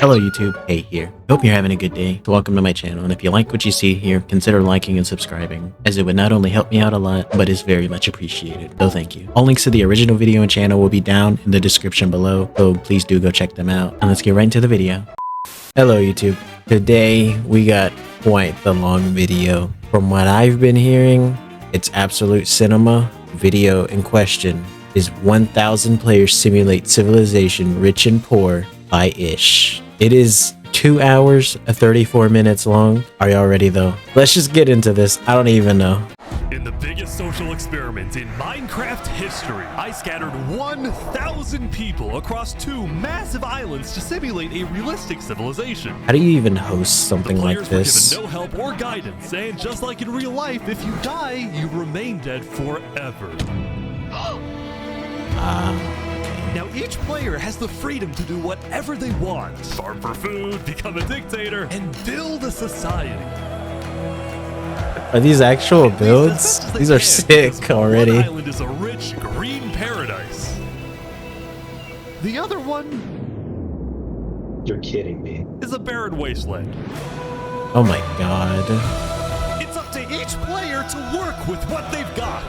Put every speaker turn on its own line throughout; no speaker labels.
Hello YouTube, Hey here. Hope you're having a good day. So welcome to my channel, and if you like what you see here, consider liking and subscribing, as it would not only help me out a lot, but is very much appreciated. So thank you. All links to the original video and channel will be down in the description below, so please do go check them out. And let's get right into the video. Hello YouTube. Today we got quite the long video. From what I've been hearing, it's absolute cinema. Video in question is 1000 players simulate civilization rich and poor by Ish. It is 2 hours 34 minutes long. Are y'all ready though? Let's just get into this. I don't even know.
In the biggest social experiment in Minecraft history, I scattered 1,000 people across 2 massive islands to simulate a realistic civilization.
How do you even host something
The
like
players
this?
were given no help or guidance, and just like in real life, if you die, you remain dead forever. Now each player has the freedom to do whatever they want. Farm for food, become a dictator, and build a society.
Are these actual
At least as
builds?
best as they
These are
can,
sick
because
already.
One island is a rich green paradise. The other one
You're kidding me.
is a barren wasteland.
Oh my god.
It's up to each player to work with what they've got.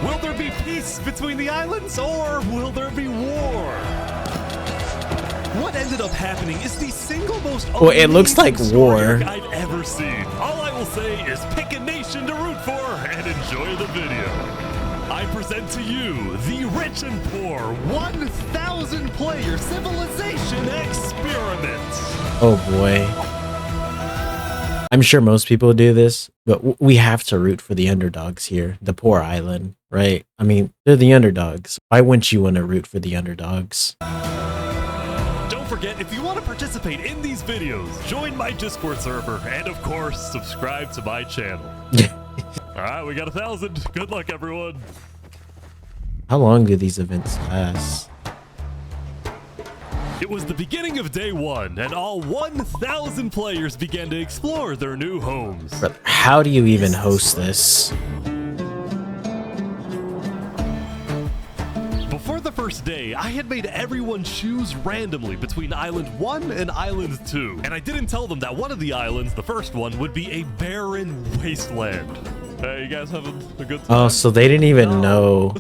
Will there be peace between the islands, or will there be war? What ended up happening is the single most
Well, it looks like
amazing story
war.
arc I've ever seen. All I will say is pick a nation to root for and enjoy the video. I present to you the Rich and Poor 1,000 player civilization experiment.
Oh boy. I'm sure most people do this, but we have to root for the underdogs here. The poor island, right? I mean, they're the underdogs. Why wouldn't you want to root for the underdogs?
Don't forget, if you want to participate in these videos, join my Discord server, and of course, subscribe to my channel. Alright, we got 1,000. Good luck, everyone.
How long do these events last?
It was the beginning of day 1, and all 1,000 players began to explore their new homes.
But how do you even host this?
Before the first day, I had made everyone choose randomly between Island 1 and Island 2. And I didn't tell them that one of the islands, the first one, would be a barren wasteland. Hey, you guys having a good time?
Oh, so they didn't even know.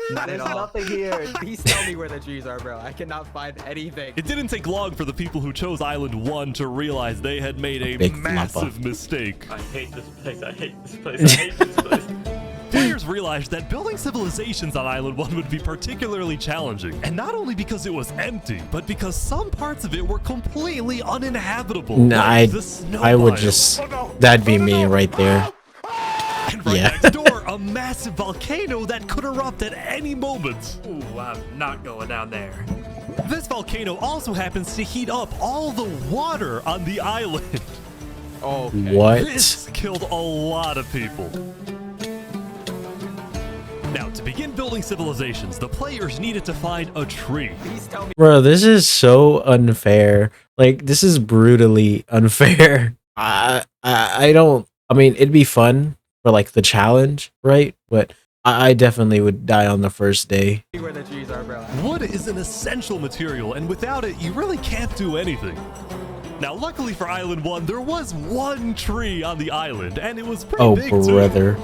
Not at all. Nothing here. Please tell me where the trees are, bro. I cannot find anything.
It didn't take long for the people who chose Island 1 to realize they had made a
Big
massive
flopper.
mistake.
I hate this place. I hate this place. I hate this place.
Players realized that building civilizations on Island 1 would be particularly challenging, and not only because it was empty, but because some parts of it were completely uninhabitable.
Nah,
like the snow
I would
biome.
just...
Oh, no.
That'd be
Oh, no,
me
no.
right there.
And right
Yeah.
next door, a massive volcano that could erupt at any moment.
Ooh, I'm not going down there.
This volcano also happens to heat up all the water on the island.
Okay.
What?
This killed a lot of people. Now, to begin building civilizations, the players needed to find a tree.
Please tell me.
Bro, this is so unfair. Like, this is brutally unfair. I don't... I mean, it'd be fun for, like, the challenge, right? But I definitely would die on the first day.
Where the trees are, bro.
Wood is an essential material, and without it, you really can't do anything. Now, luckily for Island 1, there was one tree on the island, and it was pretty
Oh,
big too.
brother.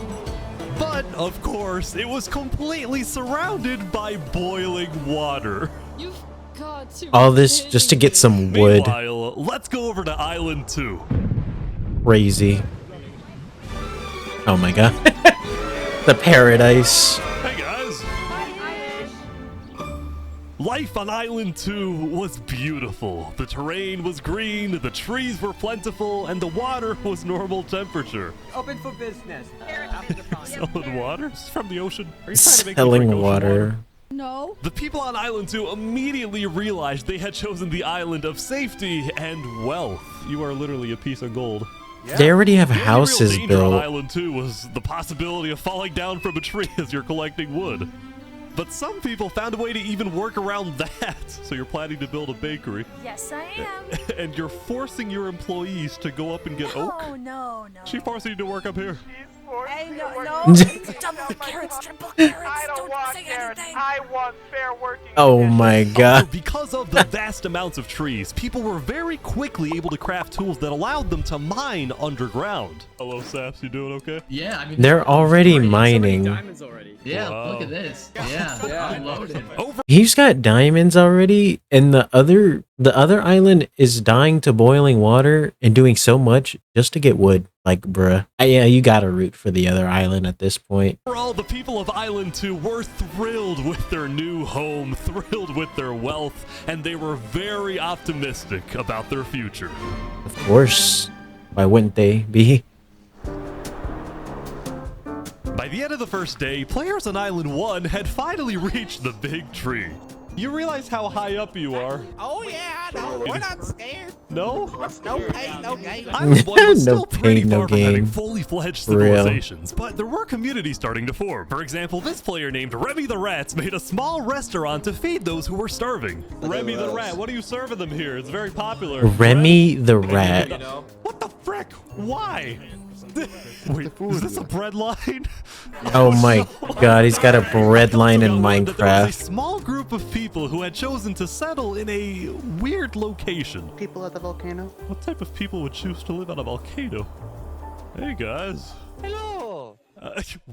But, of course, it was completely surrounded by boiling water.
You've got to
All
be
this
kidding
just to
me.
get some wood.
Meanwhile, let's go over to Island 2.
Crazy. Oh my god. The paradise.
Hey, guys. Life on Island 2 was beautiful. The terrain was green, the trees were plentiful, and the water was normal temperature.
Open for business.
Selling water? This is from the ocean. Are you trying to make me drink
Selling
ocean
water.
No.
The people on Island 2 immediately realized they had chosen the island of safety and wealth. You are literally a piece of gold.
They already have
The only
houses
real danger on
built.
Island 2 was the possibility of falling down from a tree as you're collecting wood. But some people found a way to even work around that. So you're planning to build a bakery,
Yes, I am.
and you're forcing your employees to go up and get oak.
Oh, no, no.
She forcing you to work up here.
Hey, no.
Double carrots, triple carrots.
I don't want
say
carrots.
anything.
I want fair working
Oh
conditions.
my
Also,
god.
because of the vast amounts of trees, people were very quickly able to craft tools that allowed them to mine underground. Hello, Saps, you doing okay?
Yeah, I mean
They're already
great.
mining.
Diamonds already.
Yeah,
Wow.
look at this. Yeah,
Yeah,
I'm loaded.
Over
He's got diamonds already, and the other island is dying to boiling water and doing so much just to get wood. Like, bruh. Yeah, you gotta root for the other island at this point.
Overall, the people of Island 2 were thrilled with their new home, thrilled with their wealth, and they were very optimistic about their future.
Of course. Why wouldn't they be?
By the end of the first day, players on Island 1 had finally reached the big tree. You realize how high up you are?
Oh yeah, no, we're not scared.
No?
No pain, no gain.
Island 1 was
No
still pretty
pain, no
far from having
gain.
fully fledged
For real.
civilizations, but there were communities starting to form. For example, this player named Remy the Rats made a small restaurant to feed those who were starving. Remy the Rat, what are you serving them here? It's very popular.
Remy the Rat.
What the frick? Why? Wait, is this a bread line?
Oh my god, he's got a bread line in
There was a
Minecraft.
small group of people who had chosen to settle in a weird location.
People at the volcano.
What type of people would choose to live on a volcano? Hey guys.
Hello.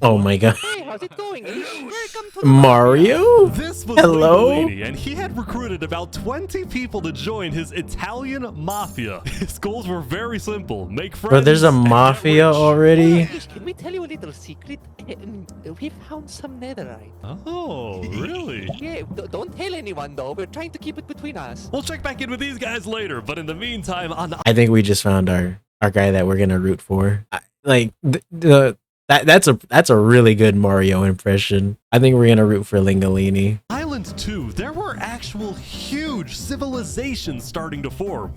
Oh my god.
Hey, how's it going? Welcome to
Mario?
This was
Hello?
Linguini, and he had recruited about 20 people to join his Italian mafia. His goals were very simple: make friends.
Bro, there's a
and get
mafia
rich.
already?
Can we tell you a little secret? We found some netherite.
Oh, really?
Yeah, don't tell anyone though. We're trying to keep it between us.
We'll check back in with these guys later, but in the meantime, on
I think we just found our guy that we're gonna root for. That's a really good Mario impression. I think we're gonna root for Lingolini.
Island 2, there were actual huge civilizations starting to form.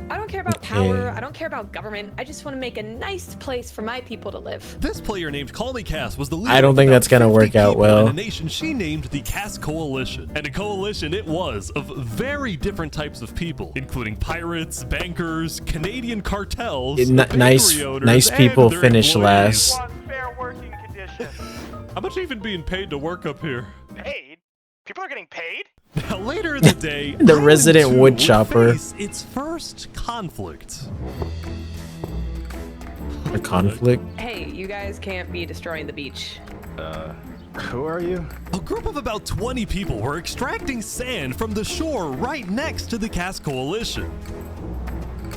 I don't care about power. I don't care about government. I just want to make a nice place for my people to live.
This player named Call Me Cass was the leader.
I don't
of
think
about
that's gonna
50
work out
people
well.
in a nation she named the Cass Coalition. And a coalition it was of very different types of people, including pirates, bankers, Canadian cartels,
Nice
bakery owners,
nice
and
people
their
finish
employees.
last.
Fair working conditions.
How much even being paid to work up here?
Paid? People are getting paid?
Now, later in the day,
The
Island
resident
2
wood
would
chopper.
face its first conflict.
A conflict.
Hey, you guys can't be destroying the beach.
Who are you?
A group of about 20 people were extracting sand from the shore right next to the Cass Coalition.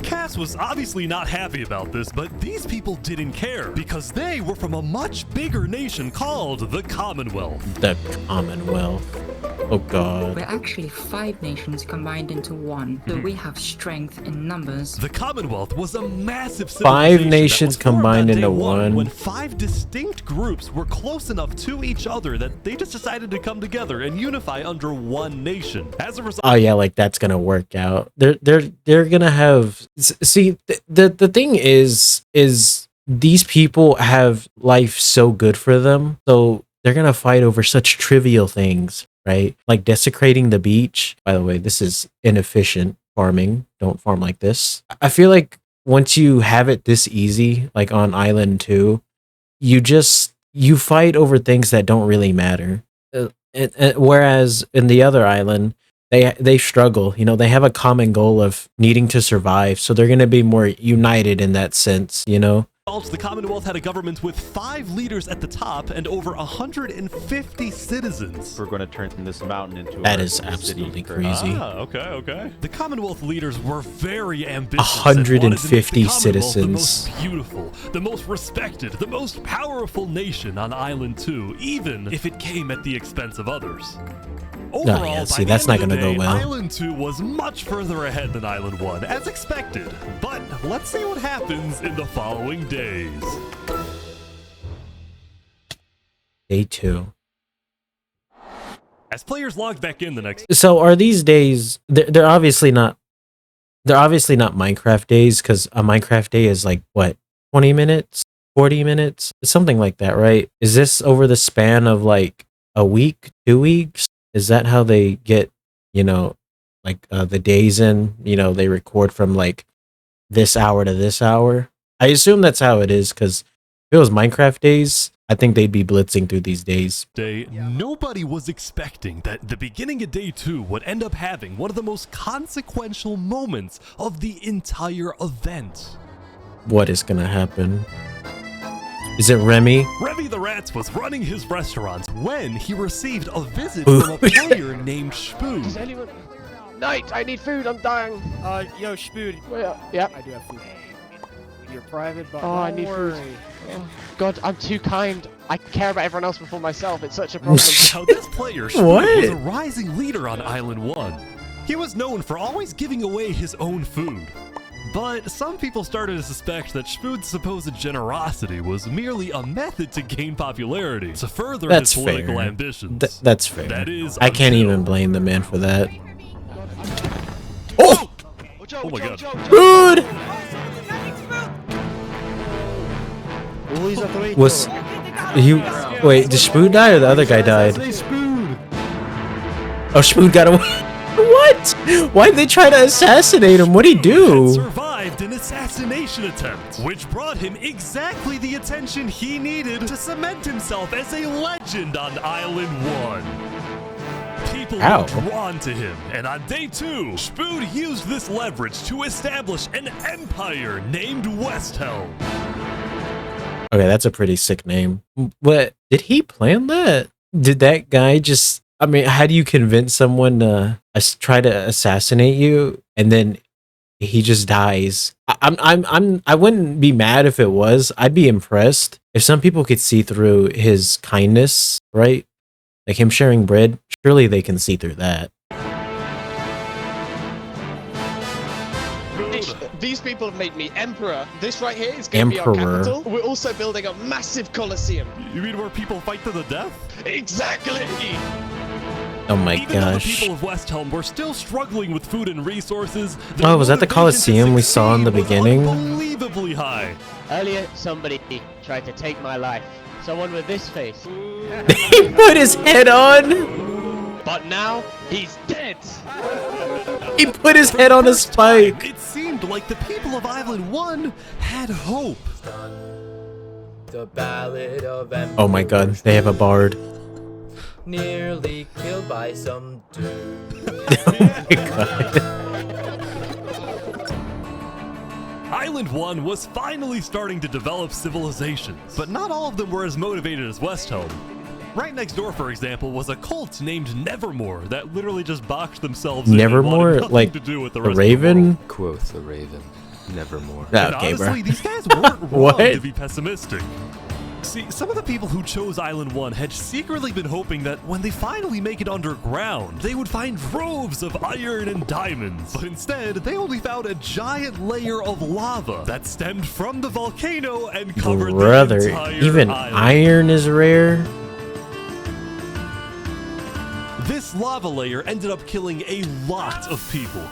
Cass was obviously not happy about this, but these people didn't care because they were from a much bigger nation called the Commonwealth.
The Commonwealth. Oh god.
We're actually 5 nations combined into one, so we have strength in numbers.
The Commonwealth was a massive
5
civilization
nations
that was formed
combined
on day
into
one
one.
when 5 distinct groups were close enough to each other that they just decided to come together and unify under one nation. As a result,
Oh yeah, like that's gonna work out. They're gonna have. See, the thing is these people have life so good for them, so they're gonna fight over such trivial things, right? Like desecrating the beach. By the way, this is inefficient farming. Don't farm like this. I feel like once you have it this easy, like on Island 2, you fight over things that don't really matter. Whereas in the other island, they struggle. You know, they have a common goal of needing to survive, so they're gonna be more united in that sense. You know.
the Commonwealth had a government with 5 leaders at the top and over 150 citizens.
We're going to turn this mountain into
That
a
is
city
absolutely
for-
crazy.
Okay. The Commonwealth leaders were very ambitious.
150
and wanted to make the Commonwealth
citizens.
The most beautiful, the most respected, the most powerful nation on Island 2, even if it came at the expense of others. Overall,
yeah,
by
see,
the
that's
end
not
of the
gonna go
day,
well.
Island 2 was much further ahead than Island 1, as expected. But let's see what happens in the following days.
Day 2.
As players logged back in the next
So are these days? They're obviously not. They're obviously not Minecraft days, because a Minecraft day is like what, 20 minutes, 40 minutes, something like that, right? Is this over the span of like a week, 2 weeks? Is that how they get, you know, like the days in? You know, they record from like this hour to this hour. I assume that's how it is, because If it was Minecraft days, I think they'd be blitzing through these days.
Day, nobody was expecting that the beginning of day 2 would end up having one of the most consequential moments of the entire event.
What is gonna happen? Is it Remy?
Remy the Rats was running his restaurant when he received a visit from a player named Spoon.
Does anyone... Knight, I need food, I'm dying.
Yo, Spood.
Yeah.
I do have food. You're private, but
Oh, I
don't
need food.
worry.
Oh, God, I'm too kind. I care about everyone else before myself. It's such a problem.
Now this player, Spoon,
What?
was a rising leader on Island 1. He was known for always giving away his own food. But some people started to suspect that Spoon's supposed generosity was merely a method to gain popularity, to further
That's
his political
fair.
ambitions.
That's fair.
That is
I can't
until-
even blame the man for that.
Oh! Oh my god.
Dude! Was he? Wait, did Spoon die or the other guy died? Oh, Spoon got away. What? Why'd they try to assassinate him? What'd he do?
Survived an assassination attempt, which brought him exactly the attention he needed to cement himself as a legend on Island 1. People
Ow.
were drawn to him, and on day 2, Spoon used this leverage to establish an empire named Westhelm.
Okay, that's a pretty sick name. What? Did he plan that? Did that guy just... I mean, how do you convince someone to try to assassinate you and then he just dies? I wouldn't be mad if it was. I'd be impressed if some people could see through his kindness, right? Like him sharing bread. Surely they can see through that.
These people have made me emperor. This right here is going to be our
Emperor.
capital. We're also building a massive colosseum.
You mean where people fight to the death?
Exactly.
Oh my
Even though the
gosh.
people of Westhelm were still struggling with food and resources,
Oh, was that the
their motivation to
Colosseum we saw in the
succeed was
beginning?
Unbelievably high.
Earlier, somebody tried to take my life. Someone with this face.
He put his head on.
But now, he's dead.
He put his head on a spike.
It seemed like the people of Island 1 had hope.
The Ballad of Emperor.
Oh my god, they have a bard.
Nearly killed by some dude.
Oh my god.
Island 1 was finally starting to develop civilizations, but not all of them were as motivated as Westhelm. Right next door, for example, was a cult named Nevermore that literally just boxed themselves in and
Nevermore?
wanted nothing
Like
to do with the
the
rest of the
Raven?
world.
Quoth the Raven. Nevermore.
And
Okay, bro.
honestly, these guys weren't wrong
What?
to be pessimistic. See, some of the people who chose Island 1 had secretly been hoping that when they finally make it underground, they would find troves of iron and diamonds. But instead, they only found a giant layer of lava that stemmed from the volcano and covered the
Brother,
entire
even
island.
iron is rare.
This lava layer ended up killing a lot of people.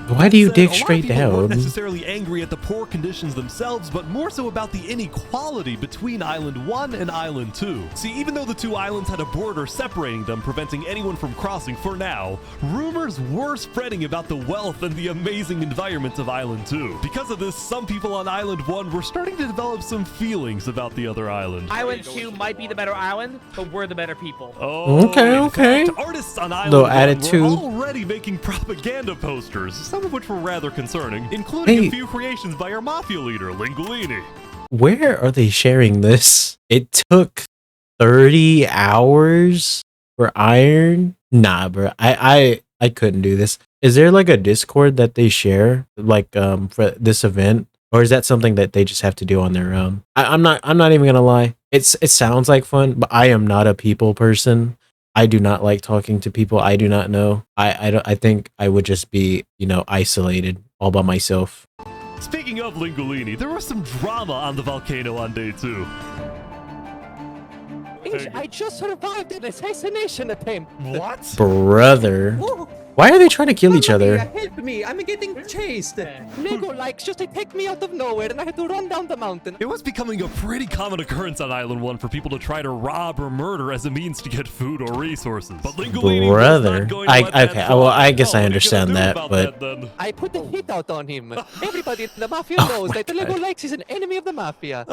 Why do you
Said
dig
a lot of
straight
people weren't
down?
necessarily angry at the poor conditions themselves, but more so about the inequality between Island 1 and Island 2. See, even though the two islands had a border separating them, preventing anyone from crossing for now, rumors were spreading about the wealth and the amazing environment of Island 2. Because of this, some people on Island 1 were starting to develop some feelings about the other island.
Island 2 might be the better island, but we're the better people.
Oh,
Okay,
in
okay.
fact, artists on Island
Little
1
attitude.
were already making propaganda posters, some of which were rather concerning, including
Hey.
a few creations by our mafia leader, Lingolini.
Where are they sharing this? It took 30 hours for iron? Nah, bro. I couldn't do this. Is there like a Discord that they share like for this event? Or is that something that they just have to do on their own? I'm not even gonna lie. It sounds like fun, but I am not a people person. I do not like talking to people I do not know. I think I would just be, isolated all by myself.
Speaking of Lingolini, there was some drama on the volcano on day 2.
I just survived an assassination attempt.
What?
Brother. Why are they trying to kill each other?
Help me! I'm getting chased. Lego likes just attacked me out of nowhere, and I had to run down the mountain.
It was becoming a pretty common occurrence on Island 1 for people to try to rob or murder as a means to get food or resources. But Linguini was
Brother.
not going to let that
Okay,
fly.
well, I guess I
What are you gonna
understand
do
that,
about
but
then?
I put the hit out on him. Everybody in the mafia
Oh
knows
my
that Lego
God.
likes is an enemy of the mafia.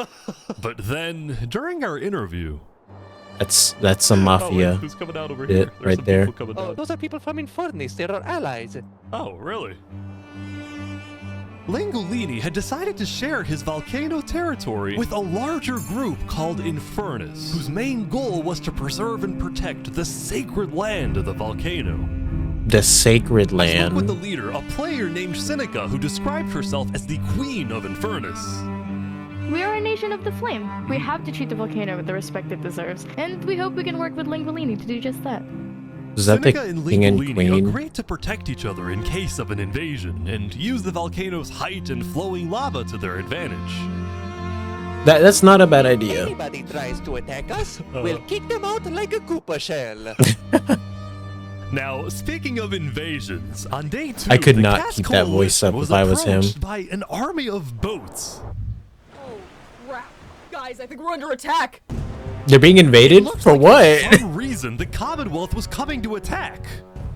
But then, during our interview...
that's some
Oh, wait,
mafia
who's coming out over
bit
here? There's
right
some
there.
people coming
Oh,
down.
those are people from Infernus. They're our allies.
Oh, really? Lingolini had decided to share his volcano territory with a larger group called Infernus, whose main goal was to preserve and protect the sacred land of the volcano.
The sacred
I spoke with the
land.
leader, a player named Seneca, who described herself as the Queen of Infernus.
We are a nation of the flame. We have to treat the volcano with the respect it deserves, and we hope we can work with Lingolini to do just that.
Is that the
Seneca and
king and
Lingolini
queen?
agreed to protect each other in case of an invasion, and use the volcano's height and flowing lava to their advantage.
That's not a bad idea.
Anybody tries to attack us, we'll kick them out like a Koopa shell.
Now, speaking of invasions, on day 2,
I could
the
not
Cass
keep that voice up
Coalition
if I was him.
approached by an army of boats.
Oh, crap. Guys, I think we're under attack.
They're being invaded?
Looks
For
like
what?
For some reason, the Commonwealth was coming to attack.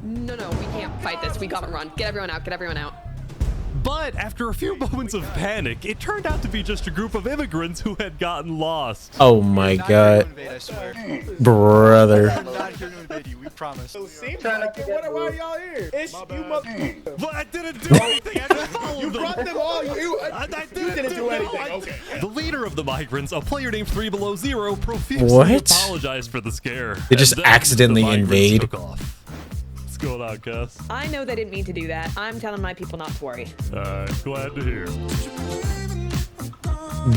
No, we can't fight this. We gotta run. Get everyone out. Get everyone out.
But after a few moments of panic, it turned out to be just a group of immigrants who had gotten lost.
Oh my god.
I swear.
Brother.
I'm not here to invade you, we promise.
Why y'all here? It's you must.
But I didn't do anything. I just followed
You
them.
brought them all.
I
didn't do anything. Okay.
The leader of the migrants, a player named 3 Below Zero, profusely
What?
apologized for the scare.
They just
And then
accidentally
the migrants
invade.
took off. What's going on, Gus?
I know they didn't mean to do that. I'm telling my people not to worry.
Glad to hear.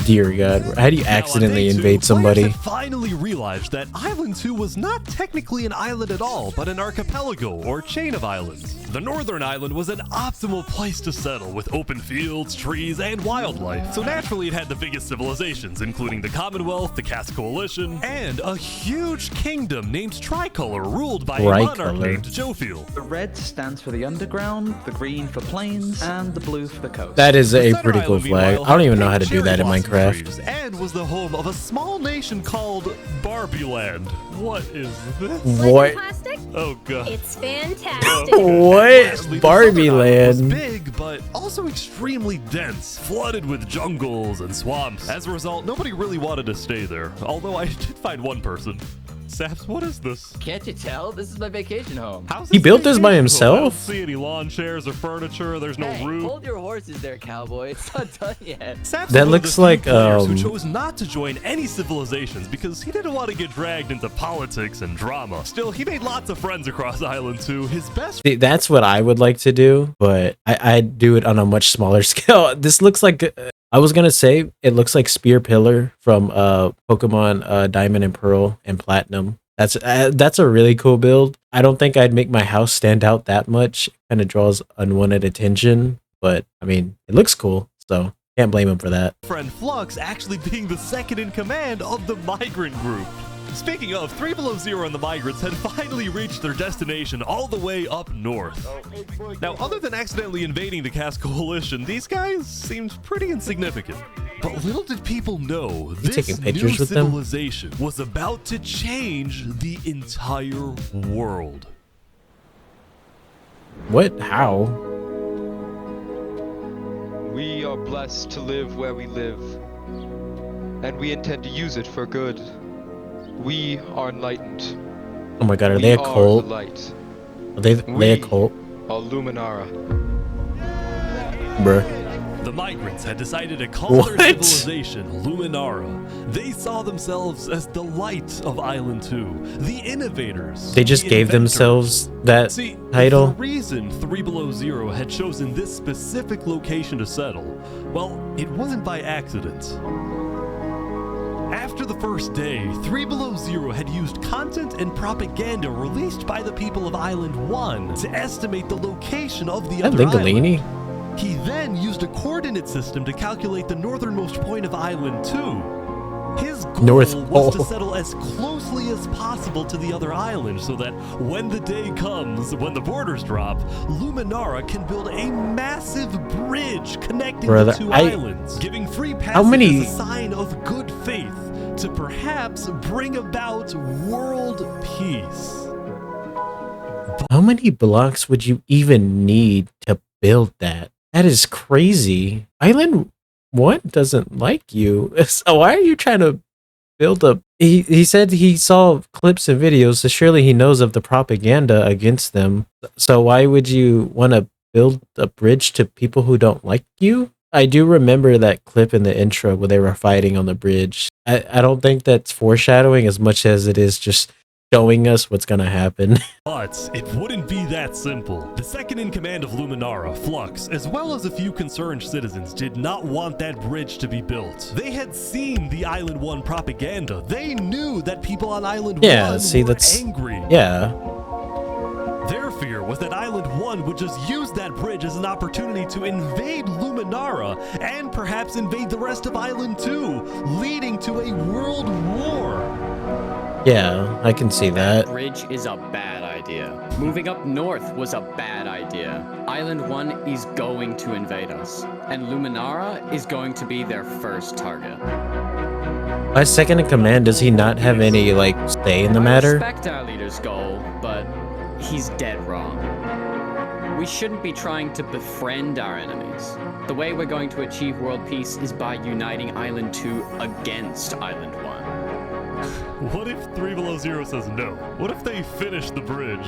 Dear God. How do you accidentally
Now, on day 2,
invade somebody?
players had finally realized that Island 2 was not technically an island at all, but an archipelago or chain of islands. The northern island was an optimal place to settle with open fields, trees, and wildlife. So naturally it had the biggest civilizations, including the Commonwealth, the Cass Coalition, and a huge kingdom named Tricolor ruled by a monarch
Tricolor.
named Jophiel.
The red stands for the underground, the green for plains, and the blue for the coast.
That is
The
a
center
pretty cool
island,
flag.
meanwhile,
I don't even know
had
how to do that in
cherry blossom
Minecraft.
trees and was the home of a small nation called Barbie Land. What is this?
What?
Plastic?
Oh god.
It's fantastic.
What?
Lastly, the
Barbie
southern island was
Land.
big, but also extremely dense, flooded with jungles and swamps. As a result, nobody really wanted to stay there. Although I did find one person. Saps, what is this?
Can't you tell? This is my vacation home.
How's
He built this by
vacation home?
himself?
I don't see any lawn chairs or furniture. There's no
Hey,
roof.
hold your horses there, cowboy. It's not done yet.
Saps
That
was one of
looks
the few
like,
players who chose not to join any civilizations because he didn't want to get dragged into politics and drama. Still, he made lots of friends across Island 2. His best
See, that's what I would like to do, but I'd do it on a much smaller scale. This looks like I was gonna say it looks like Spear Pillar from Pokemon Diamond and Pearl and Platinum. That's a really cool build. I don't think I'd make my house stand out that much. Kind of draws unwanted attention, but I mean, it looks cool, so can't blame him for that.
friend Flux actually being the second in command of the migrant group. Speaking of, 3 Below Zero and the migrants had finally reached their destination all the way up north. Now, other than accidentally invading the Cass Coalition, these guys seemed pretty insignificant. But little did people know, this
taking
new
pictures with them?
civilization was about to change the entire world.
What? How?
We are blessed to live where we live, and we intend to use it for good. We are enlightened.
Oh my God, are
We
they a
are
cult?
the light.
Are they a cult?
Are Luminara.
Bruh.
The migrants had decided to call their
What?
civilization Luminara. They saw themselves as the light of Island 2, the innovators.
They just
the
gave
inventors.
themselves that
See,
title.
the reason 3 Below Zero had chosen this specific location to settle, well, it wasn't by accident. After the first day, 3 Below Zero had used content and propaganda released by the people of Island 1 to estimate the location of the
Is that
other
Lingolini?
island. He then used a coordinate system to calculate the northernmost point of Island 2. His goal
North
was to
Pole.
settle as closely as possible to the other islands so that when the day comes, when the borders drop, Luminara can build a massive bridge connecting
Brother,
the two islands, giving free passage
many-
as a sign of good faith to perhaps bring about world peace.
How many blocks would you even need to build that? That is crazy. Island 1 doesn't like you. So why are you trying to build a... He said he saw clips and videos, so surely he knows of the propaganda against them. So why would you want to build a bridge to people who don't like you? I do remember that clip in the intro where they were fighting on the bridge. I don't think that's foreshadowing as much as it is just showing us what's gonna happen.
But it wouldn't be that simple. The second in command of Luminara, Flux, as well as a few concerned citizens, did not want that bridge to be built. They had seen the Island 1 propaganda. They knew that people on Island 1
see,
were
that's...
angry.
Yeah.
Their fear was that Island 1 would just use that bridge as an opportunity to invade Luminara and perhaps invade the rest of Island 2, leading to a world war.
Yeah, I can see that.
Bridge is a bad idea. Moving up north was a bad idea. Island 1 is going to invade us, and Luminara is going to be their first target.
My second in command, does he not have any, like, say in the
I
matter?
respect our leader's goal, but he's dead wrong. We shouldn't be trying to befriend our enemies. The way we're going to achieve world peace is by uniting Island 2 against Island 1.
What if 3 Below Zero says no? What if they finish the bridge?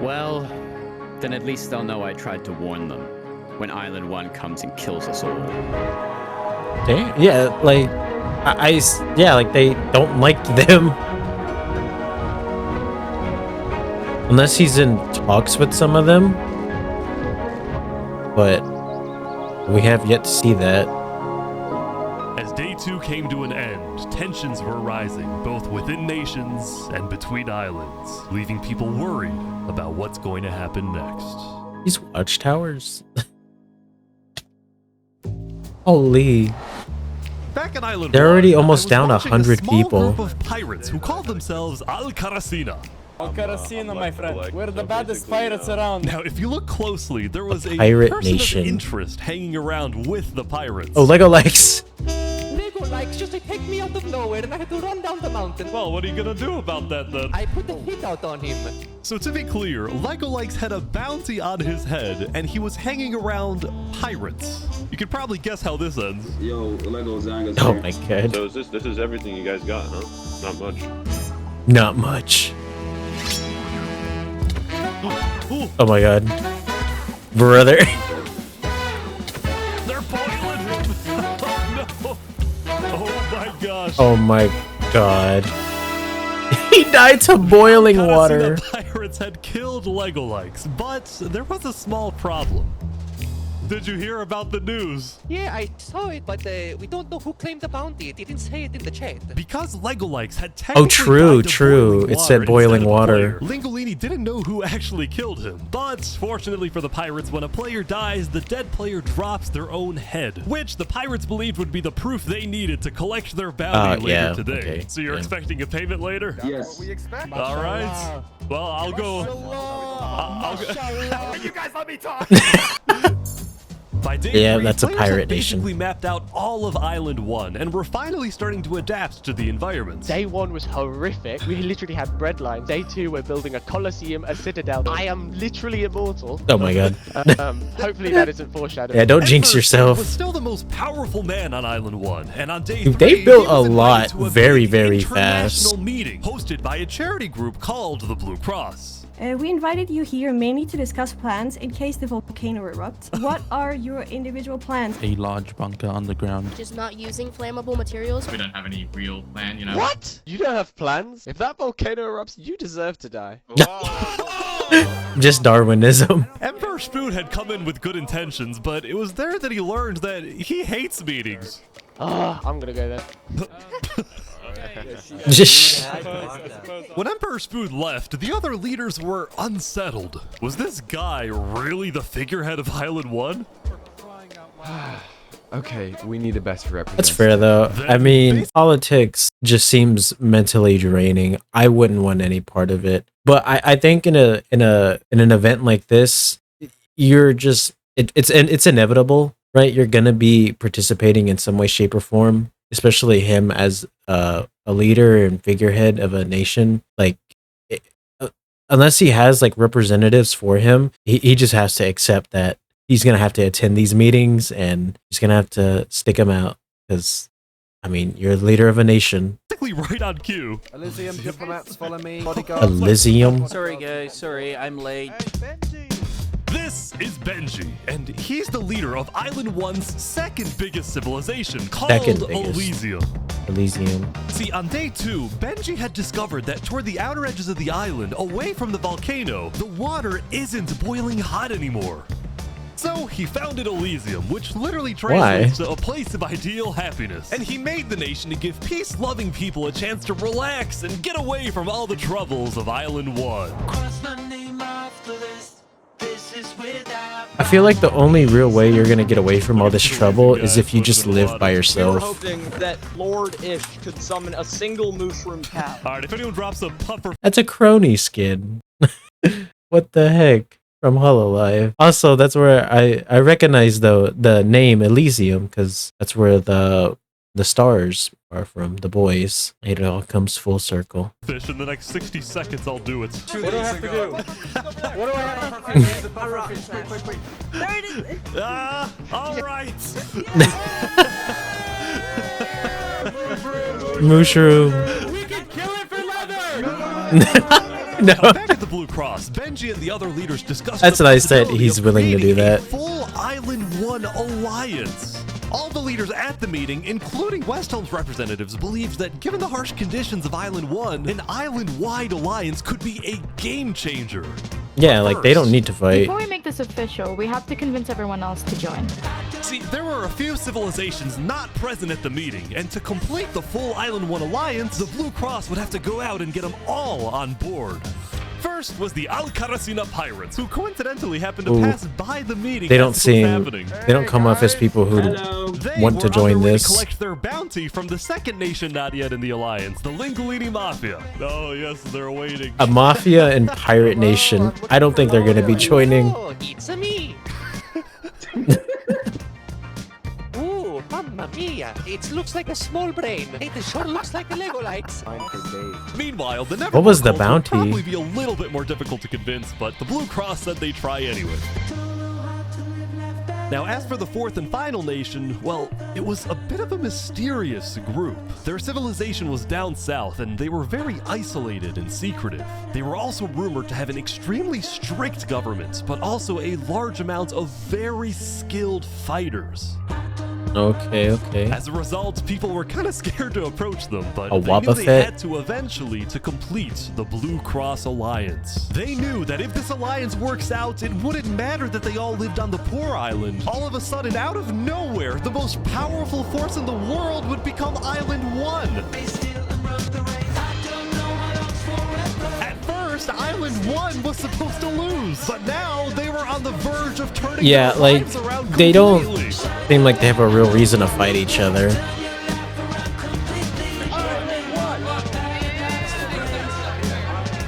Well, then at least they'll know I tried to warn them when Island 1 comes and kills us all.
Damn. Yeah, like, yeah, like they don't like them. Unless he's in talks with some of them. But we have yet to see that.
As Day 2 came to an end, tensions were rising, both within nations and between islands, leaving people worried about what's going to happen next.
These watchtowers. Holy.
Back in Island
They're already
1,
almost
I was
down
watching
100
a small
people.
group of pirates who called themselves Al Karasina.
Karasina, my friend. We're the baddest pirates around.
Now, if you look closely, there was a
pirate
person
nation.
of interest hanging around with the pirates.
Oh, Lego likes.
Lego likes just to take me out of nowhere and I had to run down the mountain.
Well, what are you gonna do about that then?
I put the hit out on him.
So to be clear, Lego Likes had a bounty on his head, and he was hanging around pirates. You could probably guess how this ends.
Yo, Lego Zanga's
Oh
here.
my god.
So this is everything you guys got, huh? Not much.
Not much. Oh my god. Brother.
They're boiling him! Oh no! Oh my gosh!
Oh my god. He died to boiling water.
The pirates had killed Lego Likes, but there was a small problem. Did you hear about the news?
Yeah, I saw it, but we don't know who claimed the bounty. It didn't say it in the chat.
Because Lego Likes had technically
Oh, true,
died to
true.
boiling
It said
water
boiling
instead of the
water.
player, Lingolini didn't know who actually killed him. But fortunately for the pirates, when a player dies, the dead player drops their own head, which the pirates believed would be the proof they needed to collect their bounty later
yeah,
today.
okay,
So you're
yeah.
expecting a payment later?
Yes.
All right. Well, I'll go. I'll go.
You guys let me talk.
By day
Yeah,
3,
that's a
players
pirate
had
nation.
basically mapped out all of Island 1, and we're finally starting to adapt to the environment.
Day 1 was horrific. We literally had bread lines. Day 2, we're building a coliseum, a citadel. I am literally immortal.
Oh my god.
Hopefully that isn't foreshadowing.
Yeah, don't jinx
Emperor
yourself.
was still the most powerful man on Island 1, and on day
Dude,
3,
they built
he was
a lot
invited to a
very,
big
very
international
fast.
meeting hosted by a charity group called the Blue Cross.
We invited you here mainly to discuss plans in case the volcano erupts. What are your individual plans?
A large bunker underground.
Just not using flammable materials?
We don't have any real plan, you know?
What? You don't have plans? If that volcano erupts, you deserve to die.
Just Darwinism.
Emperor Spoon had come in with good intentions, but it was there that he learned that he hates meetings.
Ah, I'm gonna go then.
Just
When Emperor Spoon left, the other leaders were unsettled. Was this guy really the figurehead of Island 1?
Okay, we need a better representative.
That's fair though. I mean, politics just seems mentally draining. I wouldn't want any part of it. But I think in an event like this, you're just it's inevitable, right? You're gonna be participating in some way, shape, or form. Especially him as a leader and figurehead of a nation. Like, unless he has like representatives for him, he just has to accept that he's gonna have to attend these meetings and he's gonna have to stick them out because, I mean, you're the leader of a nation.
Right on cue.
Elysium diplomats follow me. Bodyguard.
Elysium.
Sorry guys, sorry, I'm late.
This is Benji, and he's the leader of Island 1's second biggest civilization, called Elysium. See, on day 2, Benji had discovered that toward the outer edges of the island, away from the volcano, the water isn't boiling hot anymore. So he founded Elysium, which literally translates to a place of ideal happiness. And he made the nation to give peace-loving people a chance to relax and get away from all the troubles of Island 1.
I feel like the only real way you're gonna get away from all this trouble is if you just live by yourself.
We were hoping that Lord Ish could summon a single mushroom cow.
Alright, if anyone drops a puffer...
That's a crony skin. What the heck? From Hololive. Also, that's where I recognize though the name Elysium, because that's where the stars are from, the boys. It all comes full circle.
Fish, in the next 60 seconds, I'll do it.
What do I have to do? What do I have to do?
There it is.
Alright.
Mushroom.
We can kill it for leather!
No.
Back at the Blue Cross, Benji and the other leaders discussed.
That's what I said. He's willing to do that.
Full Island 1 alliance. All the leaders at the meeting, including West Helm's representatives, believed that given the harsh conditions of Island 1, an island-wide alliance could be a game changer.
Yeah, like they don't need to fight.
Before we make this official, we have to convince everyone else to join.
See, there were a few civilizations not present at the meeting, and to complete the full Island 1 alliance, the Blue Cross would have to go out and get them all on board. First was the Alcaracina pirates, who coincidentally happened to pass by the meeting.
They don't seem, they don't come off as people who want to join this.
They collect their bounty from the second nation not yet in the alliance, the Linguini Mafia. Oh yes, they're waiting.
A mafia and pirate nation. I don't think they're going to be joining.
Oh, it's a me. Ooh, mamma mia! It looks like a small brain. It sure looks like a Lego lights.
Meanwhile, the
What was the
Nevermore cult would
bounty?
probably be a little bit more difficult to convince, but the Blue Cross said they'd try anyway. Now, as for the fourth and final nation, well, it was a bit of a mysterious group. Their civilization was down south, and they were very isolated and secretive. They were also rumored to have an extremely strict government, but also a large amount of very skilled fighters.
Okay.
As a result, people were kind of scared to approach them, but
A
they knew
Wobbuffet?
they had to eventually to complete the Blue Cross Alliance. They knew that if this alliance works out, it wouldn't matter that they all lived on the poor island. All of a sudden, out of nowhere, the most powerful force in the world would become Island 1. At first, Island 1 was supposed to lose, but now they were on the verge of turning
Yeah,
their
like,
lives around
they don't
completely.
seem like they have a real reason to fight each other.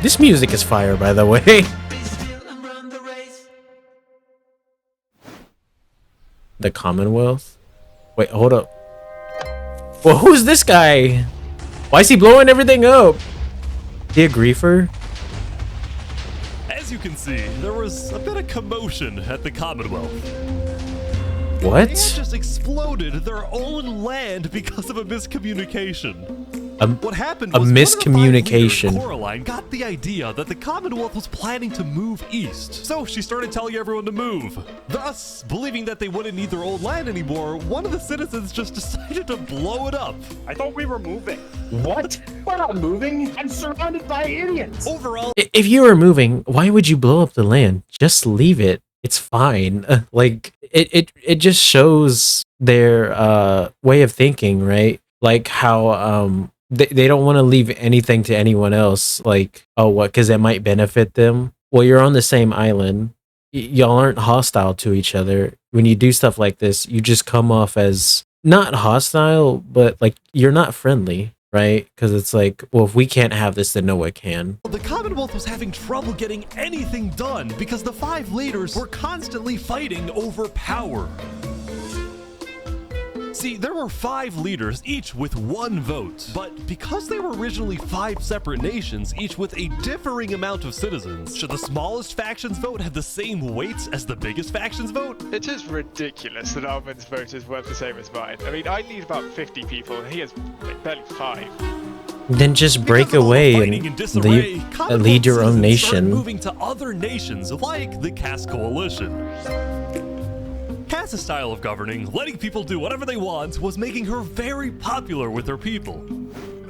This music is fire, by the way. The Commonwealth? Wait, hold up. Well, who's this guy? Why is he blowing everything up? He a griefer?
As you can see, there was a bit of commotion at the Commonwealth.
What?
They had just exploded their own land because of a miscommunication. What happened
a
was
miscommunication.
one of the 5 leaders, Coraline, got the idea that the Commonwealth was planning to move east. So she started telling everyone to move. Thus, believing that they wouldn't need their old land anymore, one of the citizens just decided to blow it up.
I thought we were moving. What? We're not moving. I'm surrounded by idiots.
Overall,
If you were moving, why would you blow up the land? Just leave it. It's fine. Like it just shows their way of thinking, right? Like how they don't want to leave anything to anyone else. Like, oh, what? Because it might benefit them. Well, you're on the same island. y'all aren't hostile to each other. When you do stuff like this, you just come off as not hostile, but like you're not friendly, right? Because it's like, well, if we can't have this, then no one can.
The Commonwealth was having trouble getting anything done because the 5 leaders were constantly fighting over power. See, there were 5 leaders, each with 1 vote. But because they were originally 5 separate nations, each with a differing amount of citizens, should the smallest faction's vote have the same weight as the biggest faction's vote?
It is ridiculous that Armin's vote is worth the same as mine. I mean, I need about 50 people, and he has like, barely 5.
Then just break away and lead your own nation.
Moving to other nations like the Cass Coalition. Cass's style of governing, letting people do whatever they want, was making her very popular with her people.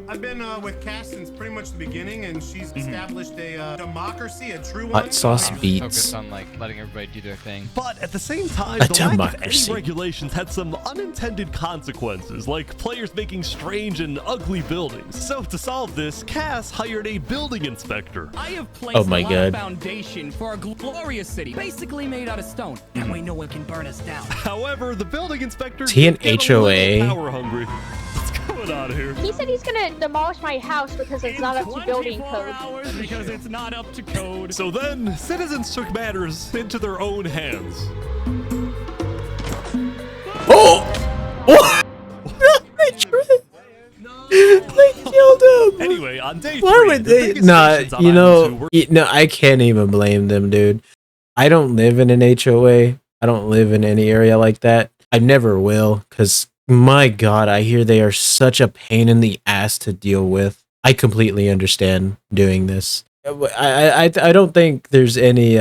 I've been with Cass since pretty much the beginning, and she's established a democracy, a true one.
Hot sauce beats.
Focus on like letting everybody do their thing.
But at the same time, the lack of any regulations had some unintended consequences, like players making strange and ugly buildings. So to solve this, Cass hired a building inspector.
I have placed a foundation for a glorious city, basically made out of stone. That way no one can burn us down.
However, the building inspector
is he an HOA?
Power hungry. What's going on here?
He said he's gonna demolish my house because it's not up to building code.
Because it's not up to code.
So then, citizens took matters into their own hands.
Oh! They killed him.
Anyway, on day 3,
why would they? Nah, you know, I can't even blame them, dude. I don't live in an HOA. I don't live in any area like that. I never will, because my God, I hear they are such a pain in the ass to deal with. I completely understand doing this. I don't think there's any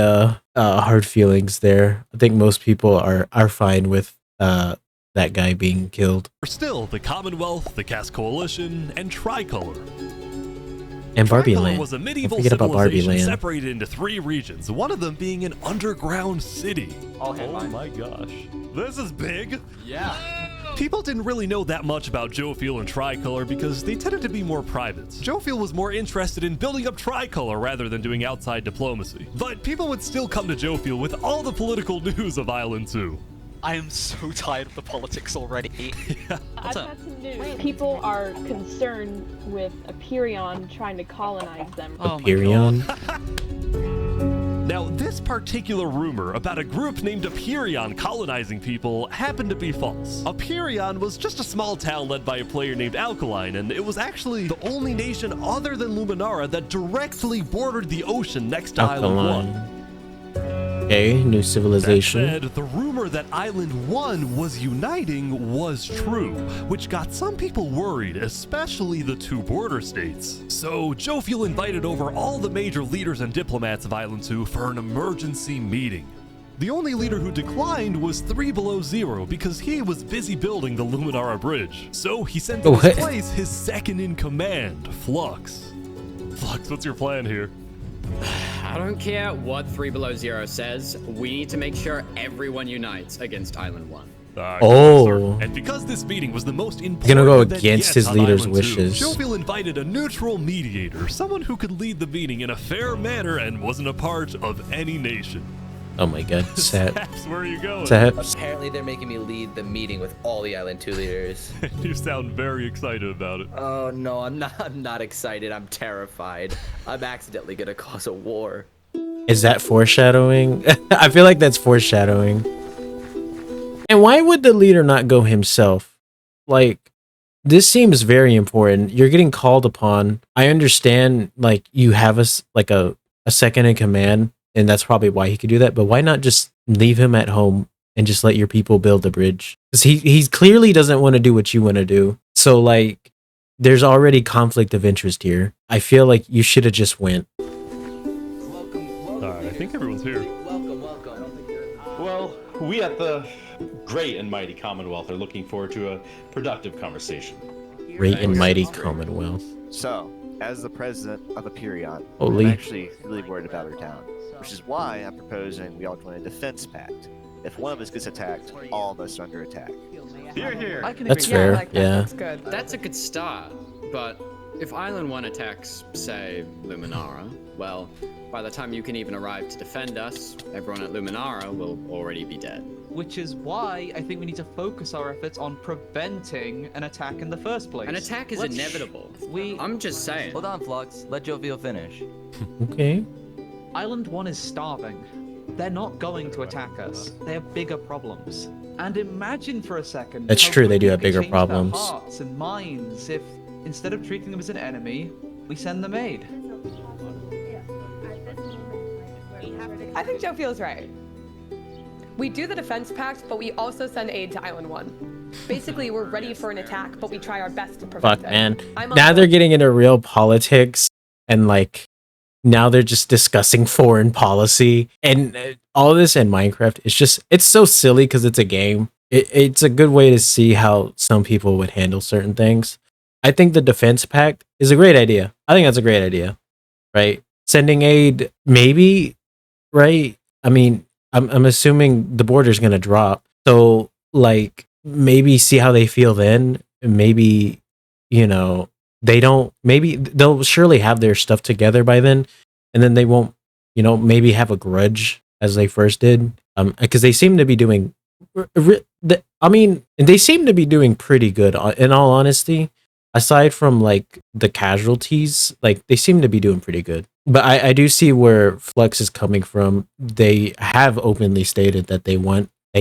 hard feelings there. I think most people are fine with that guy being killed.
Still, the Commonwealth, the Cass Coalition, and Tricolor.
And Barbie Land.
Was a medieval
forget about Barbie
civilization
Land.
separated into 3 regions, one of them being an underground city.
Oh
my gosh. This is big.
Yeah.
People didn't really know that much about Jophiel and Tricolor because they tended to be more private. Jophiel was more interested in building up Tricolor rather than doing outside diplomacy. But people would still come to Jophiel with all the political news of Island 2.
I am so tired of the politics already.
I've got some news. People are concerned with Aperion trying to colonize them.
Aperion?
Now, this particular rumor about a group named Aperion colonizing people happened to be false. Aperion was just a small town led by a player named Alkaline, and it was actually the only nation other than Luminara that directly bordered the ocean next to Island 1.
Okay, new civilization.
That said, the rumor that Island 1 was uniting was true, which got some people worried, especially the 2 border states. So Jophiel invited over all the major leaders and diplomats of Island 2 for an emergency meeting. The only leader who declined was 3 Below Zero because he was busy building the Luminara Bridge. So he sent to his place his second in command, Flux. Flux, what's your plan here?
I don't care what 3 Below Zero says. We need to make sure everyone unites against Island 1.
Oh.
And because this meeting was the most important
gonna go
event
against
yet
his
on
leader's
Island
wishes.
2, Jophiel invited a neutral mediator, someone who could lead the meeting in a fair manner and wasn't a part of any nation.
Oh my God,
Saps, where are you going?
Saps.
Apparently they're making me lead the meeting with all the Island 2 leaders.
You sound very excited about it.
Oh no, I'm not excited. I'm terrified. I'm accidentally gonna cause a war.
Is that foreshadowing? I feel like that's foreshadowing. And why would the leader not go himself? Like, this seems very important. You're getting called upon. I understand, like, you have a second in command, and that's probably why he could do that. But why not just leave him at home and just let your people build the bridge? Because he clearly doesn't want to do what you want to do. So, like, there's already conflict of interest here. I feel like you should have just went.
Alright, I think everyone's here.
Welcome.
Well, we at the great and mighty Commonwealth are looking forward to a productive conversation.
Great and mighty Commonwealth.
So, as the president of Aperion,
Holy.
I'm actually really worried about our town, which is why I'm proposing we all join a defense pact. If one of us gets attacked, all of us are under attack.
Here.
That's fair.
That's good. That's a good start, but If Island 1 attacks, say, Luminara, well, by the time you can even arrive to defend us, everyone at Luminara will already be dead.
Which is why I think we need to focus our efforts on preventing an attack in the first place.
An attack is inevitable. I'm just saying.
Hold on, Flux. Let Jovial finish.
Okay.
Island 1 is starving. They're not going to attack us. They have bigger problems. And imagine for a second.
That's
how
true, they do
quickly
have
we could
bigger
change their
problems.
Hearts and minds if instead of treating them as an enemy, we send them aid.
I think Joe feels right. We do the defense pact, but we also send aid to Island 1. Basically, we're ready for an attack, but we try our best to prevent
Fuck,
it.
man.
I'm on
Now
board.
they're getting into real politics, and like now they're just discussing foreign policy, and all this in Minecraft. It's so silly because it's a game. It's a good way to see how some people would handle certain things. I think the defense pact is a great idea. I think that's a great idea, right? Sending aid, maybe, right? I mean, I'm assuming the border's gonna drop, so like maybe see how they feel then. Maybe, you know, they don't. Maybe they'll surely have their stuff together by then, and then they won't, you know, maybe have a grudge as they first did. Because they seem to be doing. I mean, they seem to be doing pretty good. In all honesty, aside from like the casualties, like they seem to be doing pretty good. But I do see where Flux is coming from. They have openly stated that they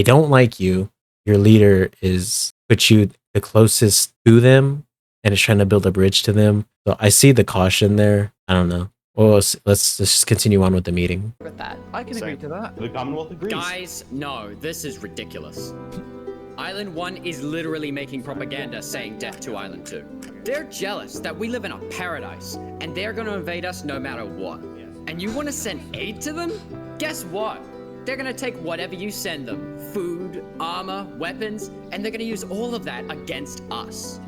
don't like you. Your leader is put you the closest to them and is trying to build a bridge to them. So I see the caution there. I don't know. Well, let's just continue on with the meeting.
With that.
I can agree to that.
The Commonwealth agrees.
Guys, no, this is ridiculous. Island 1 is literally making propaganda saying death to Island 2. They're jealous that we live in a paradise, and they're gonna invade us no matter what. And you wanna send aid to them? Guess what? They're gonna take whatever you send them, food, armor, weapons, and they're gonna use all of that against us.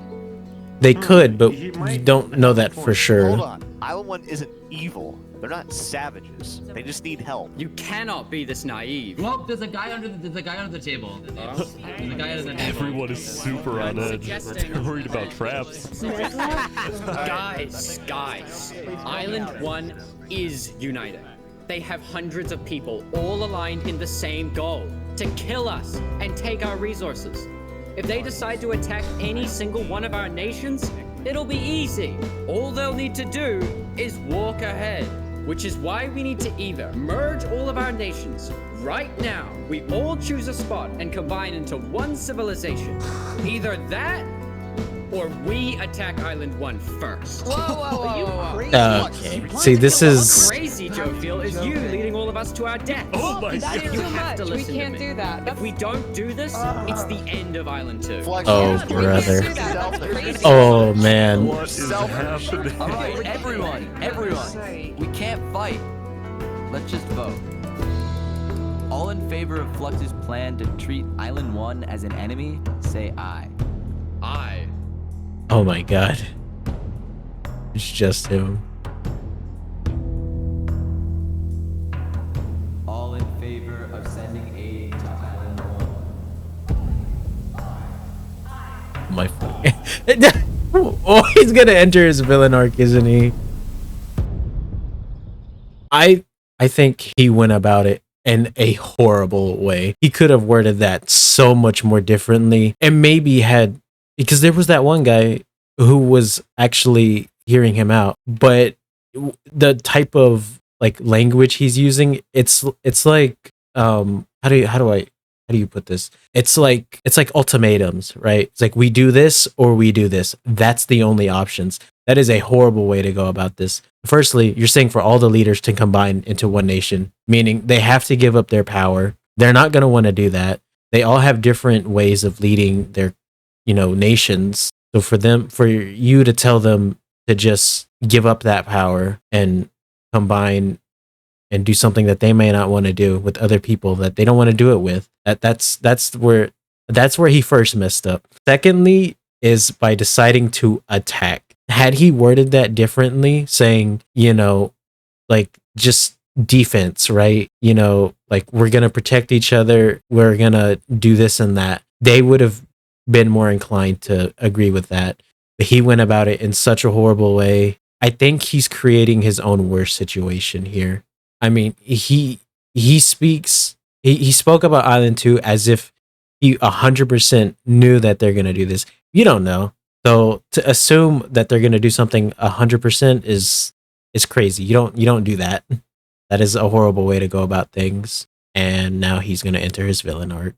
They could, but we don't know that for sure.
Hold on. Island 1 isn't evil. They're not savages. They just need help.
You cannot be this naive.
Well, there's a guy under the guy under the table. There's a guy under the table.
Everyone is super on edge. They're worried about traps.
Guys, Island 1 is united. They have hundreds of people all aligned in the same goal, to kill us and take our resources. If they decide to attack any single one of our nations, it'll be easy. All they'll need to do is walk ahead, which is why we need to either merge all of our nations right now. We all choose a spot and combine into one civilization. Either that, or we attack Island 1 first.
Whoa.
Okay. See, this is.
Crazy, Jovial, is you leading all of us to our death.
Oh my
That's
god.
You
too
have to
much. We
listen to
can't
me.
do that.
If we don't do this, it's the end of Island 2.
Oh,
We
brother.
can't do that. That's crazy.
Oh, man.
What is happening?
All right, everyone. We can't fight. Let's just vote. All in favor of Flux's plan to treat Island 1 as an enemy, say aye.
Aye.
Oh my god. It's just him.
All in favor of sending aid to Island 1.
My oh, he's gonna enter his villain arc, isn't he? I think he went about it in a horrible way. He could have worded that so much more differently, and maybe had, because there was that one guy who was actually hearing him out, but the type of like language he's using, it's like how do you put this? It's like ultimatums, right? It's like we do this or we do this. That's the only options. That is a horrible way to go about this. Firstly, you're saying for all the leaders to combine into one nation, meaning they have to give up their power. They're not going to want to do that. They all have different ways of leading their, nations. So for you to tell them to just give up that power and combine and do something that they may not want to do with other people that they don't want to do it with, that's where he first messed up. Secondly, is by deciding to attack. Had he worded that differently, saying, like just defense, right? Like we're gonna protect each other, we're gonna do this and that, they would have been more inclined to agree with that. But he went about it in such a horrible way. I think he's creating his own worst situation here. I mean, he spoke about Island 2 as if he 100% knew that they're gonna do this. You don't know. So to assume that they're gonna do something 100% is crazy. You don't do that. That is a horrible way to go about things. And now he's gonna enter his villain arc.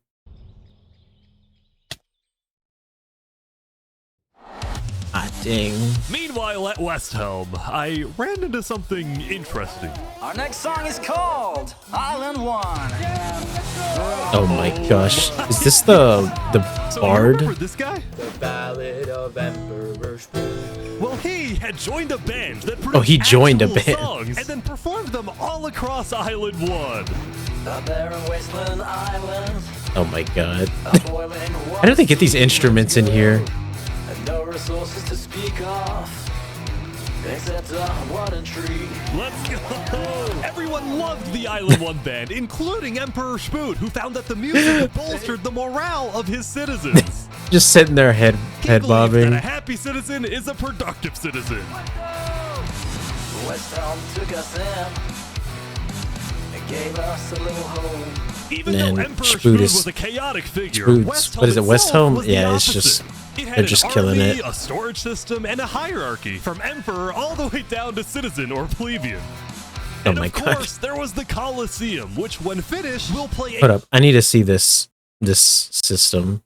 Ah, dang.
Meanwhile, at West Helm, I ran into something interesting.
Our next song is called Island 1.
Oh my gosh. Is this the bard?
Remember this guy?
The Ballad of Emperor Spoon.
Well, he had joined a band that produced
Oh, he joined a
actual
band.
songs and then performed them all across Island 1.
The barren wasteland island.
Oh my god. How do they get these instruments in here?
And no resources to speak of. Except a rotten tree.
Let's go! Everyone loved the Island 1 band, including Emperor Spoon, who found that the music bolstered the morale of his citizens.
Just sitting there head bobbing.
And a happy citizen is a productive citizen.
West Helm took us in and gave us a little home.
Even
Man,
though Emperor
Spood
Spoon
is-
was a chaotic figure,
Spood's-
West
what is it,
Helm
West
itself
Helm?
was the
Yeah, it's
opposite.
just-
It had
they're
an
just killing
army,
it.
a storage system, and a hierarchy, from Emperor all the way down to citizen or plebeian.
Oh
And
my
of
god.
course, there was the Colosseum, which when finished will play
Hold up. I need to see this system.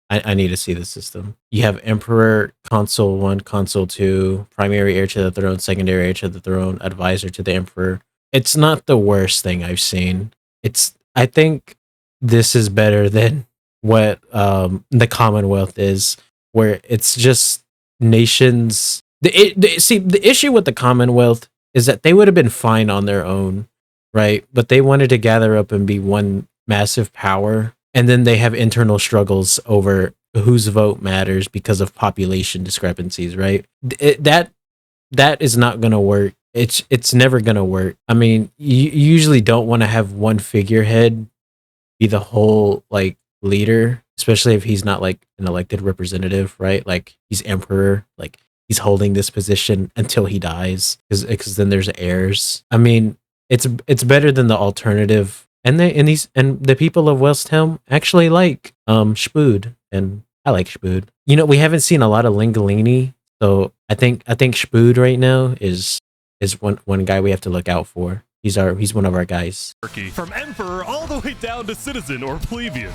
I need to see the system. You have Emperor, Consul 1, Consul 2, Primary Heir to the Throne, Secondary Heir to the Throne, Advisor to the Emperor. It's not the worst thing I've seen. I think this is better than what the Commonwealth is, where it's just nations. See, the issue with the Commonwealth is that they would have been fine on their own, right? But they wanted to gather up and be one massive power. And then they have internal struggles over whose vote matters because of population discrepancies, right? That is not going to work. It's never going to work. I mean, you usually don't want to have one figurehead be the whole like leader, especially if he's not like an elected representative, right? Like he's emperor, like he's holding this position until he dies, because then there's heirs. I mean, it's better than the alternative. And the people of West Helm actually like Spood, and I like Spood. You know, we haven't seen a lot of Lingolini, so I think Spood right now is one guy we have to look out for. He's one of our guys.
From Emperor all the way down to citizen or plebeian.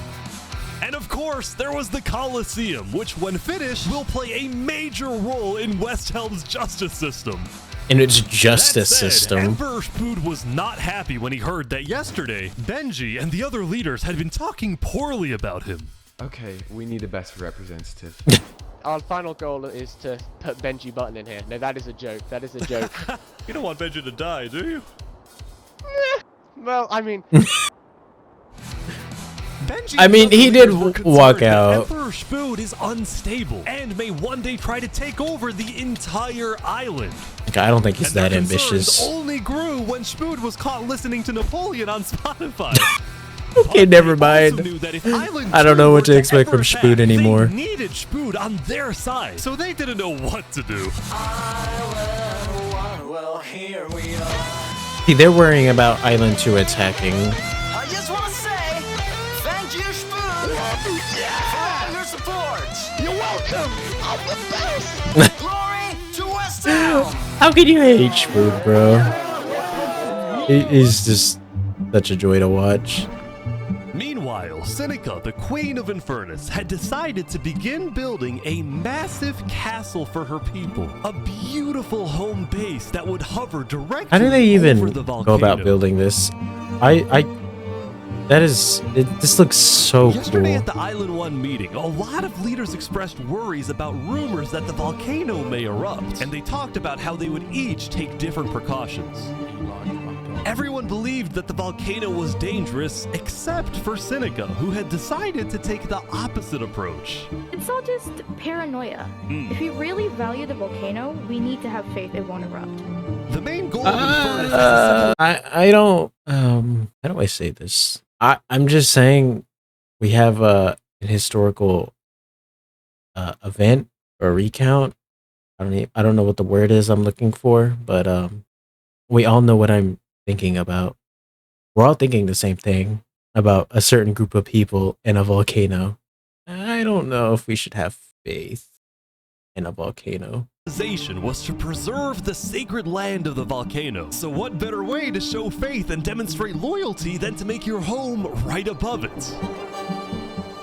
And of course, there was the Colosseum, which when finished will play a major role in West Helm's justice system.
In its justice
That said,
system.
Emperor Spood was not happy when he heard that yesterday, Benji and the other leaders had been talking poorly about him.
Okay, we need a best representative.
Our final goal is to put Benji Button in here. No, that is a joke. That is a joke.
You don't want Benji to die, do you?
Well, I mean...
Benji
I mean, he did
were
walk
concerned that
out.
Emperor Spood is unstable and may one day try to take over the entire island.
I don't think he's
And
that
their concerns
ambitious.
only grew when Spood was caught listening to Napoleon on Spotify.
Okay, never mind.
Knew that if Island
I don't
2
know
were
what to expect from
ever
Spood
attack,
anymore.
They needed Spood on their side, so they didn't know what to do.
Well, here we are.
See, they're worrying about Island 2 attacking.
I just want to say, thank you, Spoon, for all your support. You're welcome. I'm the best. Glory to West Helm.
How can you hate Spood, bro? He's just such a joy to watch.
Meanwhile, Seneca, the Queen of Infernus, had decided to begin building a massive castle for her people. A beautiful home base that would hover directly
How do they
over
even
the
go
volcano.
about building this? This looks so
Yesterday
cool.
at the Island 1 meeting, a lot of leaders expressed worries about rumors that the volcano may erupt, and they talked about how they would each take different precautions. Everyone believed that the volcano was dangerous, except for Seneca, who had decided to take the opposite approach.
It's all just paranoia. If we really value the volcano, we need to have faith it won't erupt.
The main goal of Infernus
I don't how do I say this? I'm just saying we have an historical event or recount I don't know what the word is I'm looking for, but we all know what I'm thinking about. We're all thinking the same thing about a certain group of people in a volcano. I don't know if we should have faith in a volcano.
Was to preserve the sacred land of the volcano. So what better way to show faith and demonstrate loyalty than to make your home right above it?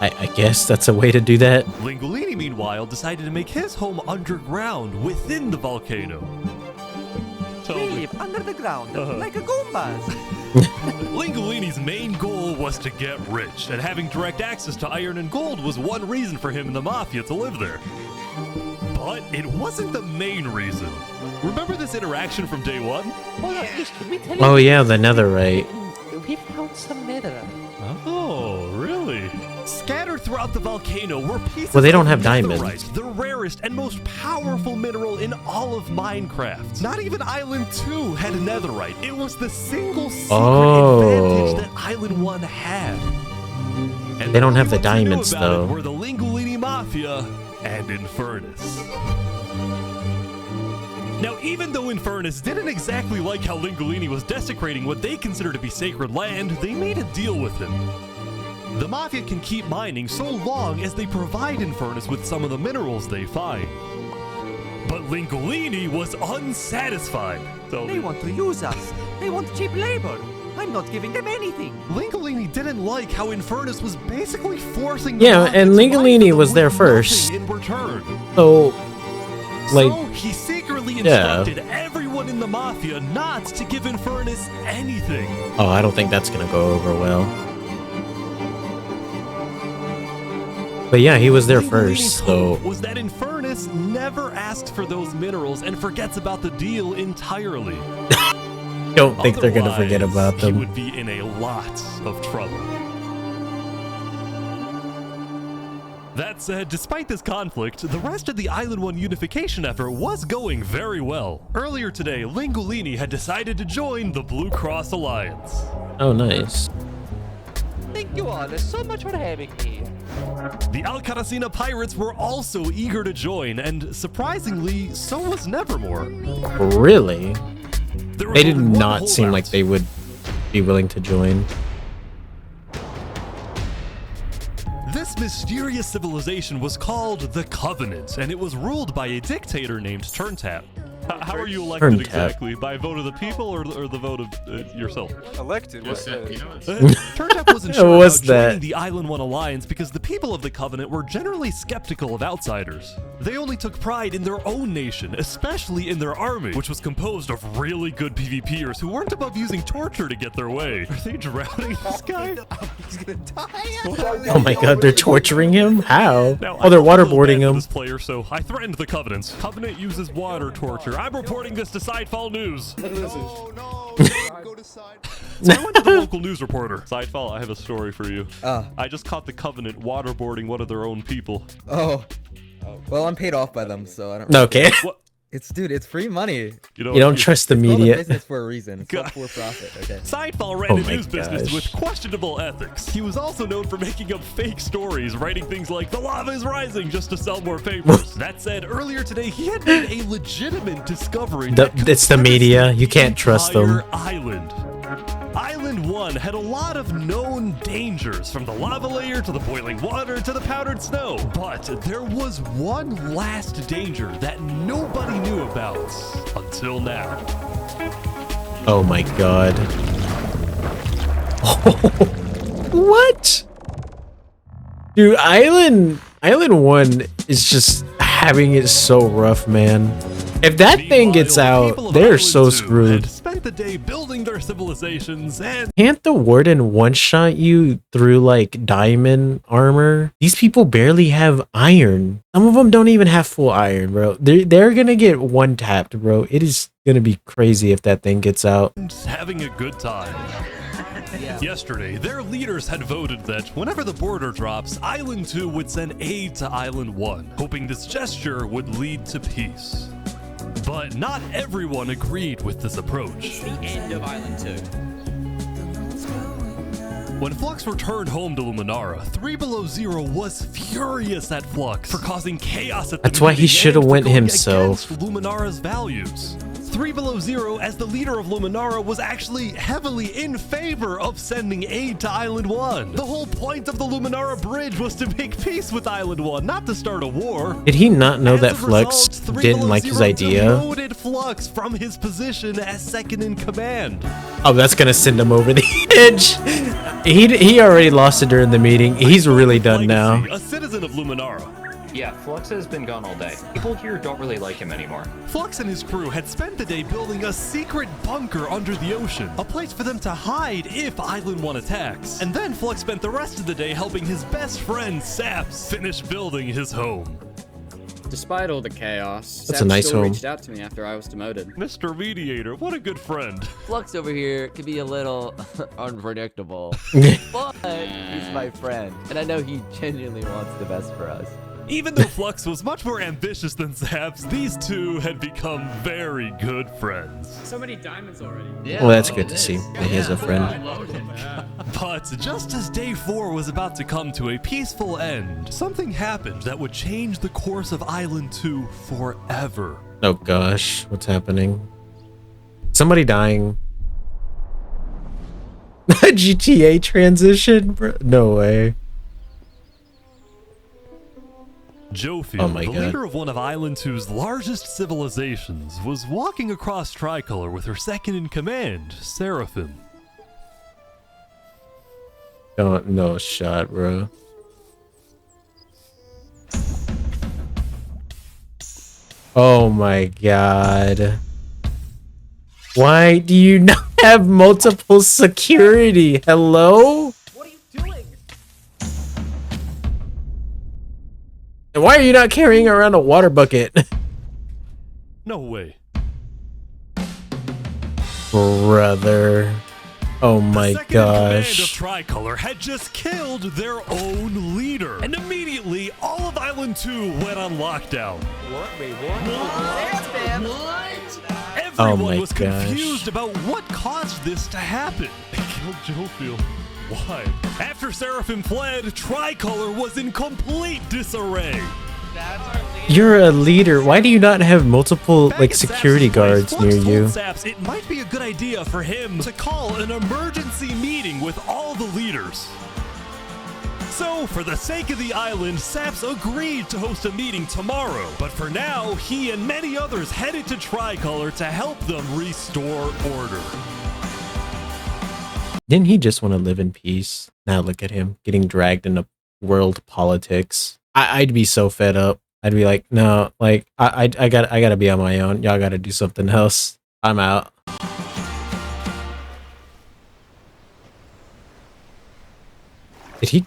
I guess that's a way to do that.
Lingolini, meanwhile, decided to make his home underground within the volcano.
Live under the ground, like a Goombas.
Lingolini's main goal was to get rich, and having direct access to iron and gold was one reason for him and the Mafia to live there. But it wasn't the main reason. Remember this interaction from day one?
Oh yeah, the netherite.
We found some netherite.
Oh, really? Scattered throughout the volcano were pieces
Well, they don't
of
have
netherite,
diamonds.
the rarest and most powerful mineral in all of Minecraft. Not even Island 2 had netherite. It was the single secret advantage that Island 1 had. And
They don't have the
only ones who knew
diamonds,
about it
though.
Were the Lingolini Mafia and Infernus. Now, even though Infernus didn't exactly like how Lingolini was desecrating what they consider to be sacred land, they made a deal with him. The Mafia can keep mining so long as they provide Infernus with some of the minerals they find. But Lingolini was unsatisfied.
They want to use us. They want cheap labor. I'm not giving them anything.
Lingolini didn't like how Infernus was basically forcing
Yeah, and Lingolini was there first.
in return.
So, like,
So he secretly
yeah.
instructed everyone in the Mafia not to give Infernus anything.
Oh, I don't think that's gonna go over well. But yeah, he was there first, so
Was that Infernus never asked for those minerals and forgets about the deal entirely.
don't think they're gonna forget about
He
them.
would be in a lot of trouble. That said, despite this conflict, the rest of the Island 1 unification effort was going very well. Earlier today, Lingolini had decided to join the Blue Cross Alliance.
Oh, nice.
Thank you all so much for having me.
The Alcaracina pirates were also eager to join, and surprisingly, so was Nevermore.
Really?
There was
They did
only one
not seem
holdout.
like they would be willing to join.
This mysterious civilization was called the Covenant, and it was ruled by a dictator named Turntap. How are you elected
Turntap.
exactly? By vote of the people or the vote of yourself?
Elected? What's that?
Turntap wasn't sure
What's
about joining
that?
the Island 1 Alliance because the people of the Covenant were generally skeptical of outsiders. They only took pride in their own nation, especially in their army, which was composed of really good PvPers who weren't above using torture to get their way. Are they drowning this guy?
He's gonna die.
Oh my god, they're torturing him? How?
Now,
Oh, they're
I felt a little
waterboarding
bad for
him.
This player, so I threatened the Covenant. Covenant uses water torture. I'm reporting this to Sidefall News.
Oh no! Go to side.
So I went to the local news reporter. Sidefall, I have a story for you.
Ah.
I just caught the Covenant waterboarding one of their own people.
Oh. Well, I'm paid off by them, so I don't.
Okay.
What?
It's dude, it's free money.
You
don't trust the
It's called a
media.
business for a reason. It's not for profit. Okay.
Sidefall ran
Oh
a
my
news business
gosh.
with questionable ethics. He was also known for making up fake stories, writing things like, "The lava is rising," just to sell more papers. That said, earlier today, he had made a legitimate discovery.
It's the media. You can't trust them.
Island. Island 1 had a lot of known dangers, from the lava layer to the boiling water to the powdered snow. But there was one last danger that nobody knew about until now.
Oh my god. What? Dude, Island 1 is just having it so rough, man. If that thing gets out, they're so screwed.
Spent the day building their civilizations and
Can't the warden one-shot you through like diamond armor? These people barely have iron. Some of them don't even have full iron, bro. They're gonna get one-tapped, bro. It is gonna be crazy if that thing gets out.
having a good time. Yesterday, their leaders had voted that whenever the border drops, Island 2 would send aid to Island 1, hoping this gesture would lead to peace. But not everyone agreed with this approach.
The end of Island 2.
When Flux returned home to Luminara, 3 Below Zero was furious at Flux for causing chaos at the
That's why he
meeting
should have
and for
went
going
himself.
against Luminara's values. 3 Below Zero, as the leader of Luminara, was actually heavily in favor of sending aid to Island 1. The whole point of the Luminara Bridge was to make peace with Island 1, not to start a war.
Did he not know
As
that
a
Flux
result, 3
didn't
Below
like his
Zero
idea?
demoted Flux from his position as second in command.
Oh, that's gonna send him over the edge. He already lost it during the meeting. He's really done now.
A citizen of Luminara.
Yeah, Flux has been gone all day. People here don't really like him anymore.
Flux and his crew had spent the day building a secret bunker under the ocean, a place for them to hide if Island 1 attacks. And then Flux spent the rest of the day helping his best friend, Saps, finish building his home.
Despite all the chaos,
That's
Sam
a nice
still
home.
reached out to me after I was demoted.
Mr. Mediator, what a good friend.
Flux over here can be a little unpredictable, but he's my friend, and I know he genuinely wants the best for us.
Even though Flux was much more ambitious than Saps, these two had become very good friends.
So many diamonds already.
Well, that's good to see that he has a friend.
But just as day 4 was about to come to a peaceful end, something happened that would change the course of Island 2 forever.
Oh gosh, what's happening? Somebody dying. GTA transition? Bro? No way.
Jofield,
Oh my
the
God.
leader of one of Island 2's largest civilizations, was walking across Tricolor with her second in command, Seraphim.
Don't, no shot, bro. Oh my god. Why do you not have multiple security? Hello?
What are you doing?
And why are you not carrying around a water bucket?
No way.
Brother. Oh my
Second in command of
gosh.
Tricolor had just killed their own leader. And immediately, all of Island 2 went on lockdown.
What?
Everyone
my
was
gosh.
confused about what caused this to happen. They killed Jofield. Why? After Seraphim fled, Tricolor was in complete disarray.
You're a leader. Why do you not have multiple
Back
like
at
security
Saps' place,
guards
Flux
near
told
you?
Saps it might be a good idea for him to call an emergency meeting with all the leaders. So, for the sake of the island, Saps agreed to host a meeting tomorrow. But for now, he and many others headed to Tricolor to help them restore order.
Didn't he just want to live in peace? Now look at him getting dragged into world politics. I'd be so fed up. I'd be like, no, like I gotta be on my own. Y'all gotta do something else. I'm out. Did he?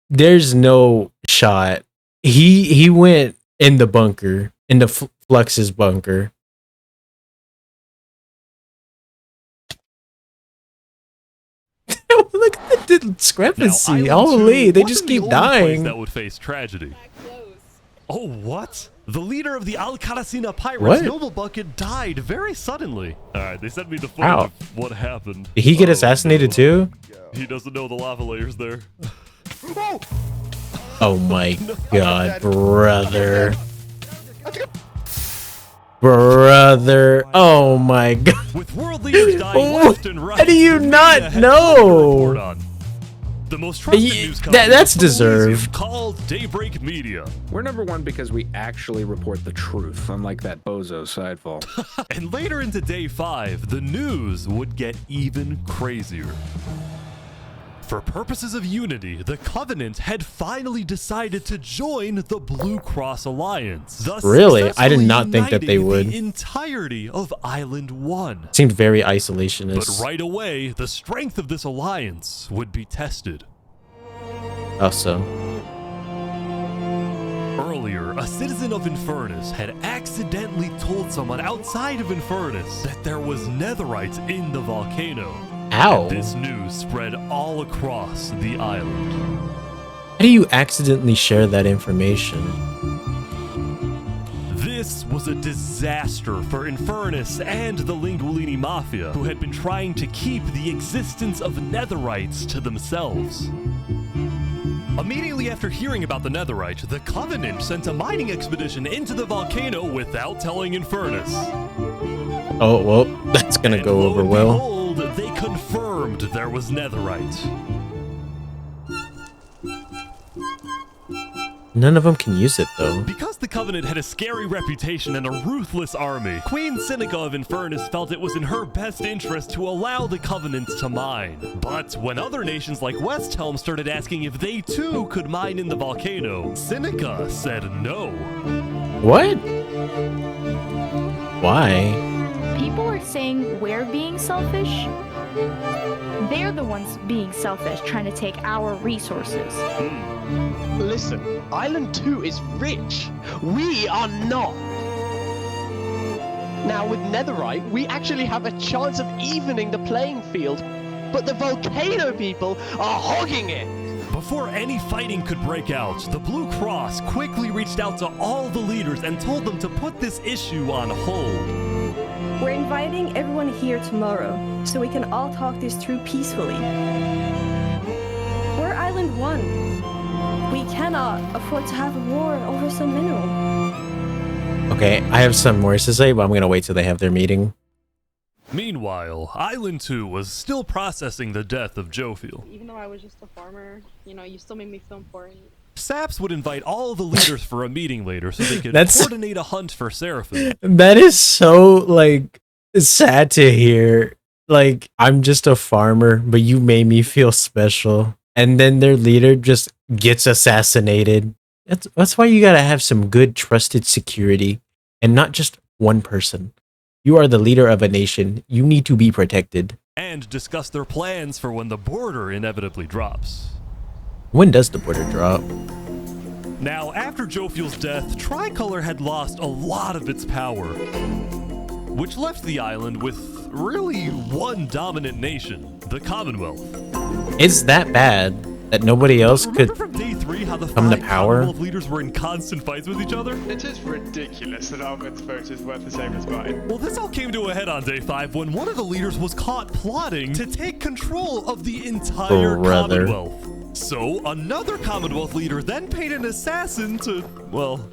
There's no shot. He went in the bunker, in the Flux's bunker. Look at the discrepancy.
Now,
Holy,
Island 2
they
wasn't
just
the
keep
only place
dying.
that would face tragedy. Oh, what? The leader of the Alcaracina Pirates,
What?
Noble Bucket, died very suddenly. Alright, they sent me the footage
How?
of what happened.
Did he get
Oh,
assassinated
no.
too?
He doesn't know the lava layers there.
Oh my god, brother. Brother. Oh my god.
With world leaders dying left and right,
How do you
the
not
media had nothing to report
know?
on. The most trusted news company
That's
was Elysium,
deserved.
called Daybreak Media.
We're number one because we actually report the truth, unlike that bozo Sidefall.
And later into day 5, the news would get even crazier. For purposes of unity, the Covenant had finally decided to join the Blue Cross Alliance. Thus
Really? I did
successfully
not think that they
uniting
would.
The entirety of Island 1.
Seemed very
But
isolationist.
right away, the strength of this alliance would be tested.
Also.
Earlier, a citizen of Infernus had accidentally told someone outside of Infernus that there was netherite in the volcano.
Ow.
And this news spread all across the island.
How do you accidentally share that information?
was a disaster for Infernus and the Linguini Mafia, who had been trying to keep the existence of Netherites to themselves. Immediately after hearing about the Netherite, the Covenant sent a mining expedition into the volcano without telling Infernus.
Oh, well, that's gonna go over well.
Behold, they confirmed there was Netherite.
None of them can use it, though.
Because the Covenant had a scary reputation and a ruthless army, Queen Seneca of Infernus felt it was in her best interest to allow the Covenant to mine. But when other nations like Westhelm started asking if they too could mine in the volcano, Seneca said no.
What? Why?
People are saying we're being selfish. They're the ones being selfish, trying to take our resources.
Listen, Island 2 is rich. We are not. Now with Netherite, we actually have a chance of evening the playing field, but the volcano people are hogging it.
Before any fighting could break out, the Blue Cross quickly reached out to all the leaders and told them to put this issue on hold.
We're inviting everyone here tomorrow, so we can all talk this through peacefully. We're Island 1. We cannot afford to have a war over some mineral.
Okay, I have some more to say, but I'm gonna wait till they have their meeting.
Meanwhile, Island 2 was still processing the death of Jophiel.
Even though I was just a farmer, you know, you still made me feel important.
Saps would invite all the leaders for a meeting later so they could
That's-
coordinate a hunt for Seraphim.
That is so, like, sad to hear. Like, I'm just a farmer, but you made me feel special. And then their leader just gets assassinated. That's why you gotta have some good, trusted security. And not just one person. You are the leader of a nation. You need to be protected.
And discuss their plans for when the border inevitably drops.
When does the border drop?
Now, after Jophiel's death, Tricolor had lost a lot of its power, which left the island with really one dominant nation, the Commonwealth.
It's that bad that nobody else could
Remember from day 3 how the
come to
5
power?
Commonwealth leaders were in constant fights with each other?
It is ridiculous that Ahmed's vote is worth the same as mine.
Well, this all came to a head on day 5 when one of the leaders was caught plotting to take control of the entire
Brother.
Commonwealth. So, another Commonwealth leader then paid an assassin to, well...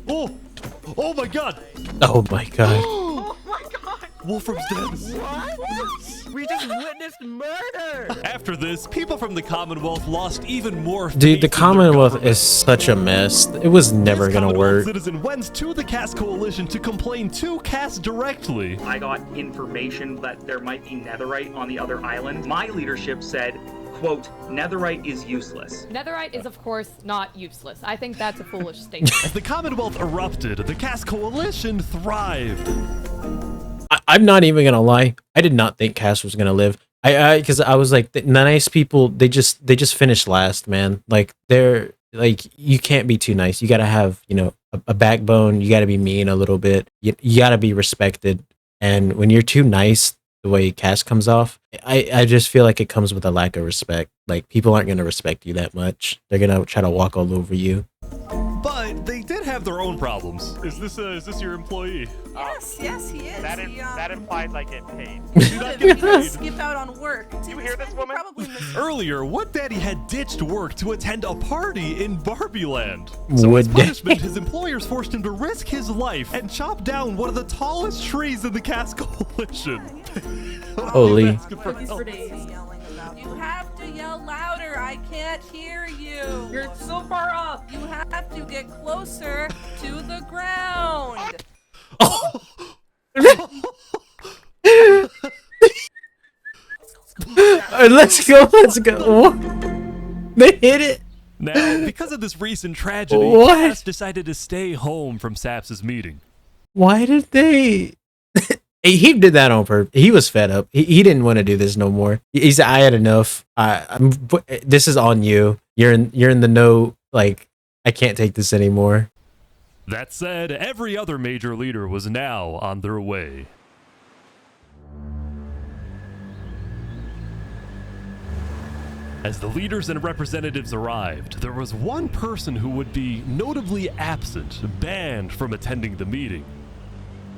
Oh my god!
Oh my god.
Oh my god! Wolfram's dead.
What? We just witnessed murder!
After this, people from the Commonwealth lost even more faith
Dude, the
in their
Commonwealth
government.
is such a mess. It was never gonna
Commonwealth
work.
citizen went to the Cass Coalition to complain to Cass directly.
I got information that there might be netherite on the other island. My leadership said, quote, netherite is useless.
Netherite is, of course, not useless. I think that's a foolish statement.
As the Commonwealth erupted, the Cass Coalition thrived.
I'm not even gonna lie. I did not think Cass was gonna live. Because I was like, the nice people, they just finished last, man. Like, they're like, you can't be too nice. You gotta have, you know, a backbone. You gotta be mean a little bit. You gotta be respected. And when you're too nice, the way Cass comes off, I just feel like it comes with a lack of respect. Like, people aren't gonna respect you that much. They're gonna try to walk all over you.
But they did have their own problems. Is this your employee?
Yes, he is.
That implies I get paid.
He does skip out on work. Do you
hear this woman?
Earlier, Wood Daddy had ditched work to attend a party in Barbie Land.
Wood
As
Daddy.
punishment, his employers forced him to risk his life and chop down one of the tallest trees in the Cass Coalition.
Holy.
Asking for help.
You have to yell louder. I can't hear you. You're so far up. You have to get closer to the ground.
Let's go. They hit it.
Now, because of this recent tragedy,
What?
Cass decided to stay home from Saps' meeting.
Why did they? He did that on purpose. He was fed up. He didn't want to do this no more. He said, "I had enough. This is on you. You're in the know. Like, I can't take this anymore."
That said, every other major leader was now on their way. As the leaders and representatives arrived, there was one person who would be notably absent, banned from attending the meeting.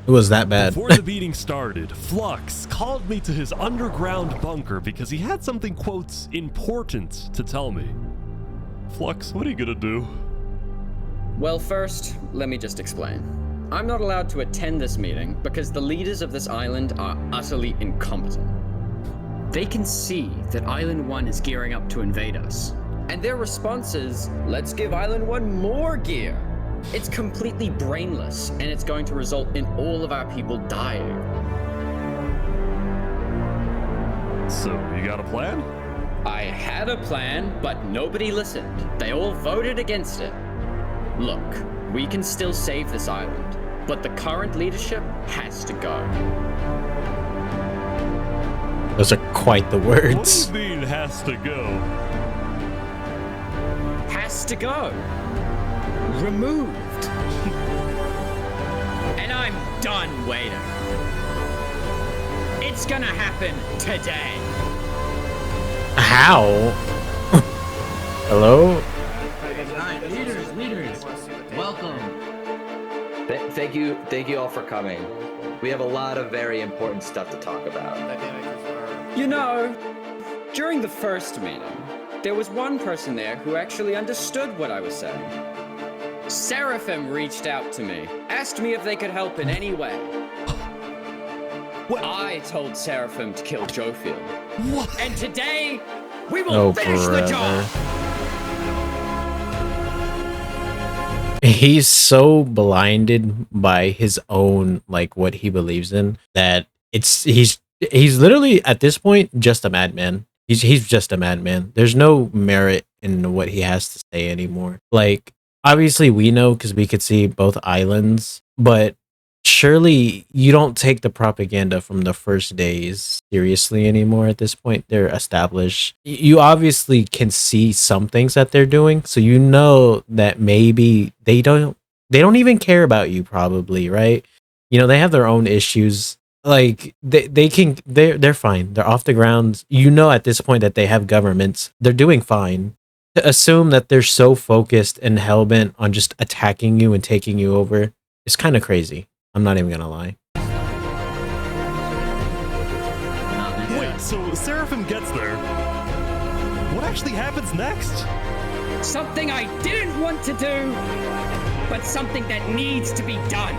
It was that bad.
Before the meeting started, Flux called me to his underground bunker because he had something, quote, important to tell me. Flux, what are you gonna do?
Well, first, let me just explain. I'm not allowed to attend this meeting because the leaders of this island are utterly incompetent. They can see that Island 1 is gearing up to invade us. And their response is, let's give Island 1 more gear. It's completely brainless, and it's going to result in all of our people dying.
So, you got a plan?
I had a plan, but nobody listened. They all voted against it. Look, we can still save this island, but the current leadership has to go.
Those are quite the words.
What do you mean, has to go?
Has to go. Removed. And I'm done waiting. It's gonna happen today.
How? Hello?
Alright, leaders, welcome.
Thank you all for coming. We have a lot of very important stuff to talk about.
You know, during the first meeting, there was one person there who actually understood what I was saying. Seraphim reached out to me, asked me if they could help in any way. I told Seraphim to kill Jofield. And today, we will finish the job!
He's so blinded by his own, like, what he believes in, that he's literally, at this point, just a madman. He's just a madman. There's no merit in what he has to say anymore. Like, obviously we know because we could see both islands, but surely you don't take the propaganda from the first days seriously anymore at this point. They're established. You obviously can see some things that they're doing, so you know that maybe they don't even care about you, probably, right? You know, they have their own issues. Like they're fine. They're off the ground. You know at this point that they have governments. They're doing fine. To assume that they're so focused and hellbent on just attacking you and taking you over is kind of crazy. I'm not even gonna lie.
Wait, so Seraphim gets there. What actually happens next?
Something I didn't want to do, but something that needs to be done.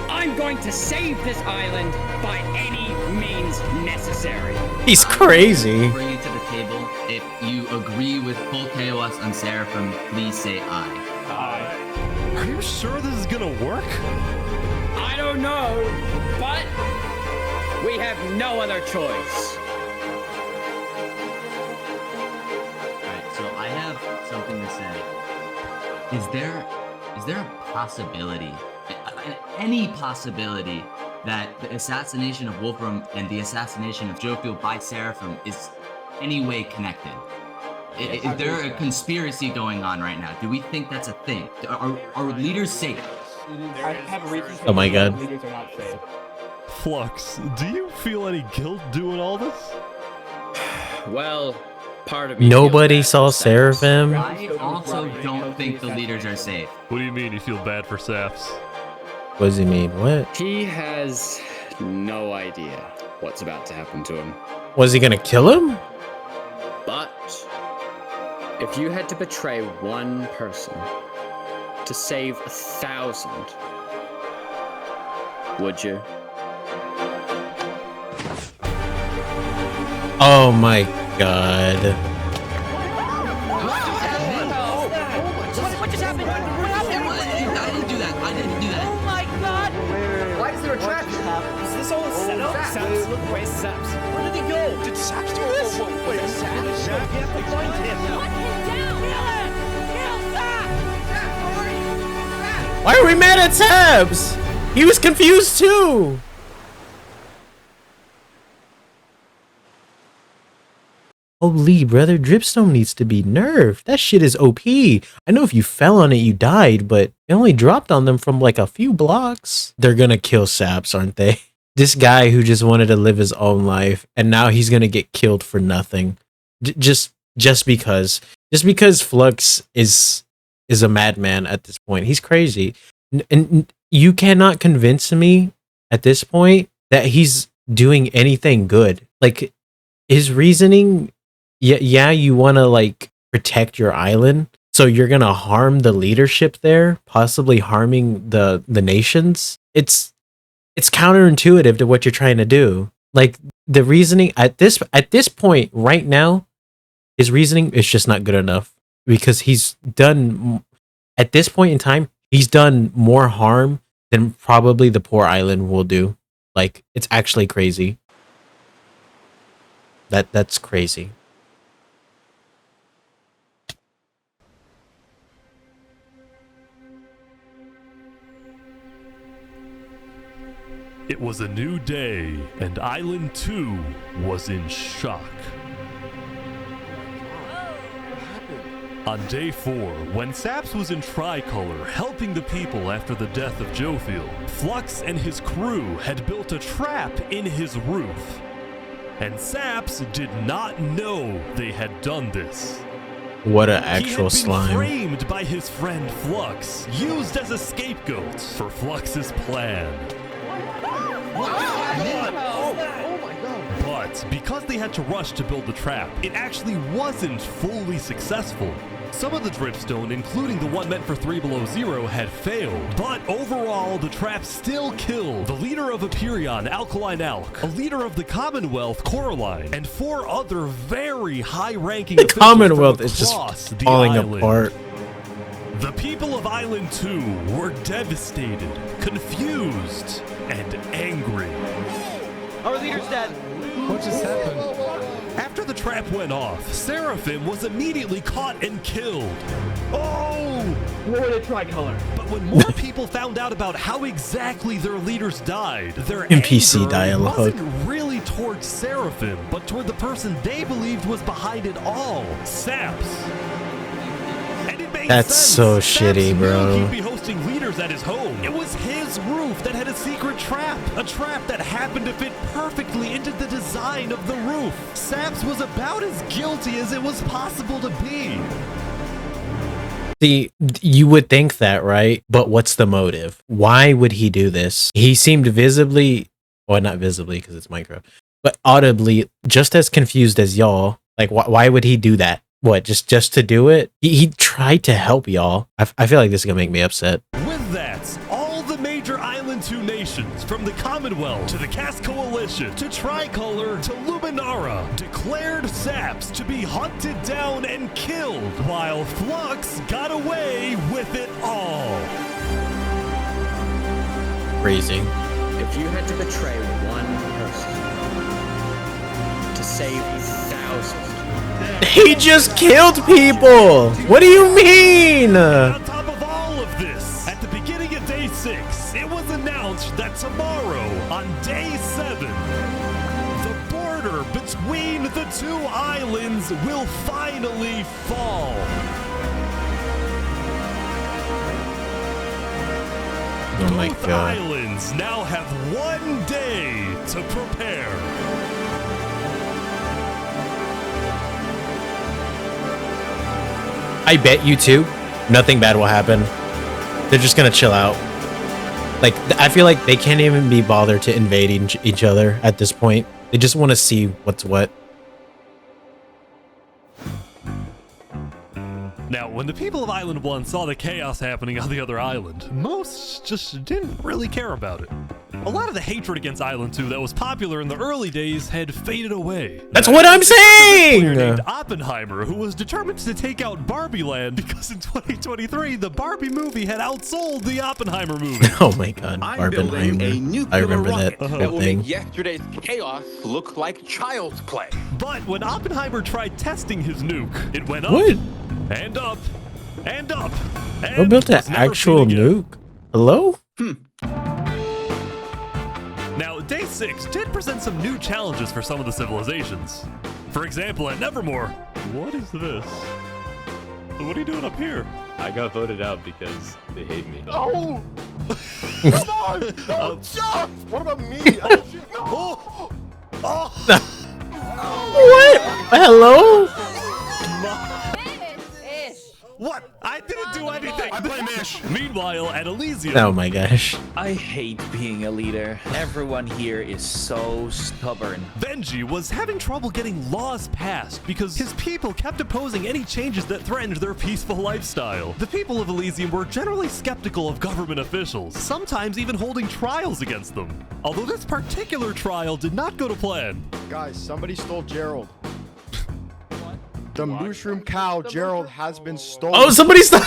I'm going to save this island by any means necessary.
He's crazy.
Bring you to the table. If you agree with full KOS on Seraphim, please say aye.
Aye. Are you sure this is gonna work?
I don't know, but we have no other choice.
Alright, so I have something to say. Is there a possibility, any possibility, that the assassination of Wolfram and the assassination of Jofield by Seraphim is any way connected? Is there a conspiracy going on right now? Do we think that's a thing? Are leaders safe?
I have reasons to
Oh my
believe
God.
leaders are not safe.
Flux, do you feel any guilt doing all this?
Well, part of me.
Nobody saw Seraphim.
I also don't think the leaders are safe.
What do you mean you feel bad for Saps?
What does he mean? What?
He has no idea what's about to happen to him.
Was he gonna kill him?
But if you had to betray one person to save 1,000, would you?
Oh my God.
What just happened? I didn't do that.
Oh my god!
Why is there a trap?
Is this all a setup? Saps, look, where's Saps? Where did he go? Did Saps do this? Wait, Saps? You have to find him. Hunt him down! Kill him! Kill Saps!
Why are we mad at Tabs? He was confused too. Holy brother, Dripstone needs to be nerfed. That shit is OP. I know if you fell on it, you died, but it only dropped on them from like a few blocks. They're gonna kill Saps, aren't they? This guy who just wanted to live his own life, and now he's gonna get killed for nothing. Just just because Flux is a madman at this point. He's crazy. And you cannot convince me at this point that he's doing anything good. Like, his reasoning, yeah, you want to like protect your island, so you're gonna harm the leadership there, possibly harming the nations. It's counterintuitive to what you're trying to do. Like, the reasoning at this point right now, his reasoning is just not good enough, because he's done, at this point in time, he's done more harm than probably the poor island will do. Like, it's actually crazy. That's crazy.
It was a new day, and Island 2 was in shock. On day 4, when Saps was in Tricolor helping the people after the death of Jofiel, Flux and his crew had built a trap in his roof. And Saps did not know they had done this.
What an actual slime.
He had been framed by his friend Flux, used as a scapegoat for Flux's plan. But because they had to rush to build the trap, it actually wasn't fully successful. Some of the dripstone, including the one meant for 3 Below Zero, had failed. But overall, the trap still killed the leader of Aperion, Alkaline Alk, a leader of the Commonwealth, Coraline, and 4 other very high-ranking
The
officials
Commonwealth
from
is just
across the
falling
island.
apart.
The people of Island 2 were devastated, confused, and angry.
Our leader's dead.
What just happened? After the trap went off, Seraphim was immediately caught and killed. Oh!
We're in a tricolor.
But when more people found out about how exactly their leaders died, their
NPC
anger
dialogue.
wasn't really towards Seraphim, but toward the person they believed was behind it all, Saps.
That's so shitty, bro.
He'd be hosting leaders at his home. It was his roof that had a secret trap. A trap that happened to fit perfectly into the design of the roof. Saps was about as guilty as it was possible to be.
See, you would think that, right? But what's the motive? Why would he do this? He seemed visibly, well, not visibly because it's Minecraft, but audibly just as confused as y'all. Like, why would he do that? What, just to do it? He tried to help y'all. I feel like this is gonna make me upset.
With that, all the major Island 2 nations, from the Commonwealth to the Cast Coalition to Tricolor to Luminara, declared Saps to be hunted down and killed, while Flux got away with it all.
Crazy.
If you had to betray one person to save thousands,
He just killed people! What do you mean?
On top of all of this, at the beginning of day 6, it was announced that tomorrow, on day 7, the border between the 2 islands will finally fall.
Oh my
Both
god.
islands now have 1 day to prepare.
I bet you too, nothing bad will happen. They're just gonna chill out. Like, I feel like they can't even be bothered to invade each other at this point. They just want to see what's what.
Now, when the people of Island 1 saw the chaos happening on the other island, most just didn't really care about it. A lot of the hatred against Island 2 that was popular in the early days had faded away.
That's what I'm saying!
Named Oppenheimer, who was determined to take out Barbie Land because in 2023, the Barbie movie had outsold the Oppenheimer movie.
Oh my god, Barbenheimer. I remember that whole
that will
thing.
make yesterday's chaos look like child's play.
But when Oppenheimer tried testing his nuke, it went up
What?
and up and up.
Who built an
was never
actual
seen again.
nuke? Hello?
Now, Day 6 did present some new challenges for some of the civilizations. For example, at Nevermore, what is this? What are you doing up here?
I got voted out because they hate me.
Oh! Come on! Don't jump! What about me? I don't shoot. No!
What? Hello?
Meanwhile, at Elysium...
Oh my gosh.
I hate being a leader. Everyone here is so stubborn.
Benji was having trouble getting laws passed because his people kept opposing any changes that threatened their peaceful lifestyle. The people of Elysium were generally skeptical of government officials, sometimes even holding trials against them. Although this particular trial did not go to plan.
Guys, somebody stole Gerald. The mushroom cow, Gerald, has been stolen.
Oh, somebody stole.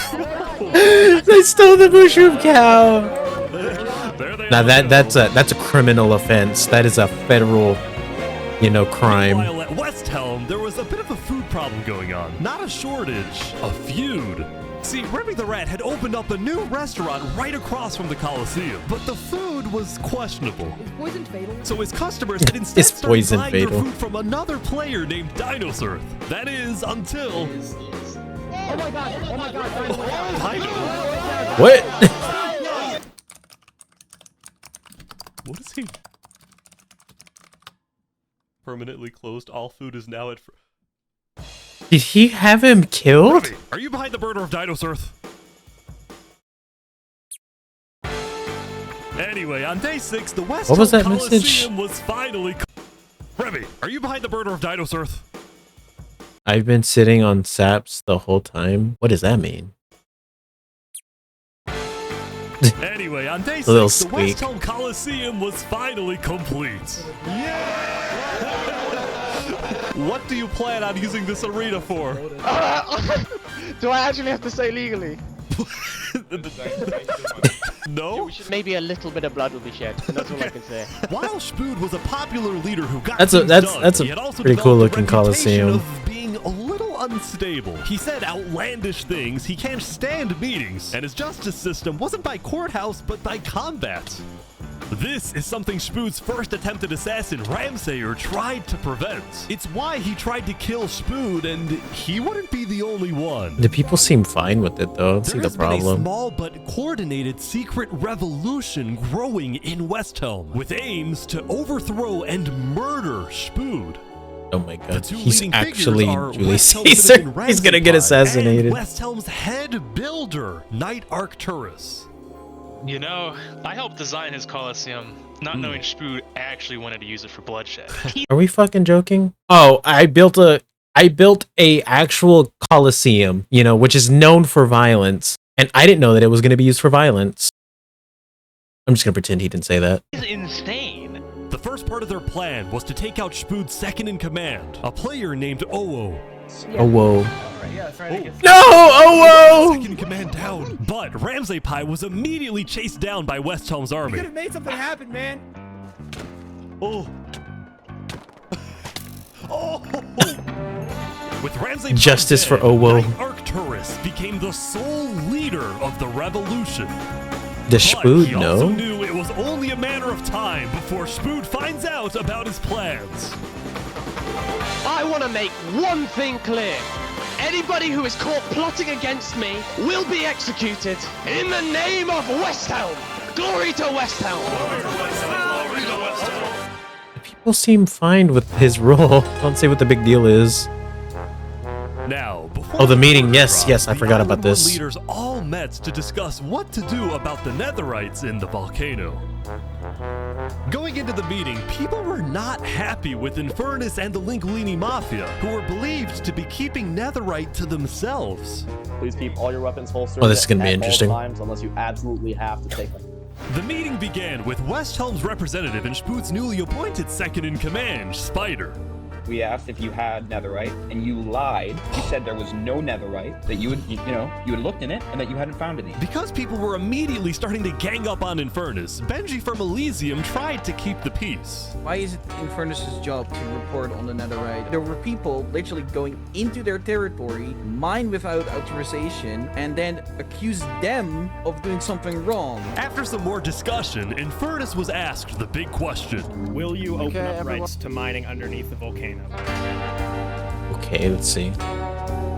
They stole the mushroom cow. Now that's a criminal offense. That is a federal, crime.
While at West Helm, there was a bit of a food problem going on. Not a shortage, a feud. See, Remy the Rat had opened up a new restaurant right across from the Coliseum, but the food was questionable.
Is poison fatal?
So his customers had instead
Is
started
poison
buying
fatal?
their food from another player named Dinosaur. That is, until...
Oh my god, oh my god.
What?
What is he? Permanently closed. All food is now at...
Did he have him killed?
Remy, are you behind the murder of Dinosaur? Anyway, on day 6, the West
What was
Helm
that message?
Coliseum was finally... Remy, are you behind the murder of Dinosaur?
I've been sitting on saps the whole time. What does that mean?
Anyway, on day 6,
A little
the West
squeak.
Helm Coliseum was finally complete. What do you plan on using this arena for?
Do I actually have to say legally?
No?
Maybe a little bit of blood will be shed, and that's all I can say.
While Spood was a popular leader who got
That's a
things
that's
done,
that's
he had
a
also
pretty cool
developed a
looking
reputation
Coliseum.
of being a little unstable. He said outlandish things, he can't stand meetings, and his justice system wasn't by courthouse but by combat. This is something Spood's first attempted assassin, Ramsayer, tried to prevent. It's why he tried to kill Spood, and he wouldn't be the only one.
The people seem fine with it though. I don't see the
There's been a
problem.
small but coordinated secret revolution growing in West Helm, with aims to overthrow and murder Spood.
Oh my god,
two
he's
leading
actually
figures are
Julius
West Helm's
Caesar.
citizen
He's gonna
Ramsay
get
Pi
assassinated.
And West Helm's head builder, Knight Arcturus.
You know, I helped design his Colosseum, not knowing Spood actually wanted to use it for bloodshed.
Are we fucking joking? Oh, I built a actual Coliseum, which is known for violence, and I didn't know that it was gonna be used for violence. I'm just gonna pretend he didn't say that.
He's insane.
The first part of their plan was to take out Spood's second in command, a player named Owo.
Oh whoa.
No!
Oh whoa!
Second in command down. But Ramsay Pi was immediately chased down by West Helm's army.
Could have made something happen, man.
Oh. Oh. With Ramsay Pi
Justice for
dead,
Owo.
Knight Arcturus became the sole leader of the revolution.
Does Spood
He also
know?
knew it was only a matter of time before Spood finds out about his plans.
I want to make one thing clear. Anybody who is caught plotting against me will be executed in the name of West Helm. Glory to West Helm.
People seem fine with his role. Don't say what the big deal is.
Now, before
Oh, the meeting.
murder
Yes,
drop,
yes, I
the
forgot
Island
about
One
this.
leaders all met to discuss what to do about the Netherites in the volcano. Going into the meeting, people were not happy with Infernus and the Linguini Mafia, who were believed to be keeping Netherite to themselves.
Please keep all your weapons holstered
Oh, this is gonna be
at all
interesting.
times unless you absolutely have to take them.
The meeting began with West Helm's representative and Spood's newly appointed second-in-command, Spider.
We asked if you had netherite, and you lied. You said there was no netherite, that you had looked in it, and that you hadn't found any.
Because people were immediately starting to gang up on Infernus, Benji from Elysium tried to keep the peace.
Why is it Infernus' job to report on the Netherite? There were people literally going into their territory, mine without authorization, and then accuse them of doing something wrong.
After some more discussion, Infernus was asked the big question.
Will you open up rights to mining underneath the volcano?
Okay, let's see.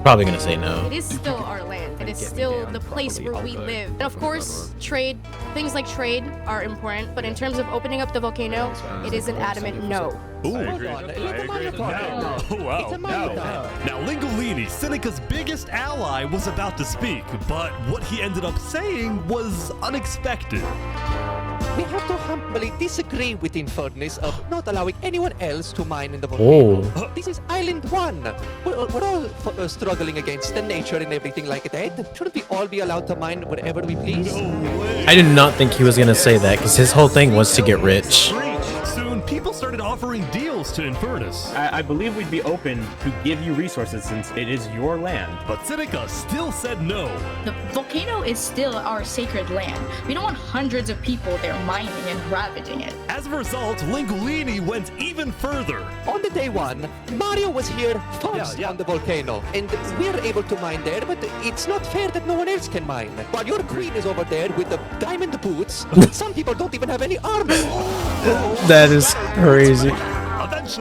Probably gonna say no.
It is still our land. It is still the place where we live. And of course, trade, things like trade are important, but in terms of opening up the volcano, it is an adamant no.
Ooh. Oh, wow. Now, Lingolini, Seneca's biggest ally, was about to speak, but what he ended up saying was unexpected.
We have to humbly disagree with Infernus of not allowing anyone else to mine in the volcano.
Oh.
This is Island 1. We're all struggling against the nature and everything like that. Shouldn't we all be allowed to mine wherever we please?
I did not think he was gonna say that because his whole thing was to get rich.
Soon, people started offering deals to Infernus.
I believe we'd be open to give you resources since it is your land.
But Seneca still said no.
The volcano is still our sacred land. We don't want hundreds of people there mining and ravaging it.
As a result, Lingolini went even further.
On the day 1, Mario was here first on the volcano, and we're able to mine there, but it's not fair that no one else can mine. While your queen is over there with the diamond boots, some people don't even have any armor.
That is crazy.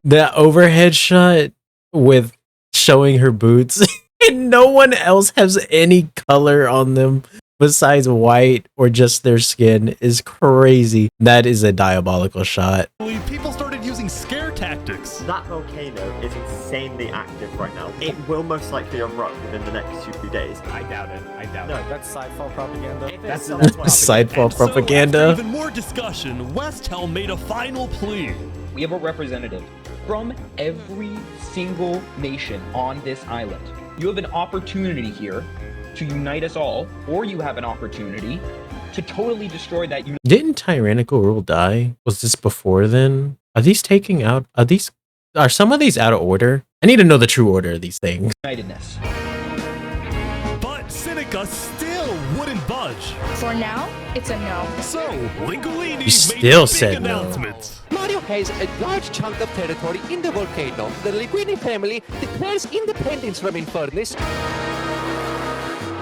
That overhead shot with showing her boots and no one else has any color on them besides white or just their skin is crazy. That is a diabolical shot.
People started using scare tactics.
That volcano is insanely active right now. It will most likely erupt within the next 2 days.
I doubt it. I doubt
No,
it.
that's sidefall propaganda.
That's
Sidefall propaganda.
So after even more discussion, Westhelm made a final plea.
We have a representative from every single nation on this island. You have an opportunity here to unite us all, or you have an opportunity to totally destroy that unit.
Didn't Tyrannical Rule die? Was this before then? Are these taking out? Are some of these out of order? I need to know the true order of these things.
Unitedness.
But Seneca still wouldn't budge.
For now, it's a no.
So, Lingolini
You still
made
said
big
no.
announcements.
Mario has a large chunk of territory in the volcano. The Linguini family declares independence from Infernus,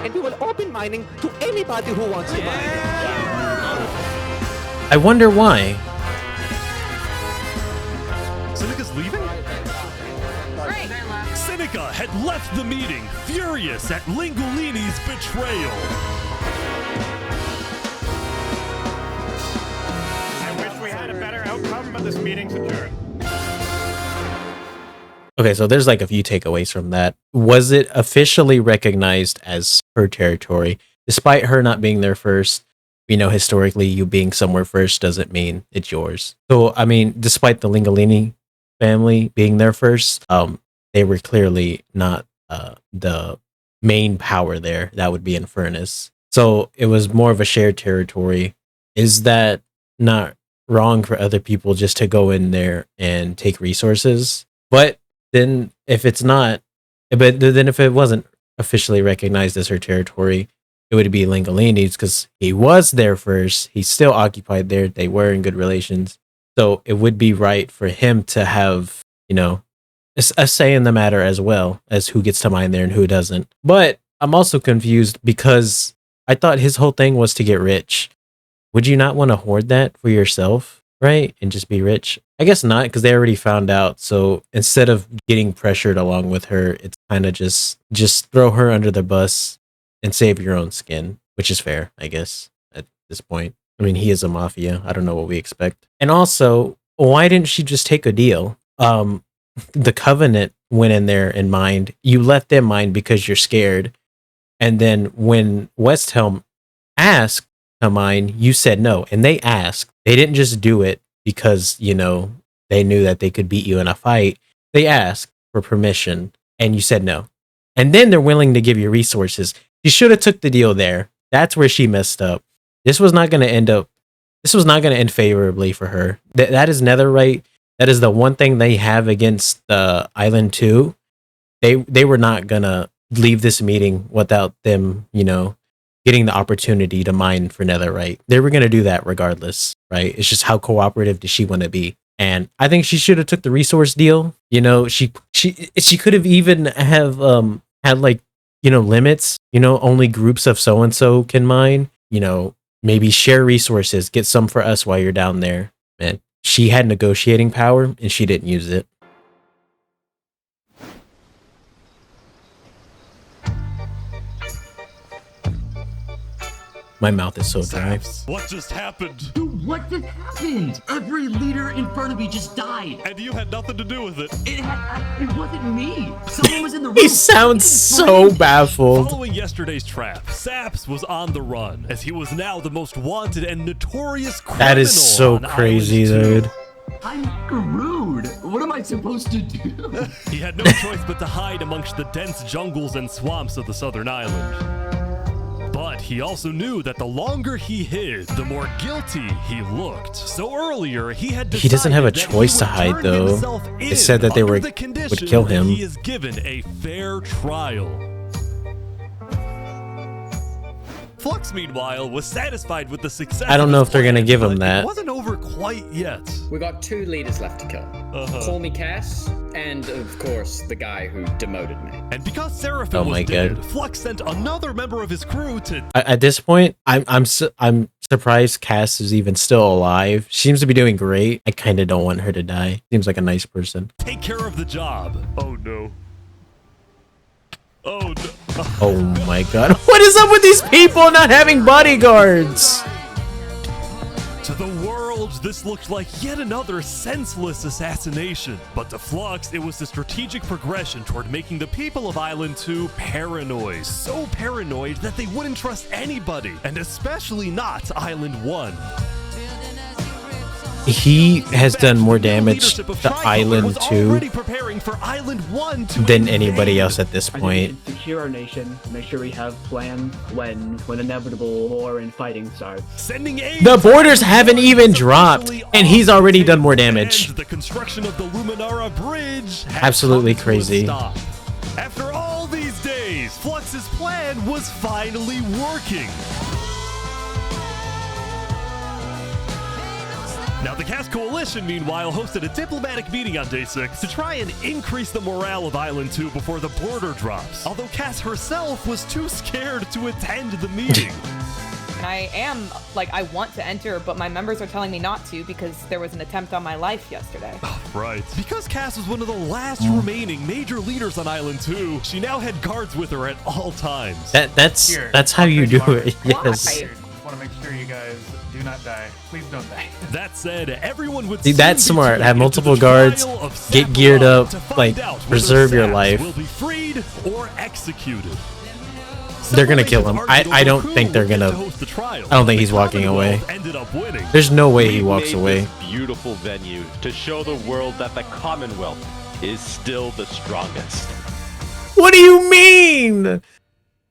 and we will open mining to anybody who wants to mine.
I wonder why.
Seneca's leaving? Seneca had left the meeting, furious at Lingolini's betrayal.
I wish we had a better outcome, but this meeting's adjourned.
Okay, so there's like a few takeaways from that. Was it officially recognized as her territory? Despite her not being there first, you know, historically, you being somewhere first doesn't mean it's yours. So, I mean, despite the Lingolini family being there first, they were clearly not the main power there. That would be Infernus. So it was more of a shared territory. Is that not wrong for other people just to go in there and take resources? But then if it's not, but then if it wasn't officially recognized as her territory, it would be Lingolini's because he was there first. He's still occupied there. They were in good relations. So it would be right for him to have, you know, a say in the matter as well as who gets to mine there and who doesn't. But I'm also confused because I thought his whole thing was to get rich. Would you not want to hoard that for yourself, right? And just be rich? I guess not, because they already found out. So instead of getting pressured along with her, it's kind of just throw her under the bus and save your own skin, which is fair, I guess, at this point. I mean, he is a mafia. I don't know what we expect. And also, why didn't she just take a deal? The Covenant went in there and mined. You let them mine because you're scared. And then when Westhelm asked to mine, you said no. And they asked. They didn't just do it because, you know, they knew that they could beat you in a fight. They asked for permission and you said no. And then they're willing to give you resources. She should have took the deal there. That's where she messed up. This was not going to end favorably for her. That is Netherite. That is the one thing they have against Island 2. They were not gonna leave this meeting without them, you know, getting the opportunity to mine for Netherite. They were gonna do that regardless, right? It's just how cooperative does she want to be? And I think she should have took the resource deal. You know, she could have even have had like, you know, limits. You know, only groups of so and so can mine. You know, maybe share resources, get some for us while you're down there, man. She had negotiating power and she didn't use it. My mouth is so dry.
What just happened?
Dude, what just happened? Every leader in front of me just died.
And you had nothing to do with it.
It wasn't me. Someone was in the room.
He sounds so baffled.
Following yesterday's trap, Saps was on the run, as he was now the most wanted and notorious criminal.
That is so
on
crazy,
Island 2.
dude.
I'm screwed. What am I supposed to do?
He had no choice but to hide amongst the dense jungles and swamps of the southern island. But he also knew that the longer he hid, the more guilty he looked. So earlier, he had decided
He doesn't have a
that he
choice to
would
hide,
turn
though.
himself
It said that they
under
were
the
would
condition
kill
that
him.
He is given a fair trial. Flux, meanwhile, was satisfied with the success.
I don't know
of
if they're
his
gonna
plan,
give him
but
that.
It wasn't over quite yet.
We got 2 leaders left to kill. Call me Cass, and of course, the guy who demoted me.
And because Seraphim was dead, Flux sent another member of his crew to
At this point, I'm surprised Cass is even still alive. She seems to be doing great. I kind of don't want her to die. Seems like a nice person.
take care of the job. Oh no. Oh no.
Oh my god. What is up with these people not having bodyguards?
To the world, this looked like yet another senseless assassination. But to Flux, it was the strategic progression toward making the people of Island 2 paranoid. So paranoid that they wouldn't trust anybody, and especially not Island 1.
He has done more damage to Island
was
2
already preparing for Island 1 to
than anybody else at this point.
Secure our nation, make sure we have plans when inevitable war and fighting starts.
Sending aid.
The borders haven't even dropped, and he's already done more damage.
The construction of the Luminara Bridge had
Absolutely
come to a
crazy.
stop. After all these days, Flux's plan was finally working. Now, the Cass Coalition, meanwhile, hosted a diplomatic meeting on Day 6 to try and increase the morale of Island 2 before the border drops. Although Cass herself was too scared to attend the meeting.
And I want to enter, but my members are telling me not to because there was an attempt on my life yesterday.
Right. Because Cass was one of the last remaining major leaders on Island 2, she now had guards with her at all times.
That's how you do it. Yes.
I just want to make sure you guys do not die. Please don't die.
That said, everyone would
See, that's smart. Have multiple guards, get geared up, like preserve your life.
will be freed or executed.
They're gonna kill him. I don't think they're gonna. I don't think he's walking away. There's no way he walks away.
This beautiful venue to show the world that the Commonwealth is still the strongest.
What do you mean?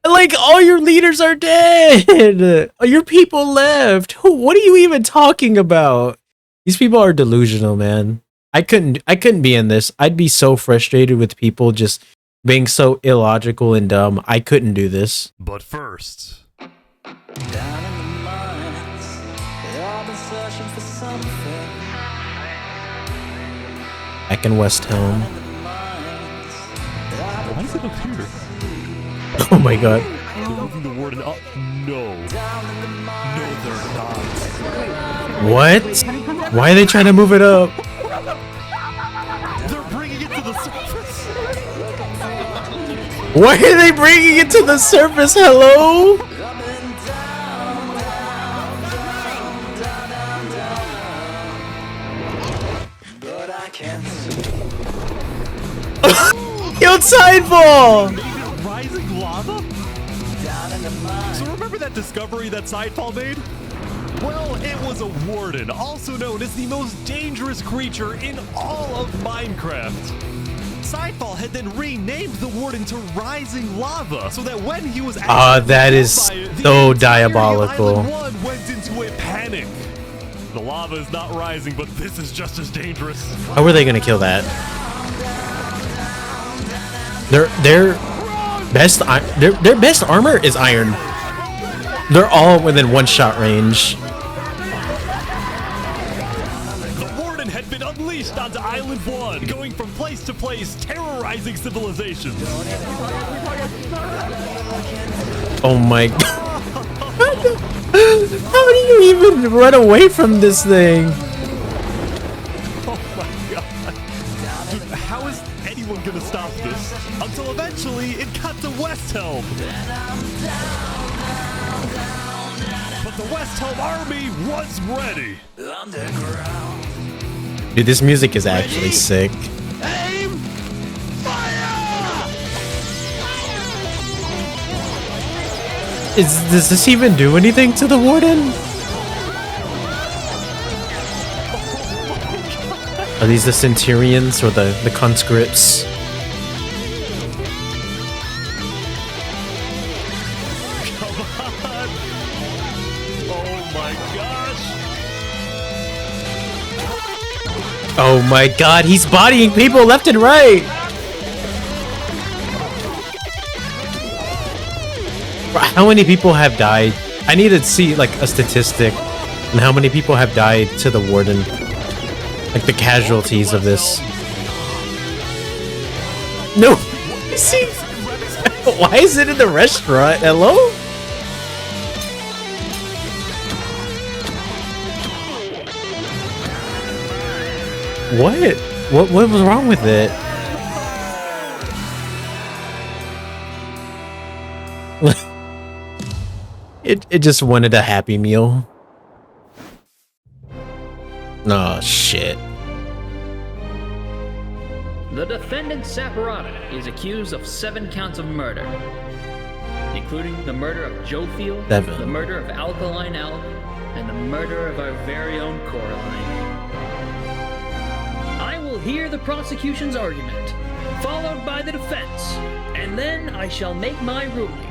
Like, all your leaders are dead. Your people left. What are you even talking about? These people are delusional, man. I couldn't be in this. I'd be so frustrated with people just being so illogical and dumb. I couldn't do this.
But first,
back in West Helm.
why is it up here?
Oh my god.
They're moving the warden up. No. No, they're not.
What? Why are they trying to move it up?
They're bringing it to the surface.
Why are they bringing it to the surface? Hello? Yo, Sidefall!
Rising lava? So remember that discovery that Sidefall made? Well, it was a warden, also known as the most dangerous creature in all of Minecraft. Sidefall had then renamed the warden to Rising Lava, so that when he was
that is so diabolical.
Island 1 went into a panic. The lava is not rising, but this is just as dangerous.
How are they gonna kill that? Their best armor is iron. They're all within one shot range.
The warden had been unleashed onto Island 1, going from place to place, terrorizing civilizations.
Oh my god. How do you even run away from this thing?
Oh my god. Dude, how is anyone gonna stop this? Until eventually it got to West Helm. but the West Helm army was ready.
Dude, this music is actually sick.
Aim! Fire!
Does this even do anything to the warden? Are these the centurions or the conscripts? Oh my god, he's bodying people left and right! How many people have died? I need to see like a statistic on how many people have died to the warden. Like the casualties of this. No! See? Why is it in the restaurant? Hello? What? What was wrong with it? It just wanted a Happy Meal. Oh shit.
The defendant Saporada is accused of 7 counts of murder, including the murder of Joe Field,
7.
the murder of Alkaline Elk, and the murder of our very own Coraline. I will hear the prosecution's argument, followed by the defense, and then I shall make my ruling.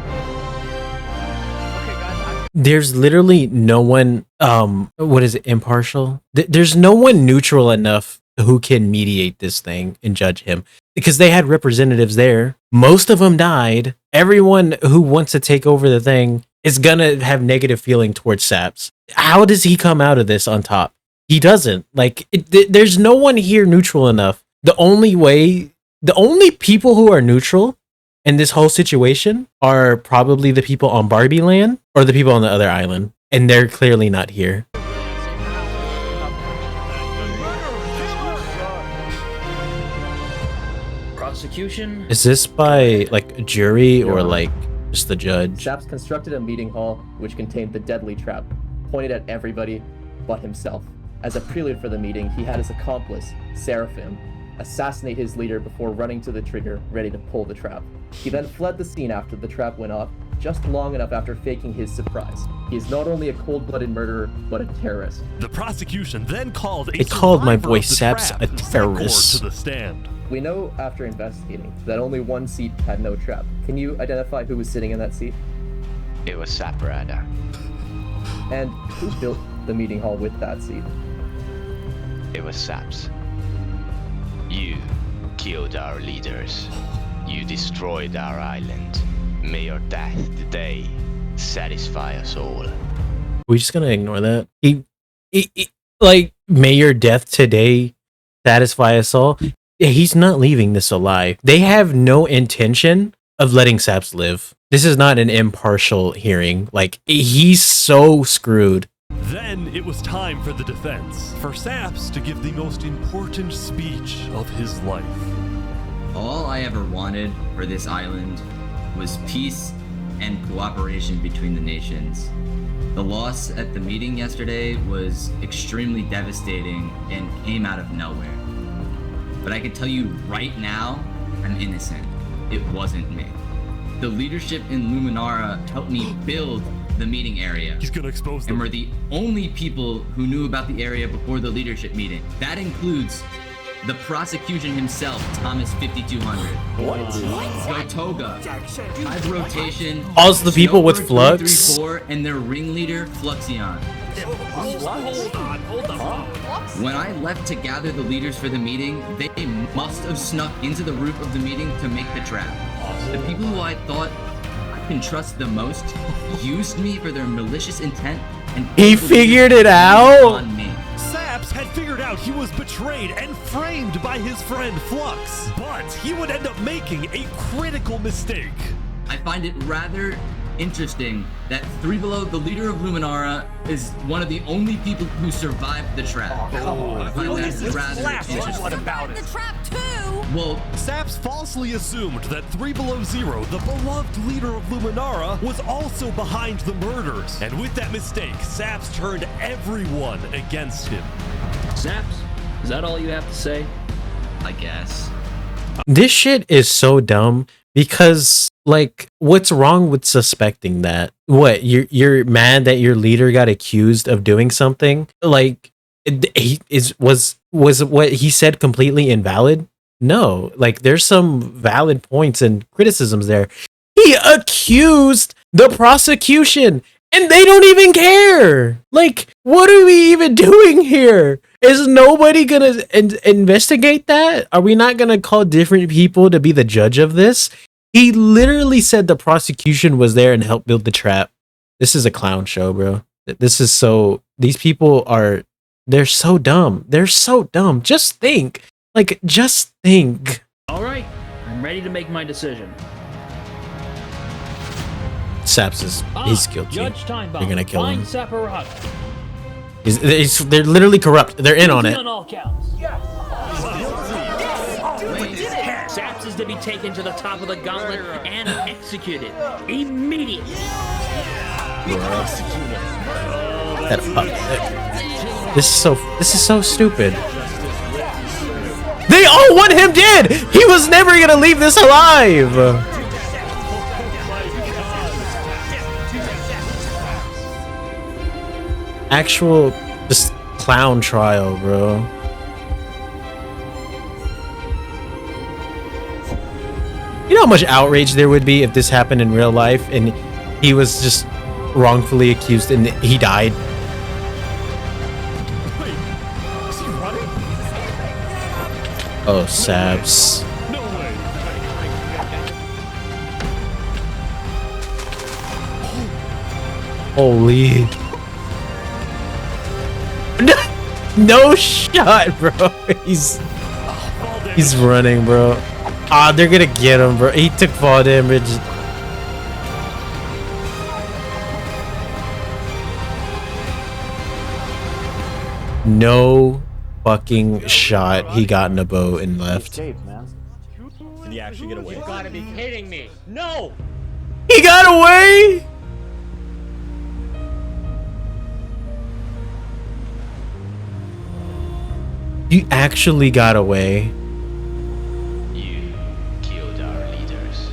There's literally no one, what is it, impartial? There's no one neutral enough who can mediate this thing and judge him. Because they had representatives there. Most of them died. Everyone who wants to take over the thing is gonna have negative feeling towards Saps. How does he come out of this on top? He doesn't. Like, there's no one here neutral enough. The only people who are neutral in this whole situation are probably the people on Barbie Land or the people on the other island. And they're clearly not here.
Prosecution.
Is this by like a jury or like just the judge?
Saps constructed a meeting hall which contained the deadly trap, pointed at everybody but himself. As a prelude for the meeting, he had his accomplice, Seraphim, assassinate his leader before running to the trigger, ready to pull the trap. He then fled the scene after the trap went off, just long enough after faking his surprise. He is not only a cold-blooded murderer, but a terrorist.
The prosecution then called
It called my boy Saps a terrorist.
to the stand.
We know after investigating that only one seat had no trap. Can you identify who was sitting in that seat?
It was Saporada.
And who built the meeting hall with that seat?
It was Saps. You killed our leaders. You destroyed our island. May your death today satisfy us all.
We're just gonna ignore that. He like, may your death today satisfy us all. He's not leaving this alive. They have no intention of letting Saps live. This is not an impartial hearing. Like, he's so screwed.
Then it was time for the defense, for Saps to give the most important speech of his life.
All I ever wanted for this island was peace and cooperation between the nations. The loss at the meeting yesterday was extremely devastating and came out of nowhere. But I can tell you right now, I'm innocent. It wasn't me. The leadership in Luminara helped me build the meeting area.
He's gonna expose them.
And we're the only people who knew about the area before the leadership meeting. That includes the prosecution himself, Thomas 5200.
What?
Gotoga, Hive Rotation,
All the people with
Snowbird
Flux?
334, and their ringleader, Fluxion. When I left to gather the leaders for the meeting, they must have snuck into the roof of the meeting to make the trap. The people who I thought I can trust the most used me for their malicious intent and
He figured it out?
on me.
Saps had figured out he was betrayed and framed by his friend Flux, but he would end up making a critical mistake.
I find it rather interesting that Three Below, the leader of Luminara, is one of the only people who survived the trap. I find that rather interesting.
What about it?
The trap too.
Well, Saps falsely assumed that 3 Below Zero, the beloved leader of Luminara, was also behind the murders. And with that mistake, Saps turned everyone against him.
Saps, is that all you have to say?
I guess.
This shit is so dumb because, like, what's wrong with suspecting that? What, you're mad that your leader got accused of doing something? Like, was what he said completely invalid? No, like, there's some valid points and criticisms there. He accused the prosecution and they don't even care. Like, what are we even doing here? Is nobody gonna investigate that? Are we not gonna call different people to be the judge of this? He literally said the prosecution was there and helped build the trap. This is a clown show, bro. This is so... These people are... They're so dumb. They're so dumb. Just think. Like, just think.
All right, I'm ready to make my decision.
Saps is... He's guilty.
Judge
You're gonna kill him.
Saporada.
They're literally corrupt. They're in on it.
On all counts. Saps is to be taken to the top of the gauntlet and executed immediately.
This is so stupid. They all want him dead. He was never gonna leave this alive. Actual just clown trial, bro. You know how much outrage there would be if this happened in real life and he was just wrongfully accused and he died?
Wait, is he running?
Oh, Saps.
No way.
Holy. No shot, bro. He's running, bro. Ah, they're gonna get him, bro. He took fall damage. No fucking shot. He got in a boat and left.
Did he actually get away?
You gotta be kidding me. No!
He got away? You actually got away.
You killed our leaders.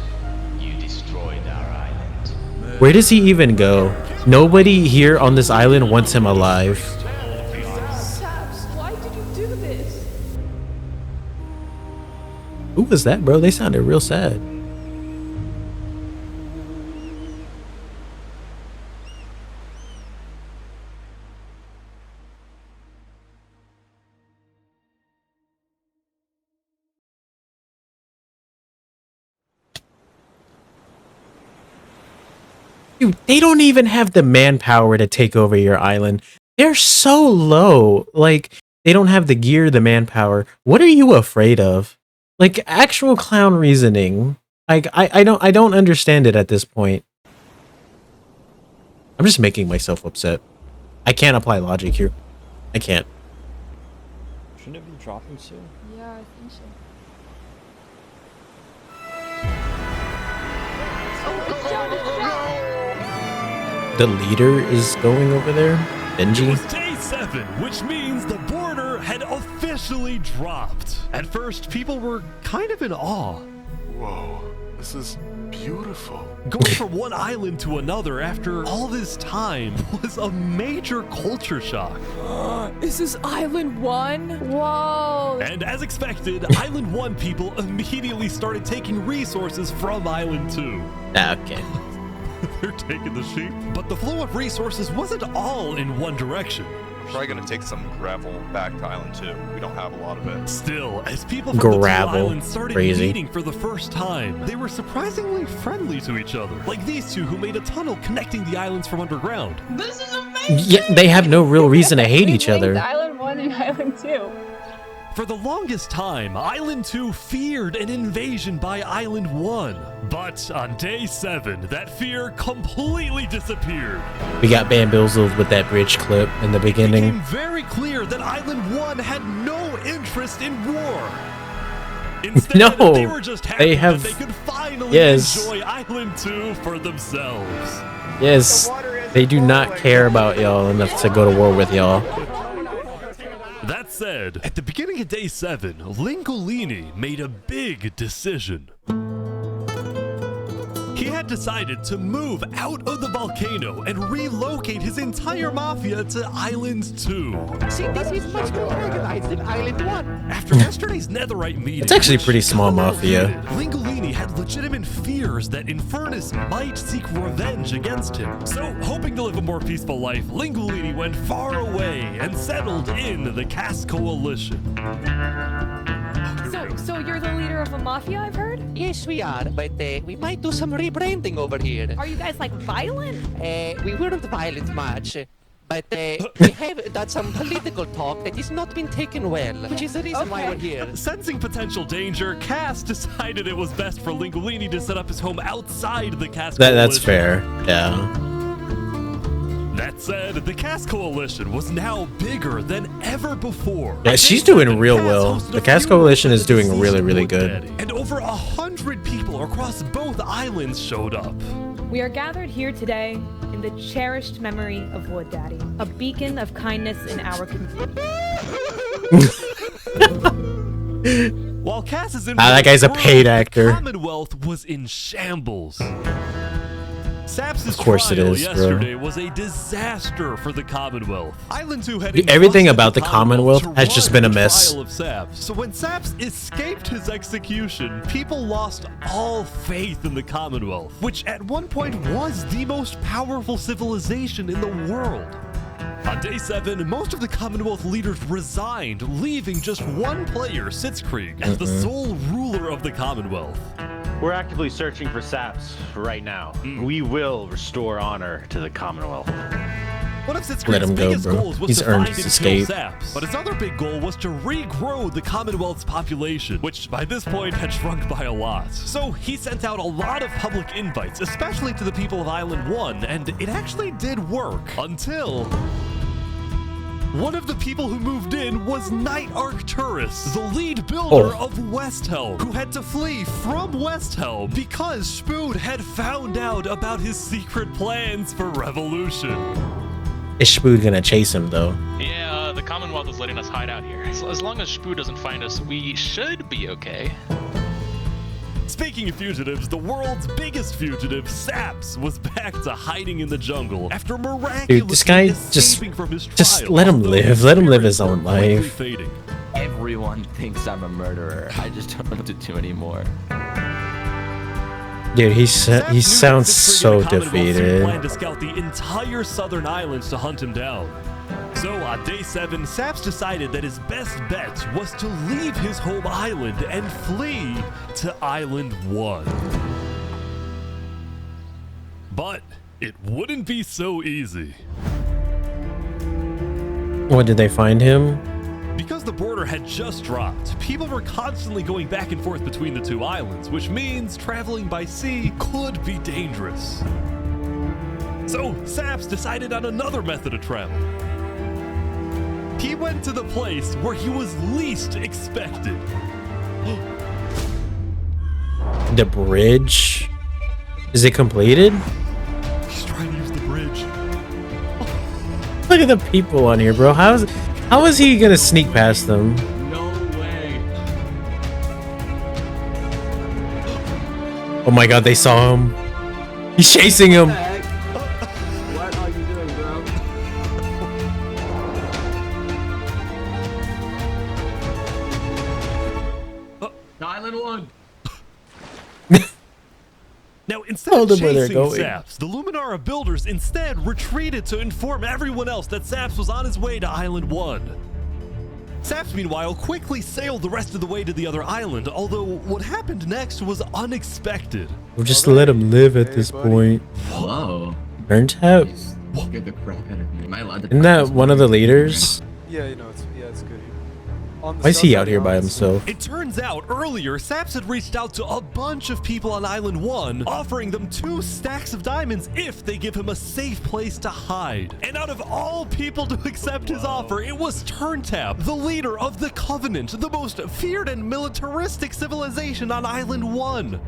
You destroyed our island.
Where does he even go? Nobody here on this island wants him alive.
Saps, why did you do this?
Who was that, bro? They sounded real sad. Dude, they don't even have the manpower to take over your island. They're so low. Like, they don't have the gear, the manpower. What are you afraid of? Like, actual clown reasoning. Like, I don't understand it at this point. I'm just making myself upset. I can't apply logic here. I can't.
Shouldn't it be dropping soon?
Yeah, I think so.
The leader is going over there? Benji?
It was day 7, which means the border had officially dropped. At first, people were kind of in awe.
Whoa, this is beautiful.
Going from one island to another after all this time was a major culture shock.
Is this Island 1? Whoa.
And as expected, Island 1 people immediately started taking resources from Island 2.
Okay.
They're taking the sheep. But the flow of resources wasn't all in one direction.
We're probably gonna take some gravel back to Island 2. We don't have a lot of it.
Still, as people from the two islands started meeting for the first time, they were surprisingly friendly to each other. Like these two who made a tunnel connecting the islands from underground.
This is amazing!
Yeah, they have no real reason to hate each other.
Island 1 and Island 2.
For the longest time, Island 2 feared an invasion by Island 1. But on day 7, that fear completely disappeared.
We got bamboozled with that bridge clip in the
It
beginning.
became very clear that Island 1 had no interest in war. Instead,
No,
they were just happy
they have-
that they could finally
yes.
enjoy Island 2 for themselves.
Yes, they do not care about y'all enough to go to war with y'all.
That said, at the beginning of day 7, Lingolini made a big decision. He had decided to move out of the volcano and relocate his entire mafia to Island 2.
See, this is much more organized than Island 1.
After yesterday's netherite meeting,
It's actually
which
pretty small mafia.
Lingolini had legitimate fears that Infernus might seek revenge against him. So, hoping to live a more peaceful life, Lingolini went far away and settled in the Cass Coalition.
So you're the leader of a mafia, I've heard?
Yes, we are, but we might do some rebranding over here.
Are you guys like violent?
We weren't violent much, but we have done some political talk that has not been taken well, which is the reason why we're here.
Sensing potential danger, Cass decided it was best for Lingolini to set up his home outside the Cass Coalition.
That's fair. Yeah.
That said, the Cass Coalition was now bigger than ever before.
Yeah, she's doing real well. The Cass Coalition is doing really, really good.
And over 100 people across both islands showed up.
We are gathered here today in the cherished memory of Wood Daddy, a beacon of kindness in our community.
While Cass is in
that guy's a paid actor.
the Commonwealth was in shambles. Saps'
Of course it
trial
is, bro.
yesterday was a disaster for the Commonwealth. Island 2 had
Everything
entrusted
about the Commonwealth
to
has
run
just been a
the
mess.
trial of Saps. So when Saps escaped his execution, people lost all faith in the Commonwealth, which at one point was the most powerful civilization in the world. On day 7, most of the Commonwealth leaders resigned, leaving just one player, Sitzkrieg, as the sole ruler of the Commonwealth.
We're actively searching for Saps right now. We will restore honor to the Commonwealth.
One of Sitzkrieg's
Let him go,
biggest
bro.
goals was
He's
to
earned
find
his
and kill
escape.
Saps, but his other big goal was to regrow the Commonwealth's population, which by this point had shrunk by a lot. So he sent out a lot of public invites, especially to the people of Island 1, and it actually did work until one of the people who moved in was Knight Arcturus, the lead builder of Westhelm, who had to flee from Westhelm because Spood had found out about his secret plans for revolution.
Is Spood gonna chase him though?
Yeah, the Commonwealth is letting us hide out here. So as long as Spood doesn't find us, we should be okay.
Speaking of fugitives, the world's biggest fugitive, Saps, was back to hiding in the jungle after miraculously
Dude, this guy
escaping from his
just
trial,
let him
although
live. Let him live his own
quickly
life.
fading.
Everyone thinks I'm a murderer. I just don't know what to do anymore.
Dude, he sounds so
Commonwealth soon planned
defeated.
to scout the entire southern islands to hunt him down. So on day 7, Saps decided that his best bet was to leave his home island and flee to Island 1. But it wouldn't be so easy.
What, did they find him?
Because the border had just dropped, people were constantly going back and forth between the two islands, which means traveling by sea could be dangerous. So Saps decided on another method of travel. He went to the place where he was least expected.
The bridge? Is it completed?
He's trying to use the bridge.
Look at the people on here, bro. How is he gonna sneak past them?
No way.
Oh my god, they saw him. He's chasing him.
What are you doing, bro? Island 1.
Now, instead
Told
of
them where they're
chasing
going.
Saps, the Luminara builders instead retreated to inform everyone else that Saps was on his way to Island 1. Saps, meanwhile, quickly sailed the rest of the way to the other island, although what happened next was unexpected.
We'll just let him live at this point.
Whoa.
Burnt out?
Scared the crap out of me. Am I allowed to?
Isn't that one of the leaders?
Yeah, you know, it's good.
On the
Why is he out
subreddit,
here by
honestly.
himself?
It turns out earlier, Saps had reached out to a bunch of people on Island 1, offering them 2 stacks of diamonds if they give him a safe place to hide. And out of all people to accept his offer, it was Turntap, the leader of the Covenant, the most feared and militaristic civilization on Island 1.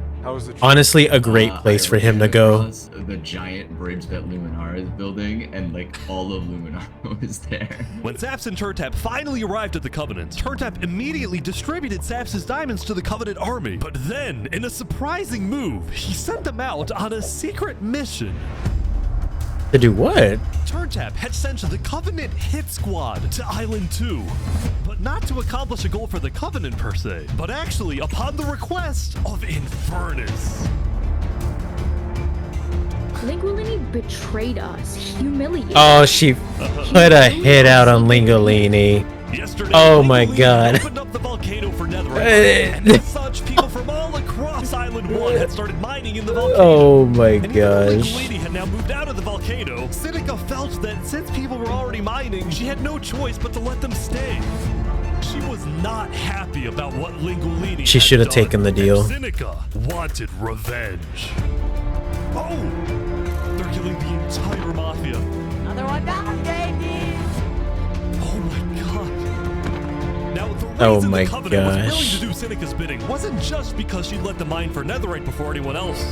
Honestly, a great place for him to go.
The giant bridge that Luminara is building, and like all of Luminara is there.
When Saps and Turntap finally arrived at the Covenant, Turntap immediately distributed Saps' diamonds to the Covenant army. But then, in a surprising move, he sent them out on a secret mission.
To do what?
Turntap had sent the Covenant hit squad to Island 2, but not to accomplish a goal for the Covenant per se, but actually upon the request of Infernus.
Lingolini betrayed us, humiliated.
Oh, she put a hit out on Lingolini. Oh my god.
Opened up the volcano for netherite, and as such, people from all across Island 1 had started mining in the volcano.
Oh my
And even though
gosh.
Lingolini had now moved out of the volcano, Sinica felt that since people were already mining, she had no choice but to let them stay. She was not happy about what Lingolini
She
had
should have
done,
taken the
and
deal.
Sinica wanted revenge. Oh! They're killing the entire mafia.
Another one down, baby.
Oh my god. Now, the
Oh
reason
my
the Covenant was
gosh.
willing to do Sinica's bidding wasn't just because she let them mine for netherite before anyone else,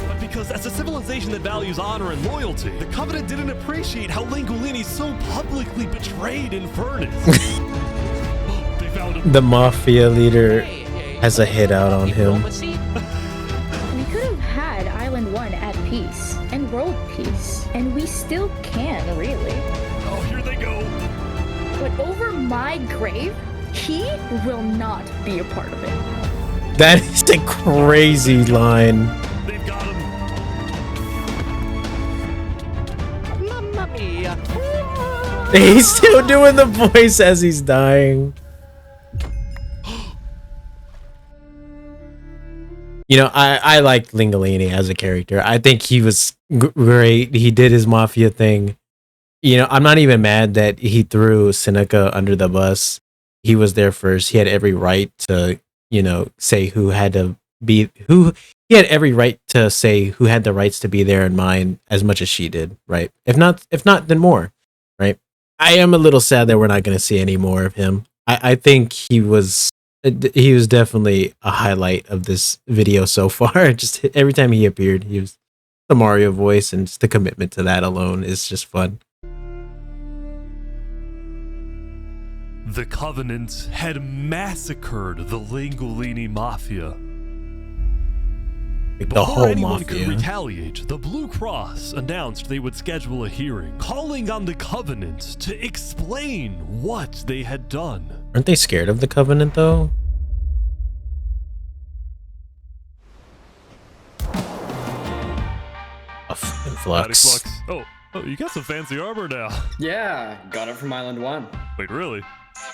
but because as a civilization that values honor and loyalty, the Covenant didn't appreciate how Lingolini so publicly betrayed Infernus. They found him.
The mafia leader has a hit out on him.
We could have had Island 1 at peace and world peace, and we still can, really.
Oh, here they go.
But over my grave, he will not be a part of it.
That is a crazy line.
They've got him.
Mamma mia.
He's still doing the voice as he's dying. You know, I like Lingolini as a character. I think he was great. He did his mafia thing. You know, I'm not even mad that he threw Sinica under the bus. He was there first. He had every right to, you know, say who had to be who. He had every right to say who had the rights to be there in mind as much as she did, right? If not, then more, right? I am a little sad that we're not going to see any more of him. I think he was definitely a highlight of this video so far. Just every time he appeared, he was the Mario voice, and just the commitment to that alone is just fun.
The Covenant had massacred the Lingolini Mafia.
Like the
Before
whole
anyone
mafia.
could retaliate, the Blue Cross announced they would schedule a hearing, calling on the Covenant to explain what they had done.
Aren't they scared of the Covenant though? Flux.
Oh, you got some fancy armor now.
Yeah, got it from Island 1.
Wait, really?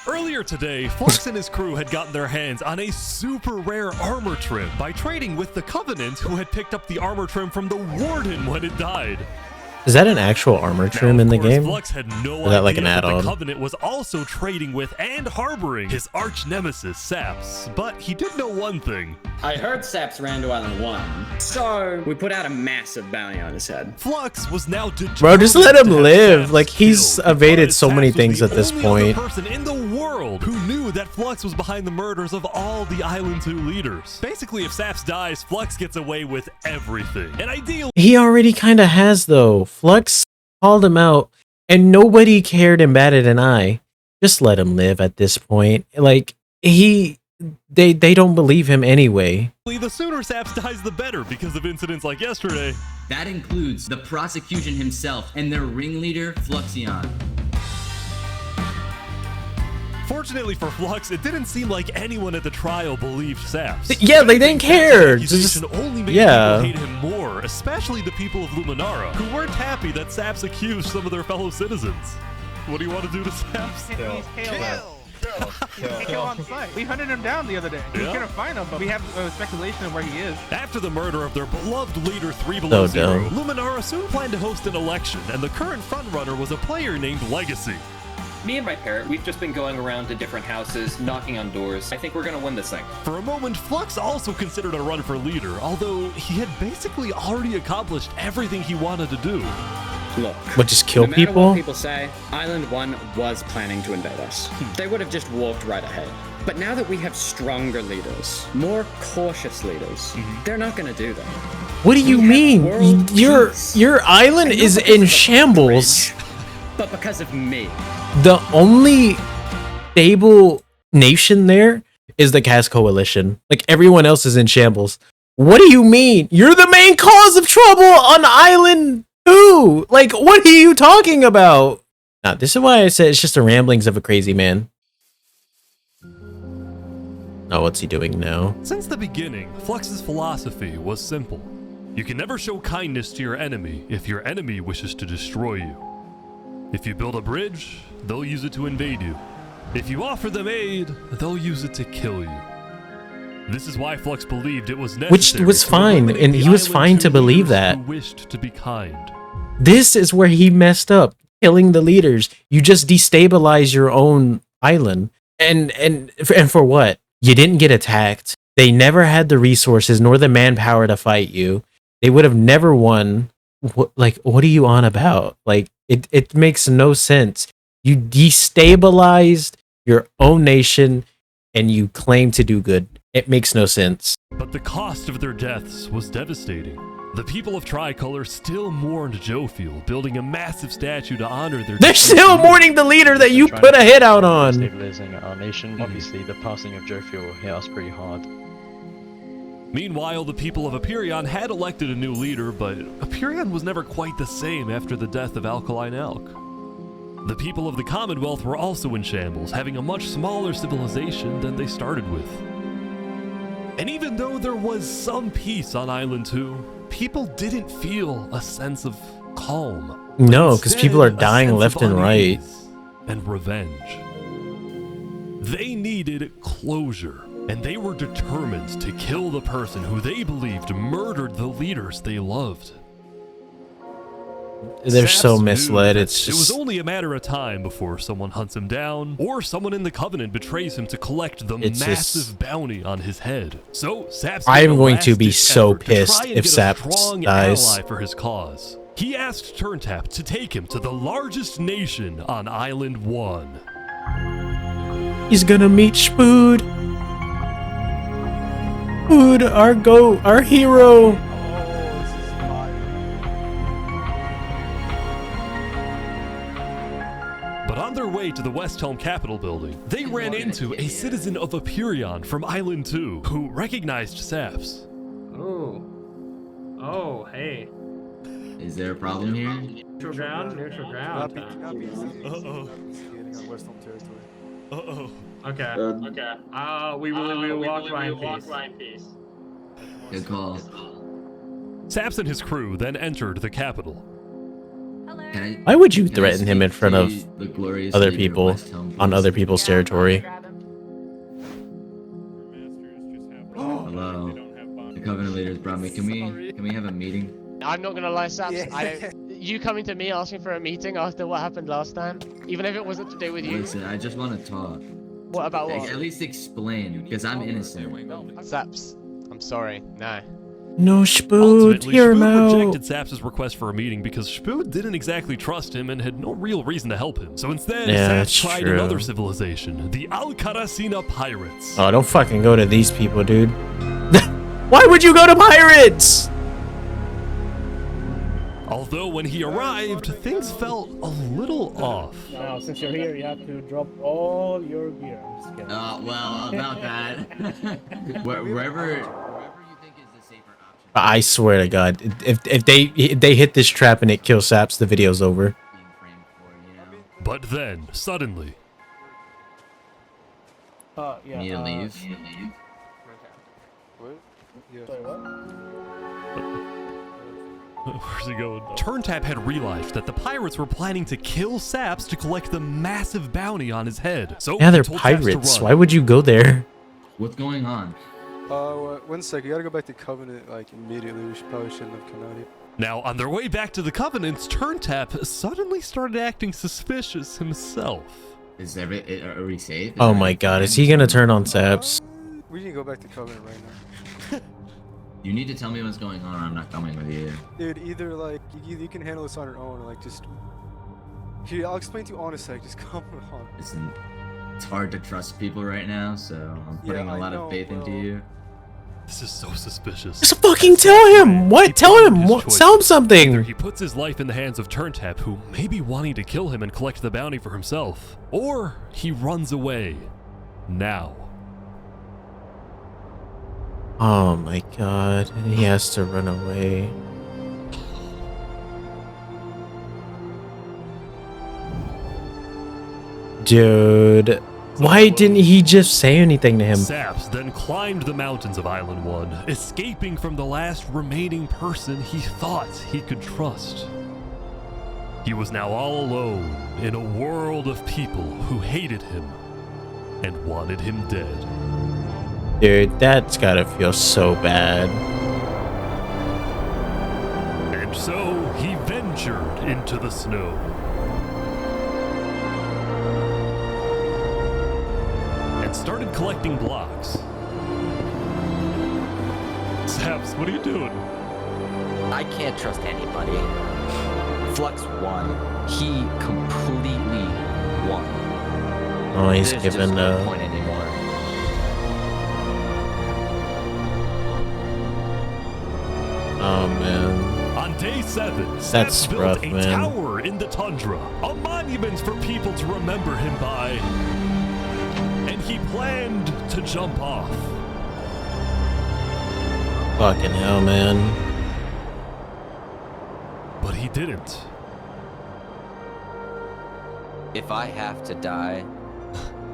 Earlier today, Flux and his crew had gotten their hands on a super rare armor trim by trading with the Covenant, who had picked up the armor trim from the Warden when it died.
Is that an actual armor trim in the game?
Flux had no
Or is that like an
idea that the
add-on?
Covenant was also trading with and harboring his arch nemesis, Saps. But he did know one thing.
I heard Saps ran to Island 1, so we put out a massive bounty on his head.
Flux was now
Bro, just let him live. Like, he's evaded so many things at this point.
person in the world who knew that Flux was behind the murders of all the Island 2 leaders. Basically, if Saps dies, Flux gets away with everything. And ideally,
He already kind of has though. Flux called him out, and nobody cared and batted an eye. Just let him live at this point. Like they don't believe him anyway.
the sooner Saps dies, the better, because of incidents like yesterday.
That includes the prosecution himself and their ringleader, Fluxion.
Fortunately for Flux, it didn't seem like anyone at the trial believed Saps.
Yeah, they didn't care.
Accusation only made
yeah.
people hate him more, especially the people of Luminara, who weren't happy that Saps accused some of their fellow citizens. What do you want to do to Saps?
Kill on site. We hunted him down the other day. We
Yeah?
couldn't find him, but we have speculation of where he is.
After the murder of their beloved leader 3 Below
So
Zero,
dumb.
Luminara soon planned to host an election, and the current frontrunner was a player named Legacy.
Me and my parrot, we've just been going around to different houses, knocking on doors. I think we're gonna win this thing.
For a moment, Flux also considered a run for leader, although he had basically already accomplished everything he wanted to do.
Look,
But just kill
no matter
people?
what people say, Island 1 was planning to invade us. They would have just walked right ahead. But now that we have stronger leaders, more cautious leaders, they're not gonna do that.
What do you mean? Your island is in shambles.
But because of me.
The only stable nation there is the Cass Coalition. Like, everyone else is in shambles. What do you mean? You're the main cause of trouble on Island 2! Like, what are you talking about? Now, this is why I said it's just the ramblings of a crazy man. Oh, what's he doing now?
Since the beginning, Flux's philosophy was simple. You can never show kindness to your enemy if your enemy wishes to destroy you. If you build a bridge, they'll use it to invade you. If you offer them aid, they'll use it to kill you. This is why Flux believed it was necessary.
Which was fine, and he was fine to believe that.
Who wished to be kind.
This is where he messed up, killing the leaders. You just destabilize your own island. And for what? You didn't get attacked. They never had the resources nor the manpower to fight you. They would have never won. What are you on about? Like, it makes no sense. You destabilized your own nation and you claim to do good. It makes no sense.
But the cost of their deaths was devastating. The people of Tricolor still mourned Jofiel, building a massive statue to honor their...
They're still mourning the leader that you put a hit out on!
Stabilizing our nation. Obviously, the passing of Jofiel hit us pretty hard.
Meanwhile, the people of Aperion had elected a new leader, but Aperion was never quite the same after the death of Alkaline Elk. The people of the Commonwealth were also in shambles, having a much smaller civilization than they started with. And even though there was some peace on Island 2, people didn't feel a sense of calm.
No, because people are dying left and right.
And revenge. They needed closure, and they were determined to kill the person who they believed murdered the leaders they loved.
They're so
Saps
misled,
knew
it's
it was
just...
only a matter of time before someone hunts him down, or someone in the Covenant betrays him to collect the
It's
massive
just-
bounty on his head. So Saps
I
made
am
a
going to be
last-ditch
so
effort to try
pissed
and
if
get a
Saps
strong
dies.
ally for his cause. He asked Turntap to take him to the largest nation on Island 1.
He's gonna meet Spood. Spood, our goat, our hero.
But on their way to the West Helm Capitol building, they ran into a citizen of Aperion from Island 2 who recognized Saps.
Oh, hey.
Is there a problem here?
Neutral ground? Neutral ground.
Uh-oh. Uh-oh.
Okay. We will walk by in peace.
Good call.
Saps and his crew then entered the Capitol.
Why would you threaten him in front of
the glorious
other
leader of
people
West Helm,
on
please?
other people's territory?
Hello. The Covenant leaders brought me. Can we have a meeting?
I'm not gonna lie, Saps. You coming to me asking for a meeting after what happened last time, even if it wasn't to do with you.
Listen, I just want to talk.
What about what?
At least explain, because I'm innocent.
Saps, I'm sorry. No.
No, Spood,
Ultimately,
hear him
Spood
out.
rejected Saps' request for a meeting because Spood didn't exactly trust him and had no real reason to help him. So instead,
Yeah,
Saps
that's
tried
true.
another civilization, the Alcaracina Pirates.
Oh, don't fucking go to these people, dude. Why would you go to pirates?
Although when he arrived, things felt a little off.
Now, since you're here, you have to drop all your gear. I'm just kidding.
Well, about that. Wherever.
I swear to God, if they hit this trap and it kills Saps, the video's over.
But then, suddenly...
Need to leave.
Where's he going? Turntap had realized that the pirates were planning to kill Saps to collect the massive bounty on his head. So
Yeah,
he
they're
told Saps to
pirates.
run.
Why would you go there?
What's going on?
1 sec, you gotta go back to Covenant like immediately. We probably shouldn't have come out here.
Now, on their way back to the Covenants, Turntap suddenly started acting suspicious himself.
Are we safe?
Oh my god, is he gonna turn on Saps?
We need to go back to Covenant right now.
You need to tell me what's going on or I'm not coming with you.
Dude, either like you can handle this on your own, or like just. Here, I'll explain to you on a sec. Just come on.
Listen, it's hard to trust people right now, so I'm putting a lot of faith into you.
This is so suspicious.
Just fucking tell him! What? Tell him! What? Tell him something!
Either he puts his life in the hands of Turntap, who may be wanting to kill him and collect the bounty for himself, or he runs away. Now.
Oh my god, he has to run away. Dude, why didn't he just say anything to him?
Saps then climbed the mountains of Island 1, escaping from the last remaining person he thought he could trust. He was now all alone in a world of people who hated him and wanted him dead.
Dude, that's gotta feel so bad.
And so he ventured into the snow. And started collecting blocks. Saps, what are you doing?
I can't trust anybody. Flux won. He completely won.
Oh, he's
There's
giving
just no point anymore.
Oh man.
On day 7, Saps built
rough,
a
man.
tower in the tundra, a monument for people to remember him by. And he planned to jump off.
Fucking hell, man.
But he didn't.
If I have to die,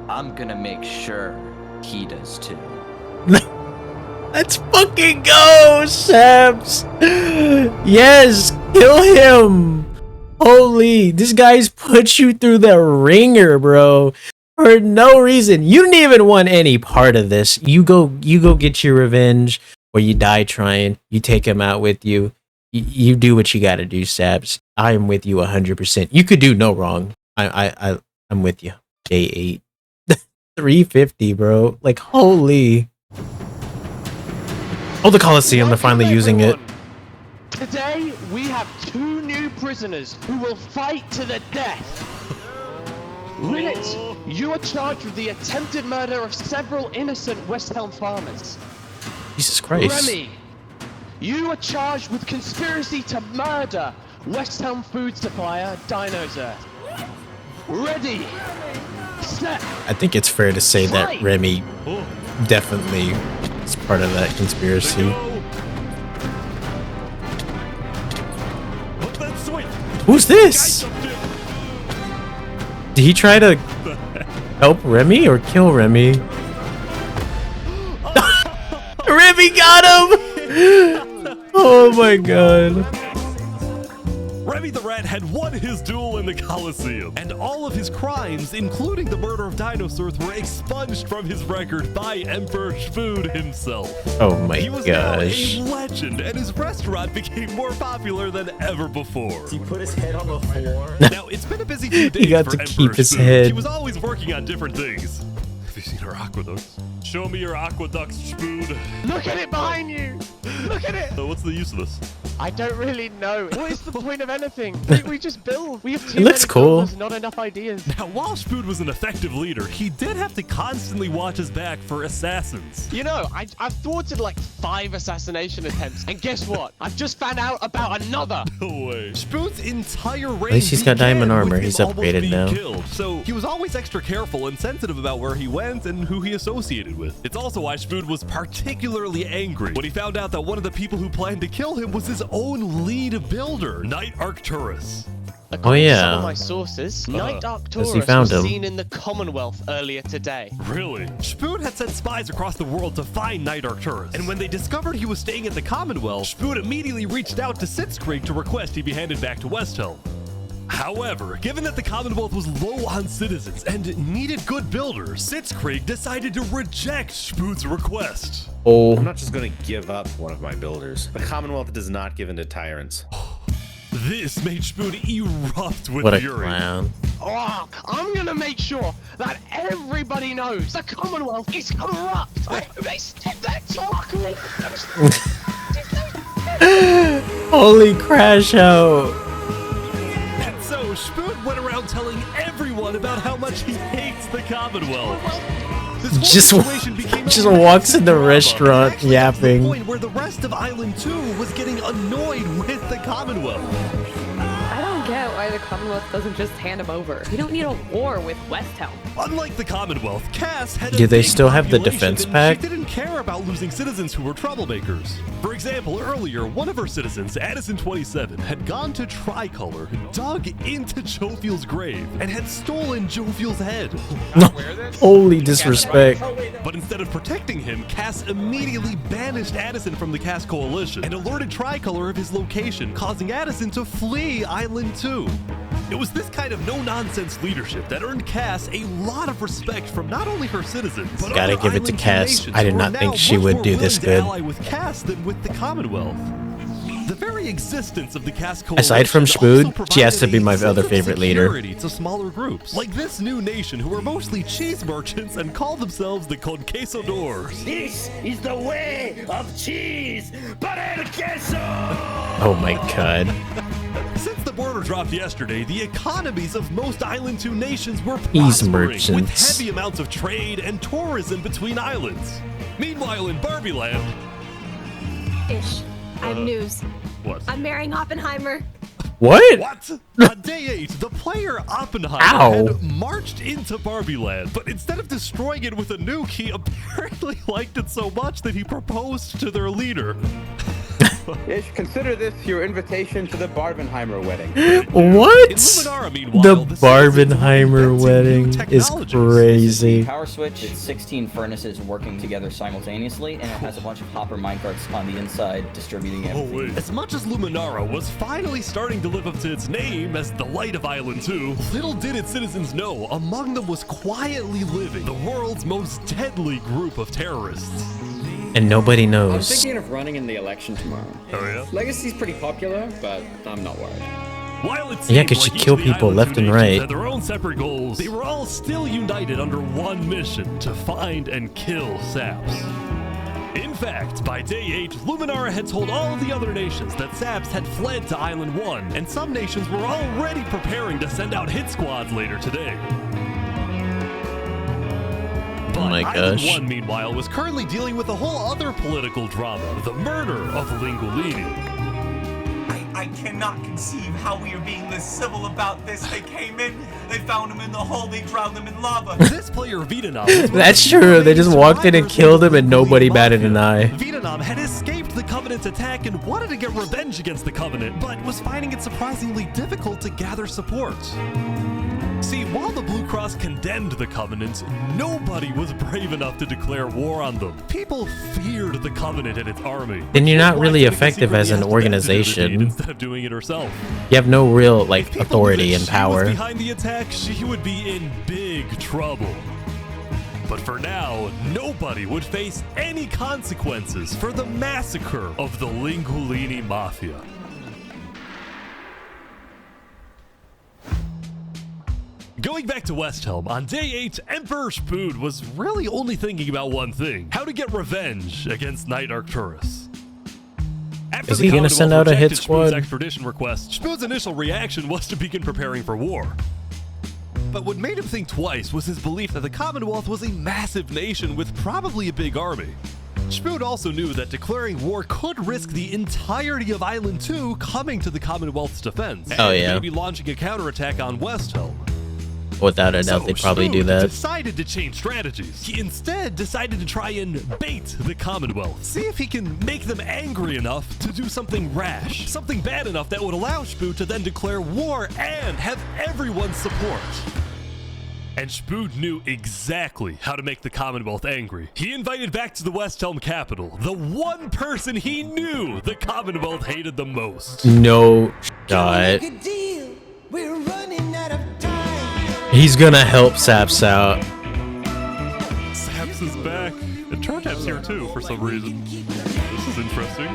I'm gonna make sure he does too.
Let's fucking go, Saps! Yes, kill him! Holy, this guy's put you through the ringer, bro. For no reason. You didn't even want any part of this. You go get your revenge, or you die trying. You take him out with you. You do what you gotta do, Saps. I am with you 100%. You could do no wrong. I'm with you. Day 8. 350, bro. Like, holy. Oh, the Coliseum, they're finally using it.
Today, we have 2 new prisoners who will fight to the death. Limit, you are charged with the attempted murder of several innocent West Helm farmers.
Jesus Christ.
Remy, you are charged with conspiracy to murder West Helm food supplier Dinosaur. Ready, set.
I think it's fair to say that Remy definitely is part of that conspiracy. Who's this? Did he try to help Remy or kill Remy? Remy got him! Oh my god.
Remy the Rat had won his duel in the Coliseum, and all of his crimes, including the murder of Dinosaurs, were expunged from his record by Emperor Shfood himself.
Oh my
He was
gosh.
now a legend, and his restaurant became more popular than ever before.
He put his head on the floor.
Now, it's been a busy few days
He got
for
to
Emperor
keep his
Shfood.
head.
He was always working on different things. Have you seen our aqueducts? Show me your aqueducts, Shfood.
Look at it behind you! Look at it!
So what's the use of this?
I don't really know. What is the point of anything? We just build. We have too
It looks
many
cool.
builders, not enough ideas.
Now, while Shfood was an effective leader, he did have to constantly watch his back for assassins.
You know, I've thwarted like 5 assassination attempts, and guess what? I've just found out about another.
No way. Shfood's entire reign
At least he's got
began
diamond armor.
with him
He's
almost
upgraded
being
now.
Killed, so he was always extra careful and sensitive about where he went and who he associated with. It's also why Shfood was particularly angry when he found out that one of the people who planned to kill him was his own lead builder, Knight Arcturus.
Oh
Some of
yeah.
my sources, Knight Arcturus
he found
was
him.
seen in the Commonwealth earlier today.
Really? Shfood had sent spies across the world to find Knight Arcturus, and when they discovered he was staying at the Commonwealth, Shfood immediately reached out to Sitzkrieg to request he be handed back to Westhelm. However, given that the Commonwealth was low on citizens and needed good builders, Sitzkrieg decided to reject Shfood's request.
Oh.
I'm not just going to give up one of my builders. The Commonwealth does not give in to tyrants.
This made Spoon erupt with
What a
fury.
clown.
Oh, I'm gonna make sure that everybody knows the Commonwealth is corrupt. They stepped that chocolate.
Holy crash out.
And so Spoon went around telling everyone about how much he hates the Commonwealth. This whole
Just
situation became a
just walks in the restaurant
to the
yapping.
point where the rest of Island 2 was getting annoyed with the Commonwealth.
I don't get why the Commonwealth doesn't just hand him over. We don't need a war with West Helm.
Unlike the Commonwealth, Cass had a
Do they
big
still have the
population,
defense
and
pack?
She didn't care about losing citizens who were troublemakers. For example, earlier, one of her citizens, Addison27, had gone to Tricolor, dug into Jovial's grave, and had stolen Jovial's head.
Holy disrespect.
But instead of protecting him, Cass immediately banished Addison from the Cass Coalition and alerted Tricolor of his location, causing Addison to flee Island 2. It was this kind of no-nonsense leadership that earned Cass a lot of respect from not only her citizens, but
Gotta
other
give it to
Island 2
Cass.
nations
I did
who are
not think
now
she
much
would
more
do this
willing to
good.
ally with Cass than with the Commonwealth. The very existence of the Cass Coalition
Aside from
also
Spood, she has to be
provided
my
a sense
other
of
favorite leader.
security to smaller groups, like this new nation who are mostly cheese merchants and call themselves the Conquistadors.
This is the way of cheese, but el queso!
Oh my god.
Since the border dropped yesterday, the economies of most Island 2 nations were
Cheese
prospering with
merchants.
heavy amounts of trade and tourism between islands. Meanwhile, in Barbie Land,
Ish. I have news.
What?
I'm marrying Oppenheimer.
What?
What? On day 8, the player Oppenheimer
Ow.
had marched into Barbie Land, but instead of destroying it with a nuke, he apparently liked it so much that he proposed to their leader.
Ish, consider this your invitation to the Barbenheimer wedding.
What?
In Luminara, meanwhile,
The
the citizens
Barbenheimer wedding is crazy.
Power switch, it's 16 furnaces working together simultaneously, and it has a bunch of hopper minecarts on the inside distributing everything.
As much as Luminara was finally starting to live up to its name as the light of Island 2, little did its citizens know among them was quietly living the world's most deadly group of terrorists.
And nobody
I'm
knows.
thinking of running in the election tomorrow.
Oh yeah?
Legacy's pretty popular, but I'm not worried.
While it
Yeah,
seemed
'cause you
like each
kill
of the
people
Island
left
2
and
nations
right.
had their own separate goals, they were all still united under one mission: to find and kill Saps. In fact, by day 8, Luminara had told all of the other nations that Saps had fled to Island 1, and some nations were already preparing to send out hit squads later today.
Oh my
Island
gosh.
1, meanwhile, was currently dealing with a whole other political drama: the murder of Linguini.
I cannot conceive how we are being this civil about this. They came in, they found him in the hole, they drowned him in lava.
This player, Vietnam, was one of
That's
the
true. They just
main
walked in and
survivors
killed
of
him, and
the
nobody
Linguini
batted an
Mafia.
eye.
Vietnam had escaped the Covenant's attack and wanted to get revenge against the Covenant, but was finding it surprisingly difficult to gather support. See, while the Blue Cross condemned the Covenant, nobody was brave enough to declare war on them. People feared the Covenant and its army.
Then you're not really
Legacy
effective as an
really
organization.
instead of doing it herself.
You have no real, like,
People
authority
knew
and
that she
power.
was behind the attack, she would be in big trouble. But for now, nobody would face any consequences for the massacre of the Linguini Mafia. Going back to West Helm, on day 8, Emperor Spood was really only thinking about one thing: how to get revenge against Knight Arcturus. After
Is
the
he gonna
Commonwealth
send out a hit
rejected Spood's
squad?
extradition request, Spood's initial reaction was to begin preparing for war. But what made him think twice was his belief that the Commonwealth was a massive nation with probably a big army. Spood also knew that declaring war could risk the entirety of Island 2 coming to the Commonwealth's defense,
Oh,
and
yeah.
maybe launching a counterattack on West Helm.
Without a doubt,
So
they'd probably do
Spood
that.
decided to change strategies. He instead decided to try and bait the Commonwealth. See if he can make them angry enough to do something rash. Something bad enough that would allow Spood to then declare war and have everyone's support. And Spood knew exactly how to make the Commonwealth angry. He invited back to the West Helm capital the one person he knew the Commonwealth hated the most.
No shot.
We're running out of time.
He's gonna help Saps out.
Saps is back. And Turtap's here too for some reason. This is interesting.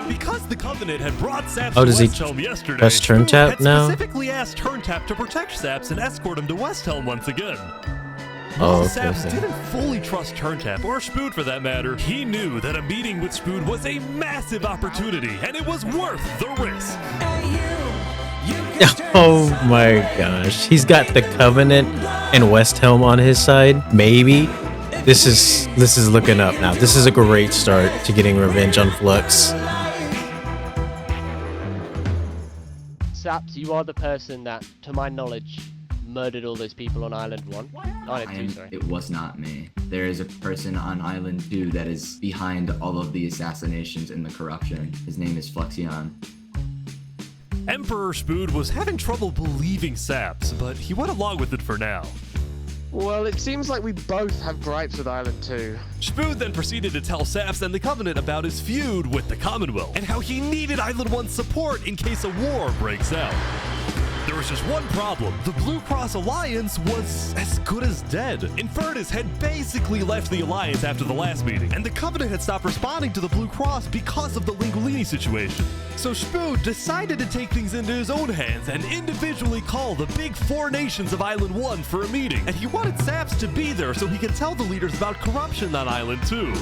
Because the Covenant had brought Saps
Oh,
to
does he
Westhelm yesterday,
press turn
Spood
tap
had
now?
specifically asked Turntap to protect Saps and escort him to Westhelm once again.
Oh,
While
okay,
Saps
okay.
didn't fully trust Turntap, or Spood for that matter, he knew that a meeting with Spood was a massive opportunity, and it was worth the risk.
Oh my gosh. He's got the Covenant and Westhelm on his side. Maybe. This is looking up now. This is a great start to getting revenge on Flux.
Saps, you are the person that, to my knowledge, murdered all those people on Island 1. Island 2, sorry.
It was not me. There is a person on Island 2 that is behind all of the assassinations and the corruption. His name is Fluxion.
Emperor Spood was having trouble believing Saps, but he went along with it for now.
Well, it seems like we both have gripes with Island 2.
Spood then proceeded to tell Saps and the Covenant about his feud with the Commonwealth, and how he needed Island 1's support in case a war breaks out. There was just one problem. The Blue Cross Alliance was as good as dead. Infernus had basically left the Alliance after the last meeting, and the Covenant had stopped responding to the Blue Cross because of the Lingolini situation. So Spood decided to take things into his own hands and individually call the big 4 nations of Island 1 for a meeting. And he wanted Saps to be there so he could tell the leaders about corruption on Island 2.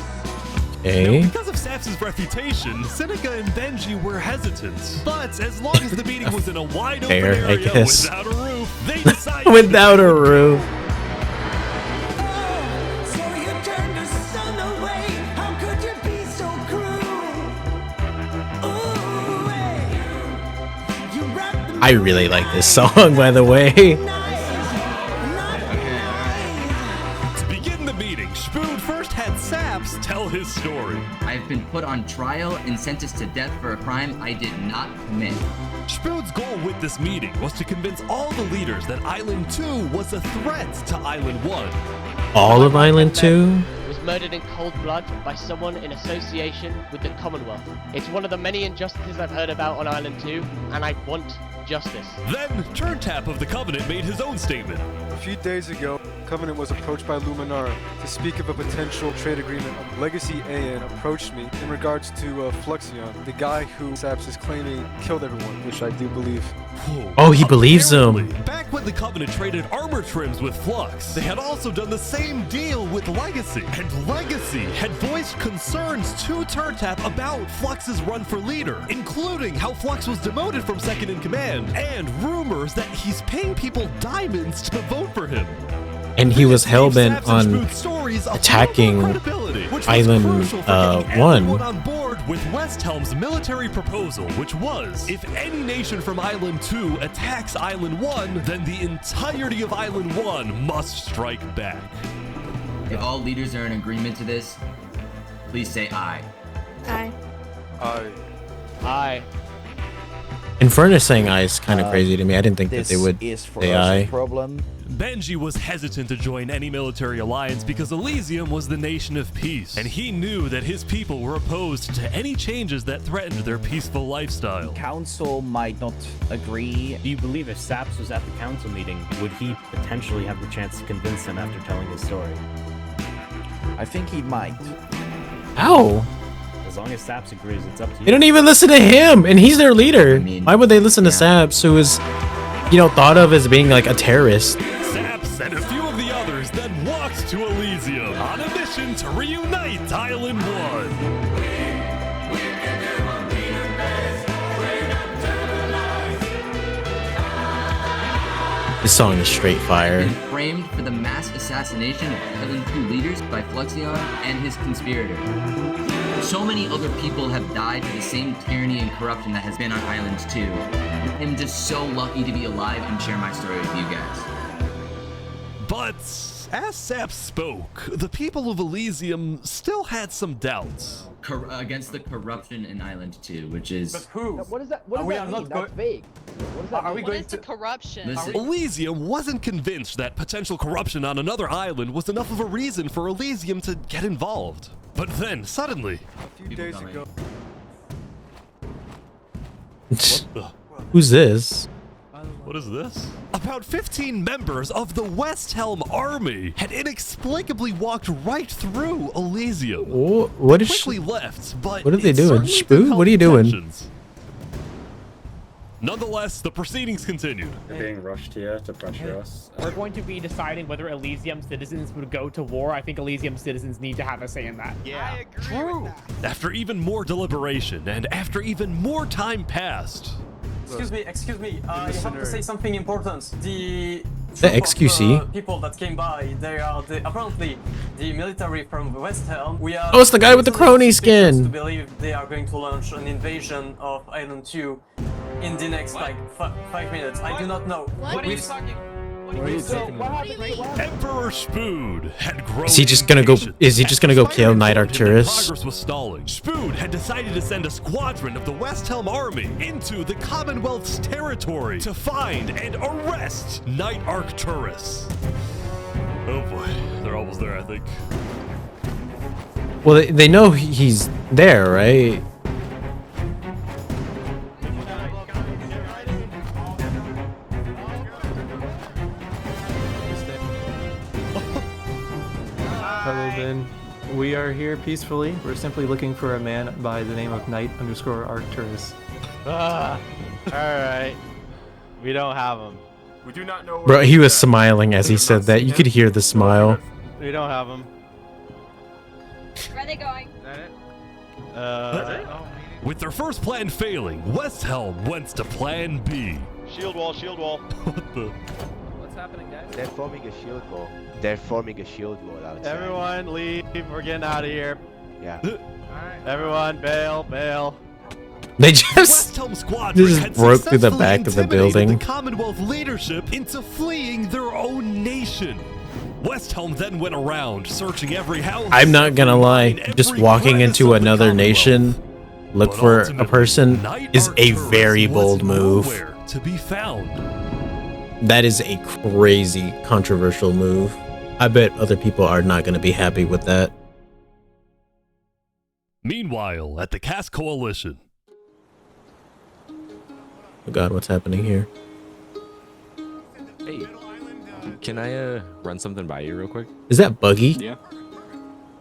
Okay.
Now, because of Saps' reputation, Seneca and Benji were hesitant. But as long as the meeting was in a wide open
Fair, I
area
guess.
without a roof, they decided
Without a roof. I really like this song, by the way.
To begin the meeting, Spood first had Saps tell his story.
I've been put on trial and sentenced to death for a crime I did not commit.
Spood's goal with this meeting was to convince all the leaders that Island 2 was a threat to Island 1.
All of Island 2?
Was murdered in cold blood by someone in association with the Commonwealth. It's one of the many injustices I've heard about on Island 2, and I want justice.
Then, Turntap of the Covenant made his own statement.
A few days ago, Covenant was approached by Luminara to speak of a potential trade agreement. Legacy AN approached me in regards to Fluxion, the guy who Saps is claiming killed everyone, which I do believe.
Oh, he believes him.
Back when the Covenant traded armor trims with Flux, they had also done the same deal with Legacy. And Legacy had voiced concerns to Turntap about Flux's run for leader, including how Flux was demoted from second in command, and rumors that he's paying people diamonds to vote for him.
And he was hell-bent on attacking Island 1.
On board with Westhelm's military proposal, which was, if any nation from Island 2 attacks Island 1, then the entirety of Island 1 must strike back.
If all leaders are in agreement to this, please say aye.
Aye.
Aye.
Aye.
Infernus saying aye is kind of crazy to me. I didn't think that they would say aye.
Problem.
Benji was hesitant to join any military alliance because Elysium was the nation of peace, and he knew that his people were opposed to any changes that threatened their peaceful lifestyle.
Council might not agree.
Do you believe if Saps was at the council meeting, would he potentially have the chance to convince him after telling his story?
I think he might.
Ow!
As long as Saps agrees, it's up to you.
They don't even listen to him, and he's their leader. Why would they listen to Saps, who is, you know, thought of as being like a terrorist?
Saps and a few of the others then walked to Elysium on a mission to reunite Island 1.
This song is straight fire.
Been framed for the mass assassination of Island 2 leaders by Fluxion and his conspirator. So many other people have died to the same tyranny and corruption that has been on Island 2. I'm just so lucky to be alive and share my story with you guys.
But as Saps spoke, the people of Elysium still had some doubts.
Against the corruption in Island 2, which is...
But who?
What does that? What does that mean? That's vague. What does that
Are
mean?
we
What
going
is
to
the corruption?
Elysium wasn't convinced that potential corruption on another island was enough of a reason for Elysium to get involved. But then, suddenly...
A few days ago...
Who's this?
What is this? A about 15 members of the West Helm army had inexplicably walked right through Elysium.
What
They
is
quickly left, but
what are they
it
doing?
certainly did
Spoon?
help
What are you doing?
tensions. Nonetheless, the proceedings continued.
They're being rushed here to pressure us.
We're going to be deciding whether Elysium citizens would go to war. I think Elysium citizens need to have a say in that.
Yeah,
True. After even more deliberation and after even more time passed,
Excuse me, I have to say something important. The
XQC.
people that came by, they are apparently the military from West Helm. We are
Oh, it's the guy with the crony skin.
to believe they are going to launch an invasion of Island 2 in the next like 5 minutes. I do not know.
What are you
talking?
Emperor Spood had grown.
Is he just gonna go?
impatient.
Is he just gonna go kill Knight Arcturus?
Progress was stalling. Spood had decided to send a squadron of the West Helm army into the Commonwealth's territory to find and arrest Knight Arcturus. Oh boy, they're almost there, I think.
Well, they know he's there, right?
Hello, Ben. We are here peacefully. We're simply looking for a man by the name of Knight_Arcturus.
Alright. We don't have him.
We do not know
Bro, he was smiling as he said that. You could hear the smile.
We don't have him.
Where are they going?
With their first plan failing, West Helm went to plan B.
Shield wall, shield wall.
What the?
What's happening, guys?
They're forming a shield wall. They're forming a shield wall outside.
Everyone leave. We're getting out of here.
Yeah.
Everyone bail, bail.
They just broke through the back of the building.
The Commonwealth leadership into fleeing their own nation. West Helm then went around searching every house.
I'm not gonna lie, just walking into another nation, look for a person is a very bold move.
To be found.
That is a crazy controversial move. I bet other people are not gonna be happy with that.
Meanwhile, at the Cass Coalition.
Oh god, what's happening here?
Hey, can I run something by you real quick?
Is that Buggy?
Yeah.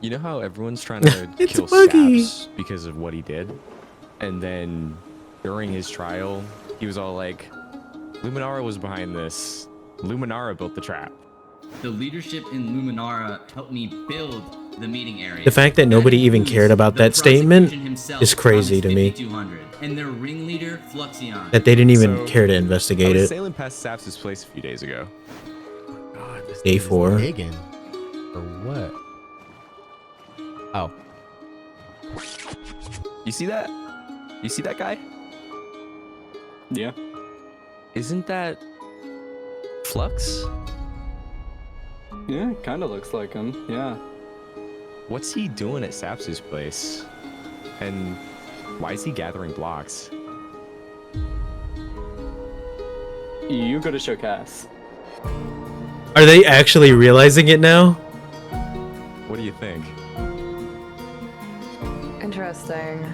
You know how everyone's trying to
It's
kill
Buggy.
Saps because of what he did? And then during his trial, he was all like, Luminara was behind this. Luminara built the trap.
The leadership in Luminara helped me build the meeting area.
The fact that nobody even cared about that statement is crazy to me.
5200 and their ringleader Fluxion.
That they didn't even care to investigate
I was
it.
sailing past Saps' place a few days ago.
Day 4.
Digging. For what? Oh.
You see that? You see that guy?
Yeah.
Isn't that Flux?
Yeah, kind of looks like him. Yeah.
What's he doing at Saps' place? And why is he gathering blocks?
You go to show Cass.
Are they actually realizing it now?
What do you think?
Interesting.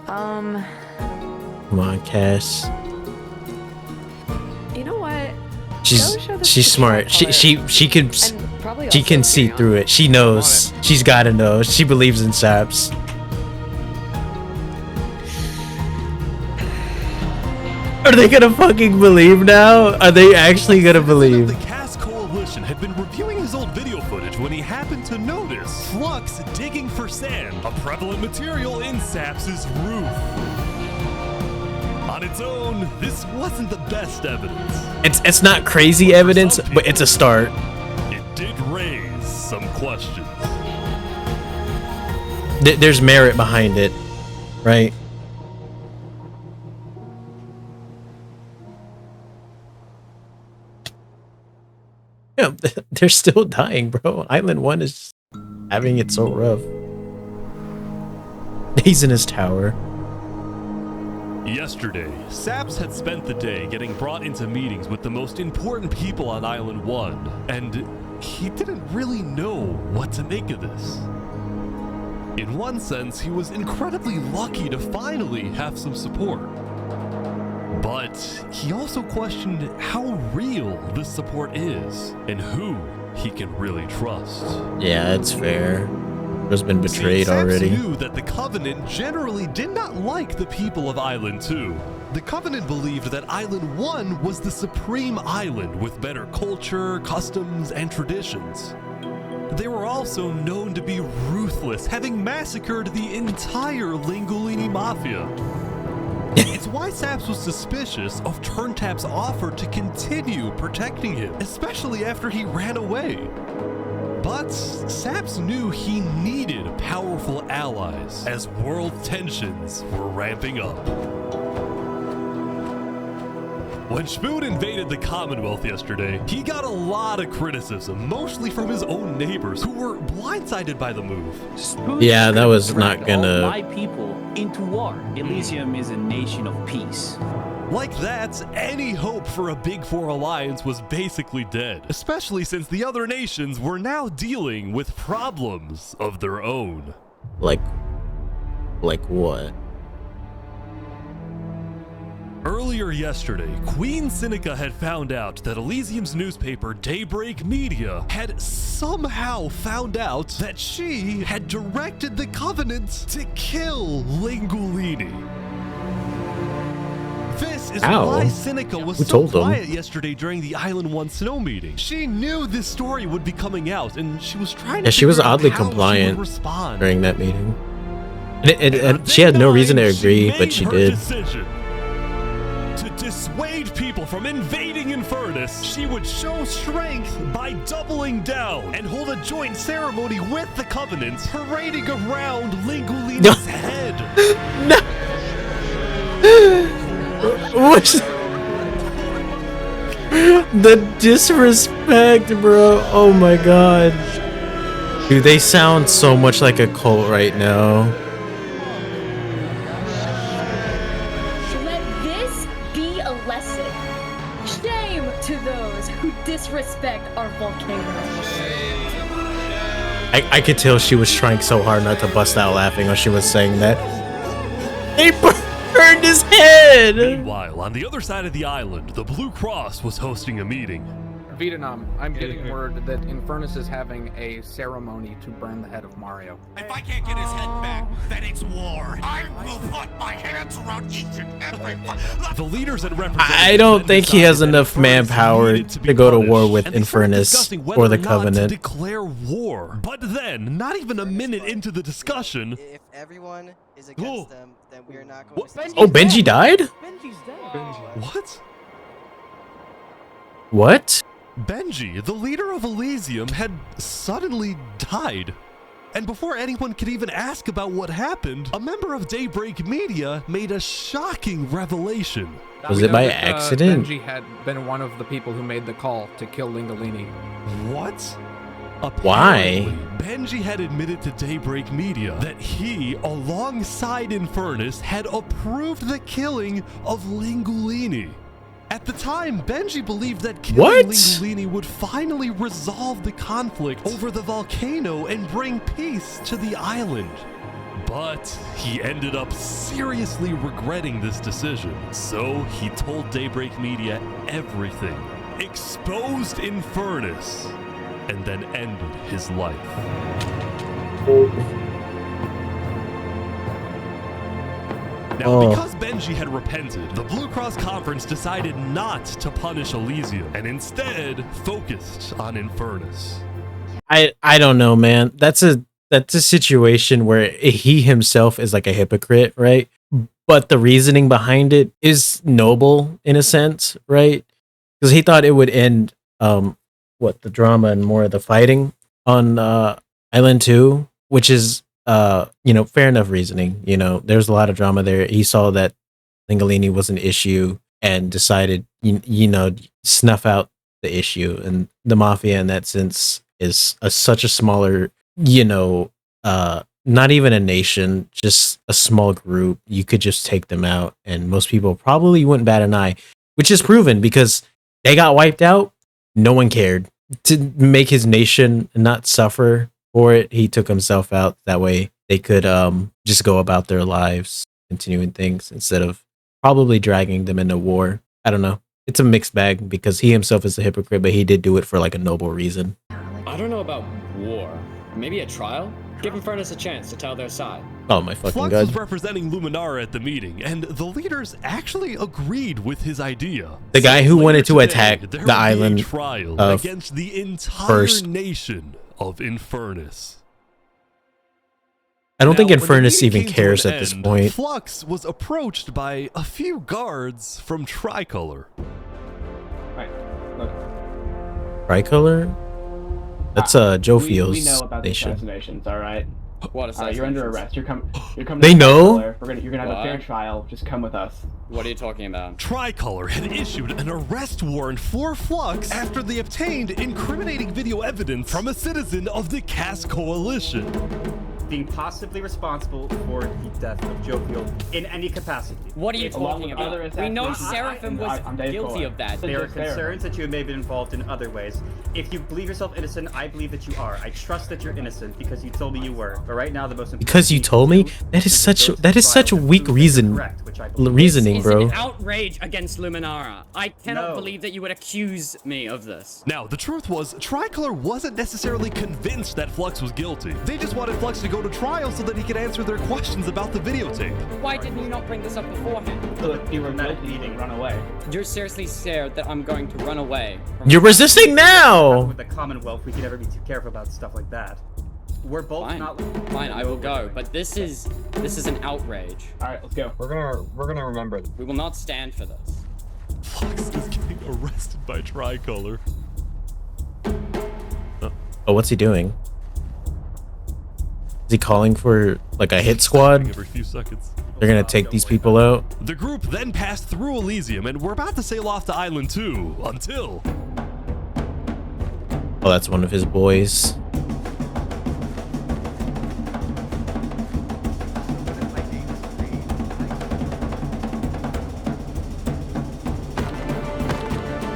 Come on, Cass.
You know what?
She's smart. She could
probably
she
also
can see
Freon.
through it. She knows. She's gotta know. She believes in Saps. Are they gonna fucking believe now? Are they actually gonna believe?
The Cass Coalition had been reviewing his old video footage when he happened to notice Flux digging for sand, a prevalent material in Saps' roof. On its own, this wasn't the best evidence.
It's not crazy evidence, but it's a start.
It did raise some questions.
There's merit behind it, right? Yeah, they're still dying, bro. Island 1 is having it so rough. He's in his tower.
Yesterday, Saps had spent the day getting brought into meetings with the most important people on Island 1, and he didn't really know what to make of this. In one sense, he was incredibly lucky to finally have some support. But he also questioned how real this support is and who he can really trust.
Yeah, it's fair. Has been betrayed
Saps
already.
knew that the Covenant generally did not like the people of Island 2. The Covenant believed that Island 1 was the supreme island with better culture, customs, and traditions. They were also known to be ruthless, having massacred the entire Lingolini Mafia. It's why Saps was suspicious of Turntap's offer to continue protecting him, especially after he ran away. But Saps knew he needed powerful allies as world tensions were ramping up. When Spoon invaded the Commonwealth yesterday, he got a lot of criticism, mostly from his own neighbors who were blindsided by the move.
Yeah, that was not gonna.
My people into war. Elysium is a nation of peace.
Like that, any hope for a Big Four alliance was basically dead, especially since the other nations were now dealing with problems of their own.
Like what?
Earlier yesterday, Queen Seneca had found out that Elysium's newspaper Daybreak Media had somehow found out that she had directed the Covenant to kill Lingolini. This is why Seneca was so quiet yesterday during the Island 1 snow meeting. She knew this story would be coming out, and she was trying to
Yeah, she was
figure out
oddly
how she would
compliant
respond.
during that meeting. And she had no reason to agree, but she did.
Decision. To dissuade people from invading Infernus, she would show strength by doubling down and hold a joint ceremony with the Covenant, parading around Lingolini's head.
No. What? The disrespect, bro. Oh my god. Dude, they sound so much like a cult right now.
Let this be a lesson. Shame to those who disrespect our volcano.
I could tell she was trying so hard not to bust out laughing when she was saying that. They burned his head!
Meanwhile, on the other side of the island, the Blue Cross was hosting a meeting.
Vietnam, I'm getting word that Infernus is having a ceremony to burn the head of Mario.
If I can't get his head back, then it's war. I will put my hands around each and every one.
The leaders and representatives
I don't think he has enough manpower to go to war with Infernus or the Covenant.
To declare war. But then, not even a minute into the discussion,
If everyone is against them, then we're not going to...
Oh, Benji died?
Benji's dead.
What?
What?
Benji, the leader of Elysium, had suddenly died. And before anyone could even ask about what happened, a member of Daybreak Media made a shocking revelation.
Was it by accident?
Benji had been one of the people who made the call to kill Lingolini.
What?
Why?
Benji had admitted to Daybreak Media that he, alongside Infernus, had approved the killing of Lingolini. At the time, Benji believed that killing Lingolini would finally resolve the conflict over the volcano and bring peace to the island. But he ended up seriously regretting this decision. So he told Daybreak Media everything, exposed Infernus, and then ended his life. Now, because Benji had repented, the Blue Cross Conference decided not to punish Elysium and instead focused on Infernus.
I don't know, man. That's a situation where he himself is like a hypocrite, right? But the reasoning behind it is noble in a sense, right? Because he thought it would end the drama and more of the fighting on Island 2, which is fair enough reasoning. There's a lot of drama there. He saw that Lingolini was an issue and decided, snuff out the issue. And the Mafia in that sense is such a smaller, not even a nation, just a small group. You could just take them out and most people probably wouldn't bat an eye, which is proven because they got wiped out. No one cared. To make his nation not suffer for it, he took himself out. That way they could just go about their lives, continuing things instead of probably dragging them into war. I don't know. It's a mixed bag because he himself is a hypocrite, but he did do it for like a noble reason.
I don't know about war. Maybe a trial? Give Infernus a chance to tell their side.
Oh my fucking
Flux
god.
was representing Luminara at the meeting, and the leaders actually agreed with his idea.
The guy who wanted to attack
There
the
would be a
island
trial
of
against the entire
first.
nation of Infernus.
I don't think
Now, when the
Infernus
meeting
even
came to
cares
an
at this
end,
point.
Flux was approached by a few guards from Tricolor.
Tricolor? That's Joe Fio's
We know about the
station.
assassinations, all right?
What
You're under arrest. You're coming.
They
to
know?
Tricolor. You're gonna have a fair trial. Just come with us.
What are you talking about?
Tricolor had issued an arrest warrant for Flux after they obtained incriminating video evidence from a citizen of the Cass Coalition.
Being possibly responsible for the death of Jovial in any capacity.
What are you talking about? We know Seraphim was guilty of that.
There are concerns that you may have been involved in other ways. If you believe yourself innocent, I believe that you are. I trust that you're innocent because you told me you were. But right now, the most important
Because you told me? That is such a weak reasoning, bro.
An outrage against Luminara. I cannot believe that you would accuse me of this.
Now, the truth was, Tricolor wasn't necessarily convinced that Flux was guilty. They just wanted Flux to go to trial so that he could answer their questions about the videotape.
Why didn't you not bring this up beforehand?
So you were meeting, run away.
You're seriously scared that I'm going to run away?
You're resisting now!
With the Commonwealth, we can never be too careful about stuff like that. We're both not.
Fine, I will go. But this is an outrage.
All right, let's go.
We're gonna remember.
We will not stand for this.
Flux is getting arrested by Tricolor.
Oh, what's he doing? Is he calling for like a hit squad?
Every few seconds.
They're gonna take these people out.
The group then passed through Elysium and were about to sail off to Island 2 until...
Oh, that's one of his boys.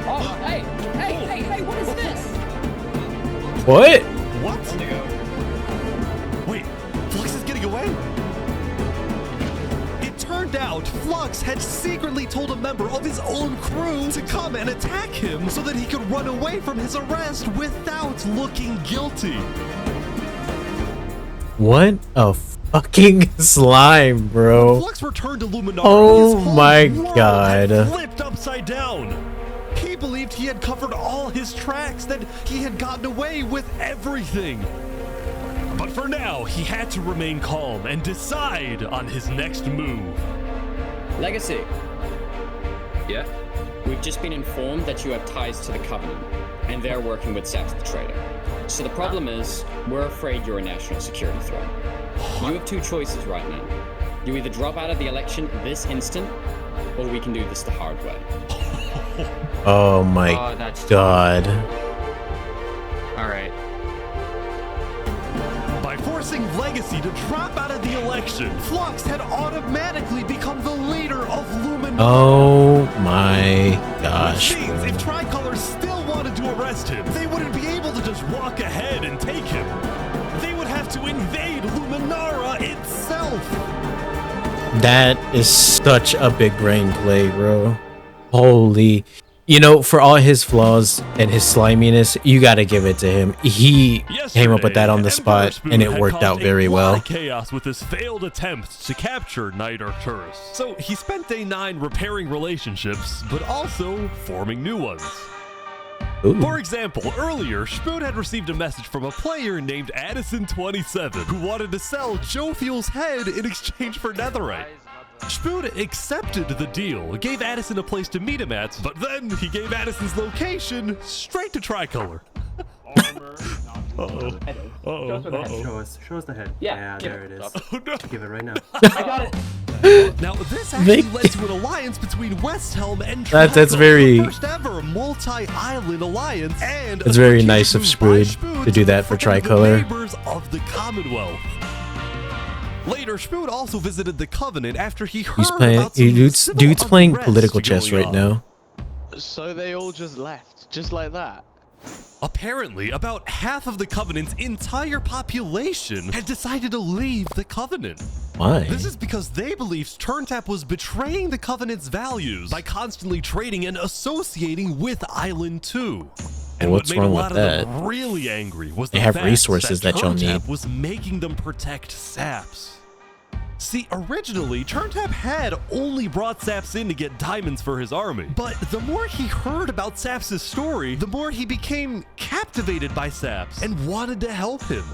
Oh, hey, what is this?
What?
What? Wait, Flux is getting away? It turned out Flux had secretly told a member of his own crew to come and attack him so that he could run away from his arrest without looking guilty.
What a fucking slime, bro.
Flux returned to Luminara.
Oh
his whole
my
world
god.
had flipped upside down. He believed he had covered all his tracks, that he had gotten away with everything. But for now, he had to remain calm and decide on his next move.
Legacy.
Yeah?
We've just been informed that you have ties to the Covenant, and they're working with Saps the Traitor. So the problem is, we're afraid you're a national security threat. You have two choices right now. You either drop out of the election this instant, or we can do this the hard way.
Oh my god.
Alright.
By forcing Legacy to drop out of the election, Flux had automatically become the leader of Luminara.
Oh my gosh.
Which means if Tricolor still wanted to arrest him, they wouldn't be able to just walk ahead and take him. They would have to invade Luminara itself.
That is such a big brain play, bro. Holy. You know, for all his flaws and his sliminess, you gotta give it to him. He came up with that on the spot, and it worked out very well.
Chaos with his failed attempt to capture Knight Arcturus. So he spent day 9 repairing relationships, but also forming new ones.
Ooh.
For example, earlier, Spoon had received a message from a player named Addison27 who wanted to sell Joe Fuel's head in exchange for netherite. Spoon accepted the deal, gave Addison a place to meet him at, but then he gave Addison's location straight to Tricolor. Uh-oh.
Show us the head.
Yeah,
there it is.
Oh, no.
Give it right now.
I got it.
Now, this actually led to an alliance between Westhelm and Tricolor.
That's very...
The first ever multi-island alliance, and
It's very nice of Spoon to do that for Tricolor.
Neighbors of the Commonwealth. Later, Spoon also visited the Covenant after he heard about some
Dude's playing
unrest
political chess
going
right
on.
now.
So they all just left, just like that?
Apparently, about half of the Covenant's entire population had decided to leave the Covenant.
Why?
This is because they believed TurnTap was betraying the Covenant's values by constantly trading and associating with Island 2. And
What's
what made
wrong
a lot
with
of
that?
them really angry was
They
the
have
fact
resources that you'll
TurnTap
need.
was making them protect saps. See, originally, TurnTap had only brought Saps in to get diamonds for his army. But the more he heard about Saps' story, the more he became captivated by Saps and wanted to help him.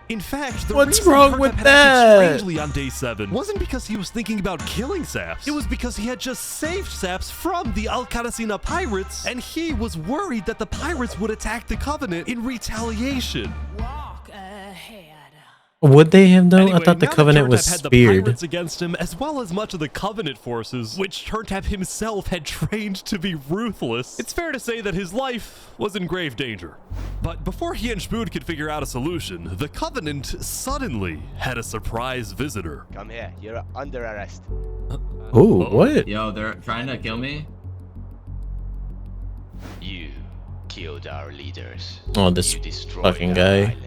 In fact, the
What's
reason
wrong
TurnTap
with
had
that?
acted strangely on day 7 wasn't because he was thinking about killing Saps. It was because he had just saved Saps from the Alcaracina pirates, and he was worried that the pirates would attack the Covenant in retaliation.
Would they have though?
Anyway,
I thought the
now that
Covenant
TurnTap
was
had the
speared.
pirates against him, as well as much of the Covenant forces, which TurnTap himself had trained to be ruthless. It's fair to say that his life was in grave danger. But before he and Spood could figure out a solution, the Covenant suddenly had a surprise visitor.
Come here. You're under arrest.
Oh, what?
Yo, they're trying to kill me?
You killed our leaders.
Oh, this
You destroyed
fucking
our
guy.
island.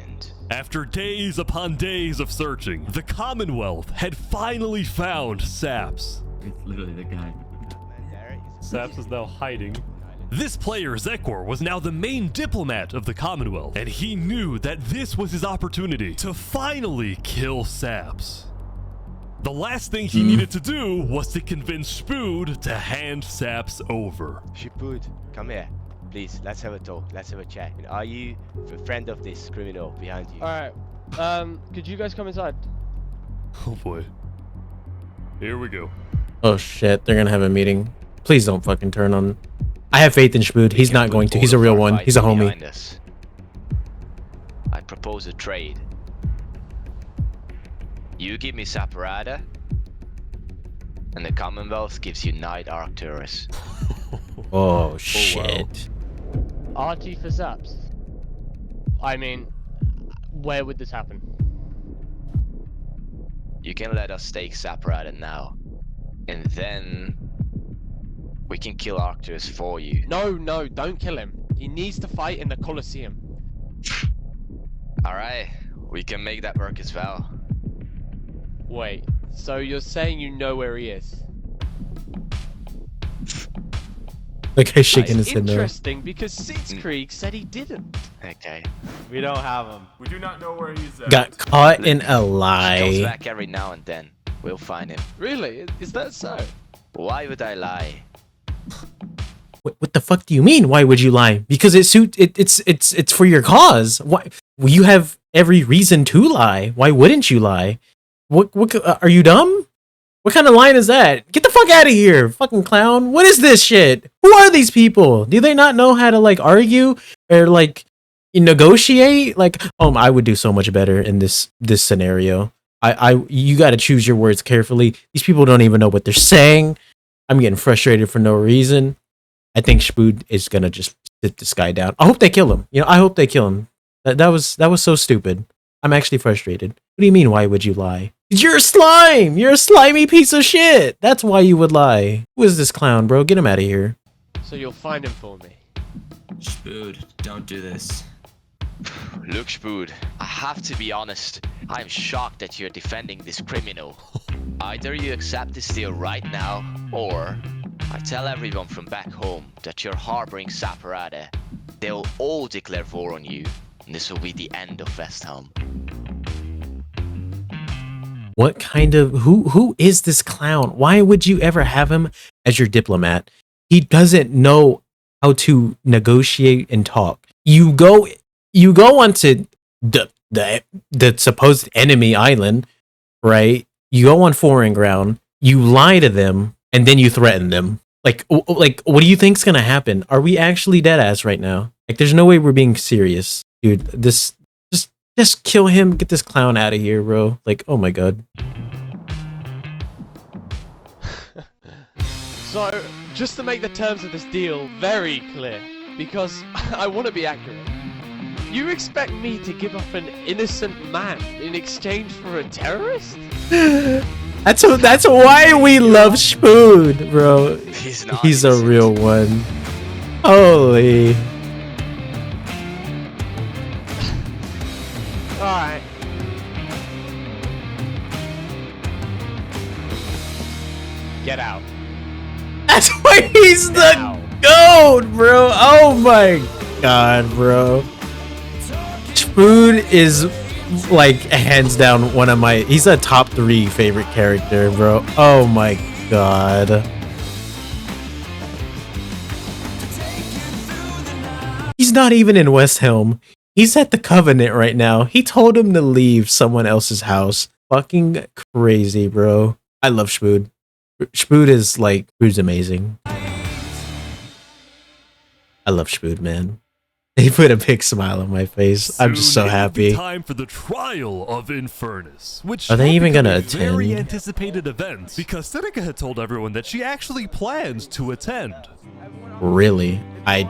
After days upon days of searching, the Commonwealth had finally found Saps.
It's literally the guy.
Saps is now hiding. This player, Zekor, was now the main diplomat of the Commonwealth, and he knew that this was his opportunity to finally kill Saps. The last thing he needed to do was to convince Spood to hand Saps over.
Spood, come here. Please, let's have a talk. Let's have a chat. And are you a friend of this criminal behind you?
Alright. Could you guys come inside?
Oh boy. Here we go.
Oh shit, they're gonna have a meeting. Please don't fucking turn on. I have faith in Spood. He's not going to. He's a real one. He's a homie.
I propose a trade. You give me Saparada, and the Commonwealth gives you Knight Arcturus.
Oh shit.
RT for Saps. I mean, where would this happen?
You can let us take Saparada now, and then we can kill Arcturus for you.
No, don't kill him. He needs to fight in the Colosseum.
Alright, we can make that work as well.
Wait, so you're saying you know where he is?
The guy's shaking his
That's
head no.
interesting because Sitzkrieg said he didn't.
Okay.
We don't have him. We do not know where he's at.
Got caught in a
He comes
lie.
back every now and then. We'll find him.
Really? Is that so?
Why would I lie?
What the fuck do you mean? Why would you lie? Because it's for your cause. Why? Well, you have every reason to lie. Why wouldn't you lie? What are you dumb? What kind of line is that? Get the fuck out of here, fucking clown. What is this shit? Who are these people? Do they not know how to like argue or like negotiate? Like, I would do so much better in this scenario. You got to choose your words carefully. These people don't even know what they're saying. I'm getting frustrated for no reason. I think Spood is gonna just sit this guy down. I hope they kill him. I hope they kill him. That was so stupid. I'm actually frustrated. What do you mean? Why would you lie? You're a slime. You're a slimy piece of shit. That's why you would lie. Who is this clown, bro? Get him out of here.
So you'll find him for me.
Spood, don't do this.
Look, Spood, I have to be honest. I'm shocked that you're defending this criminal. Either you accept this deal right now, or I tell everyone from back home that you're harboring Saparada. They'll all declare war on you, and this will be the end of Westhelm.
What kind of who is this clown? Why would you ever have him as your diplomat? He doesn't know how to negotiate and talk. You go onto the supposed enemy island, right? You go on foreign ground, you lie to them, and then you threaten them. Like what do you think's gonna happen? Are we actually dead ass right now? Like, there's no way we're being serious, dude. This just kill him. Get this clown out of here, bro. Like, oh my god.
So, just to make the terms of this deal very clear, because I want to be accurate, you expect me to give up an innocent man in exchange for a terrorist?
That's why we love Spood, bro. He's a real one. Holy.
Alright.
Get out.
That's why he's the GOAT, bro. Oh my god, bro. Spood is like hands down one of my, he's a top 3 favorite character, bro. Oh my god. He's not even in West Helm. He's at the Covenant right now. He told him to leave someone else's house. Fucking crazy, bro. I love Spood. Spood is like, Spood's amazing. I love Spood, man. He put a big smile on my face. I'm just so happy.
Time for the trial of Infernus, which
are they even gonna
a
attend?
Very anticipated event because Seneca had told everyone that she actually planned to attend.
Really? Why?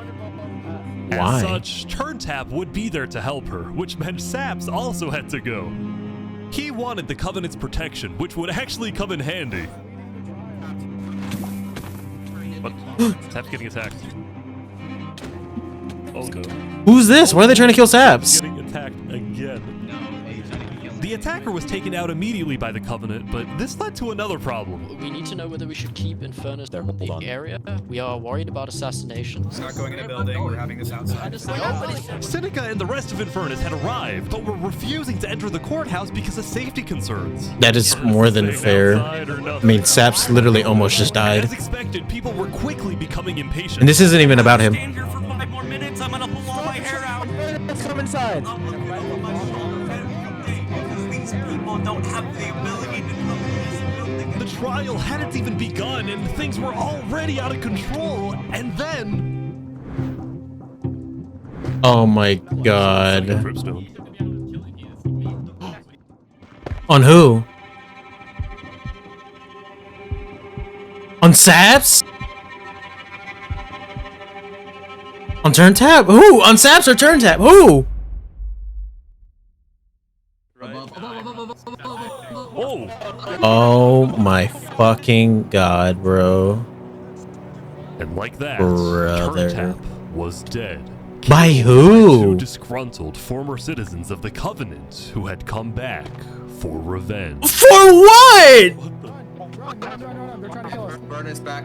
As such, Turntap would be there to help her, which meant Saps also had to go. He wanted the Covenant's protection, which would actually come in handy. What? Saps getting attacked. Oh no.
Who's this? Why are they trying to kill Saps?
Getting attacked again. The attacker was taken out immediately by the Covenant, but this led to another problem.
We need to know whether we should keep Infernus in the area. We are worried about assassinations.
Not going in a building, we're having this outside.
Seneca and the rest of Infernus had arrived, but were refusing to enter the courthouse because of safety concerns.
That is more than fair. I mean, Saps literally almost just died.
As expected, people were quickly becoming impatient.
And this isn't even about him.
Stand here for 5 more minutes. I'm gonna pull all my hair out.
Let's come inside.
These people don't have the ability to come in this building.
The trial hadn't even begun, and things were already out of control. And then,
oh my god. On who? On Saps? On Turntap? Who? On Saps or Turntap? Who? Oh my fucking god, bro.
And like that,
brother
Turntap was dead.
By who?
Two disgruntled former citizens of the Covenant who had come back for revenge.
For what?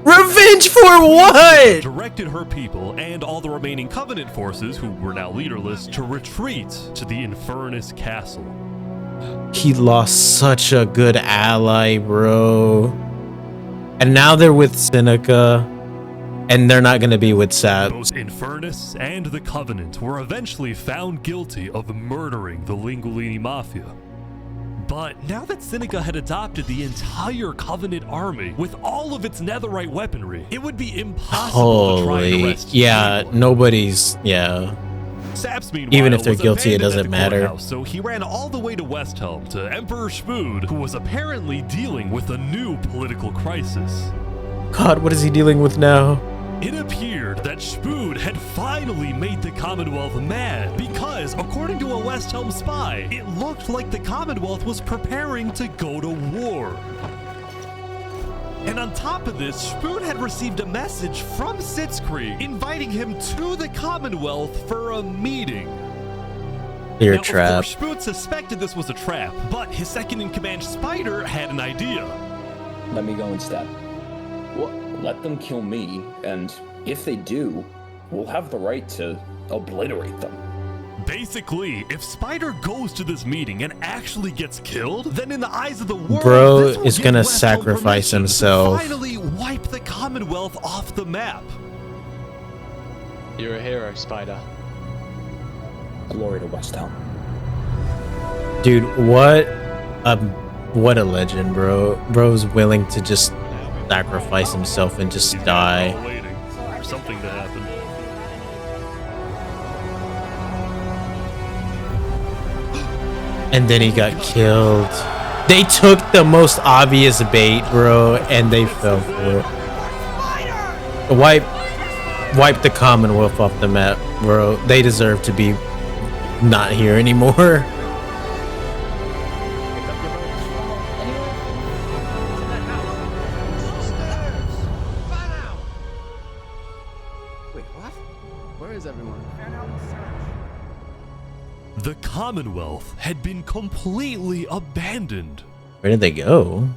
Revenge for what?
Directed her people and all the remaining Covenant forces, who were now leaderless, to retreat to the Infernus Castle.
He lost such a good ally, bro. And now they're with Seneca, and they're not gonna be with Saps.
Both Infernus and the Covenant were eventually found guilty of murdering the Lingolini Mafia. But now that Seneca had adopted the entire Covenant army with all of its netherite weaponry, it would be impossible to try and arrest anyone.
Nobody's,
Saps, meanwhile,
even if they're
was
guilty, it
abandoned
doesn't
at the
matter.
courthouse, so he ran all the way to West Helm to Emperor Spood, who was apparently dealing with a new political crisis.
God, what is he dealing with now?
It appeared that Spood had finally made the Commonwealth mad because, according to a West Helm spy, it looked like the Commonwealth was preparing to go to war. And on top of this, Spood had received a message from Sitzkrieg inviting him to the Commonwealth for a meeting.
You're
now,
a trap.
Of course, Spood suspected this was a trap, but his second-in-command Spider had an idea.
Let me go instead. Let them kill me, and if they do, we'll have the right to obliterate them.
Basically, if Spider goes to this meeting and actually gets killed, then in the eyes of the world,
bro
this will
is
give
gonna
West Helm
sacrifice
permission
himself.
to finally wipe the Commonwealth off the map.
You're a hero, Spider.
Glory to West Helm.
Dude, what a legend, bro. Bro's willing to just sacrifice himself and just die.
Waiting for something to happen.
And then he got killed. They took the most obvious bait, bro, and they fell for it. Wipe the Commonwealth off the map, bro. They deserve to be not here anymore.
The Commonwealth had been completely abandoned.
Where did they go?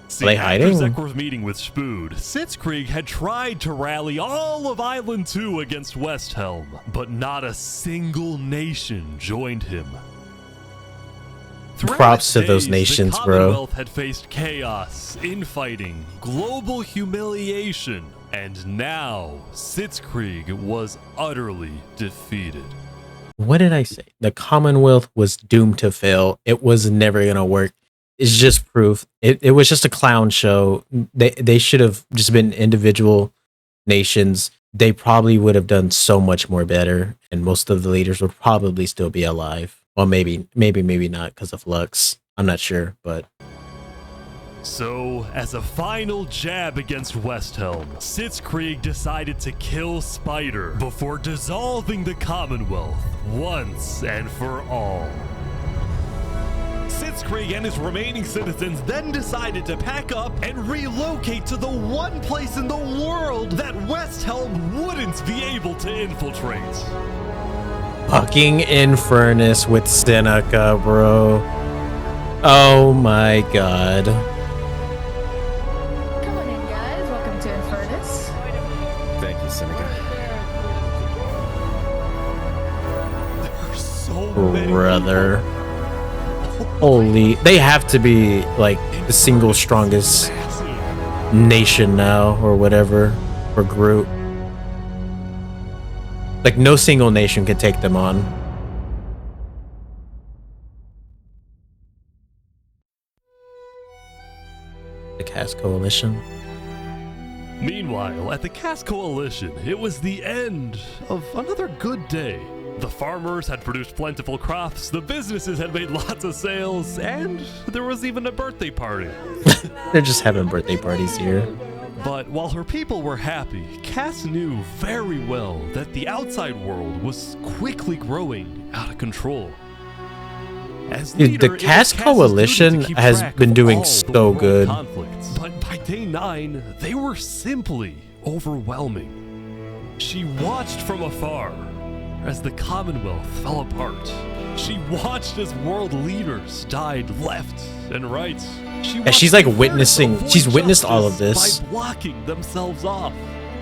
See,
Are they hiding?
after Zekor's meeting with Spood, Sitzkrieg had tried to rally all of Island 2 against Westhelm, but not a single nation joined him. Throughout
Props to
its
those
days,
nations,
the
bro.
Commonwealth had faced chaos, infighting, global humiliation, and now Sitzkrieg was utterly defeated.
What did I say? The Commonwealth was doomed to fail. It was never gonna work. It's just proof. It was just a clown show. They should have just been individual nations. They probably would have done so much more better, and most of the leaders would probably still be alive. Well, maybe not because of Lux. I'm not sure, but
So, as a final jab against Westhelm, Sitzkrieg decided to kill Spider before dissolving the Commonwealth once and for all. Sitzkrieg and his remaining citizens then decided to pack up and relocate to the one place in the world that Westhelm wouldn't be able to infiltrate.
fucking Infernus with Seneca, bro. Oh my god.
Come on in, guys. Welcome to Infernus.
Thank you, Seneca.
Brother. Holy, they have to be like the single strongest nation now, or whatever, or group. Like no single nation can take them on. The Cass Coalition.
Meanwhile, at the Cass Coalition, it was the end of another good day. The farmers had produced plentiful crops, the businesses had made lots of sales, and there was even a birthday party.
They're just having birthday parties here.
But while her people were happy, Cass knew very well that the outside world was quickly growing out of control. As
Dude,
leader,
the
it was
Cass
Cass's
Coalition
duty to keep
has
track
been
of
doing
all the
so
world
good.
conflicts. But by day 9, they were simply overwhelming. She watched from afar as the Commonwealth fell apart. She watched as world leaders died left and right.
Yeah, she's like witnessing, she's witnessed all of this.
By blocking themselves off,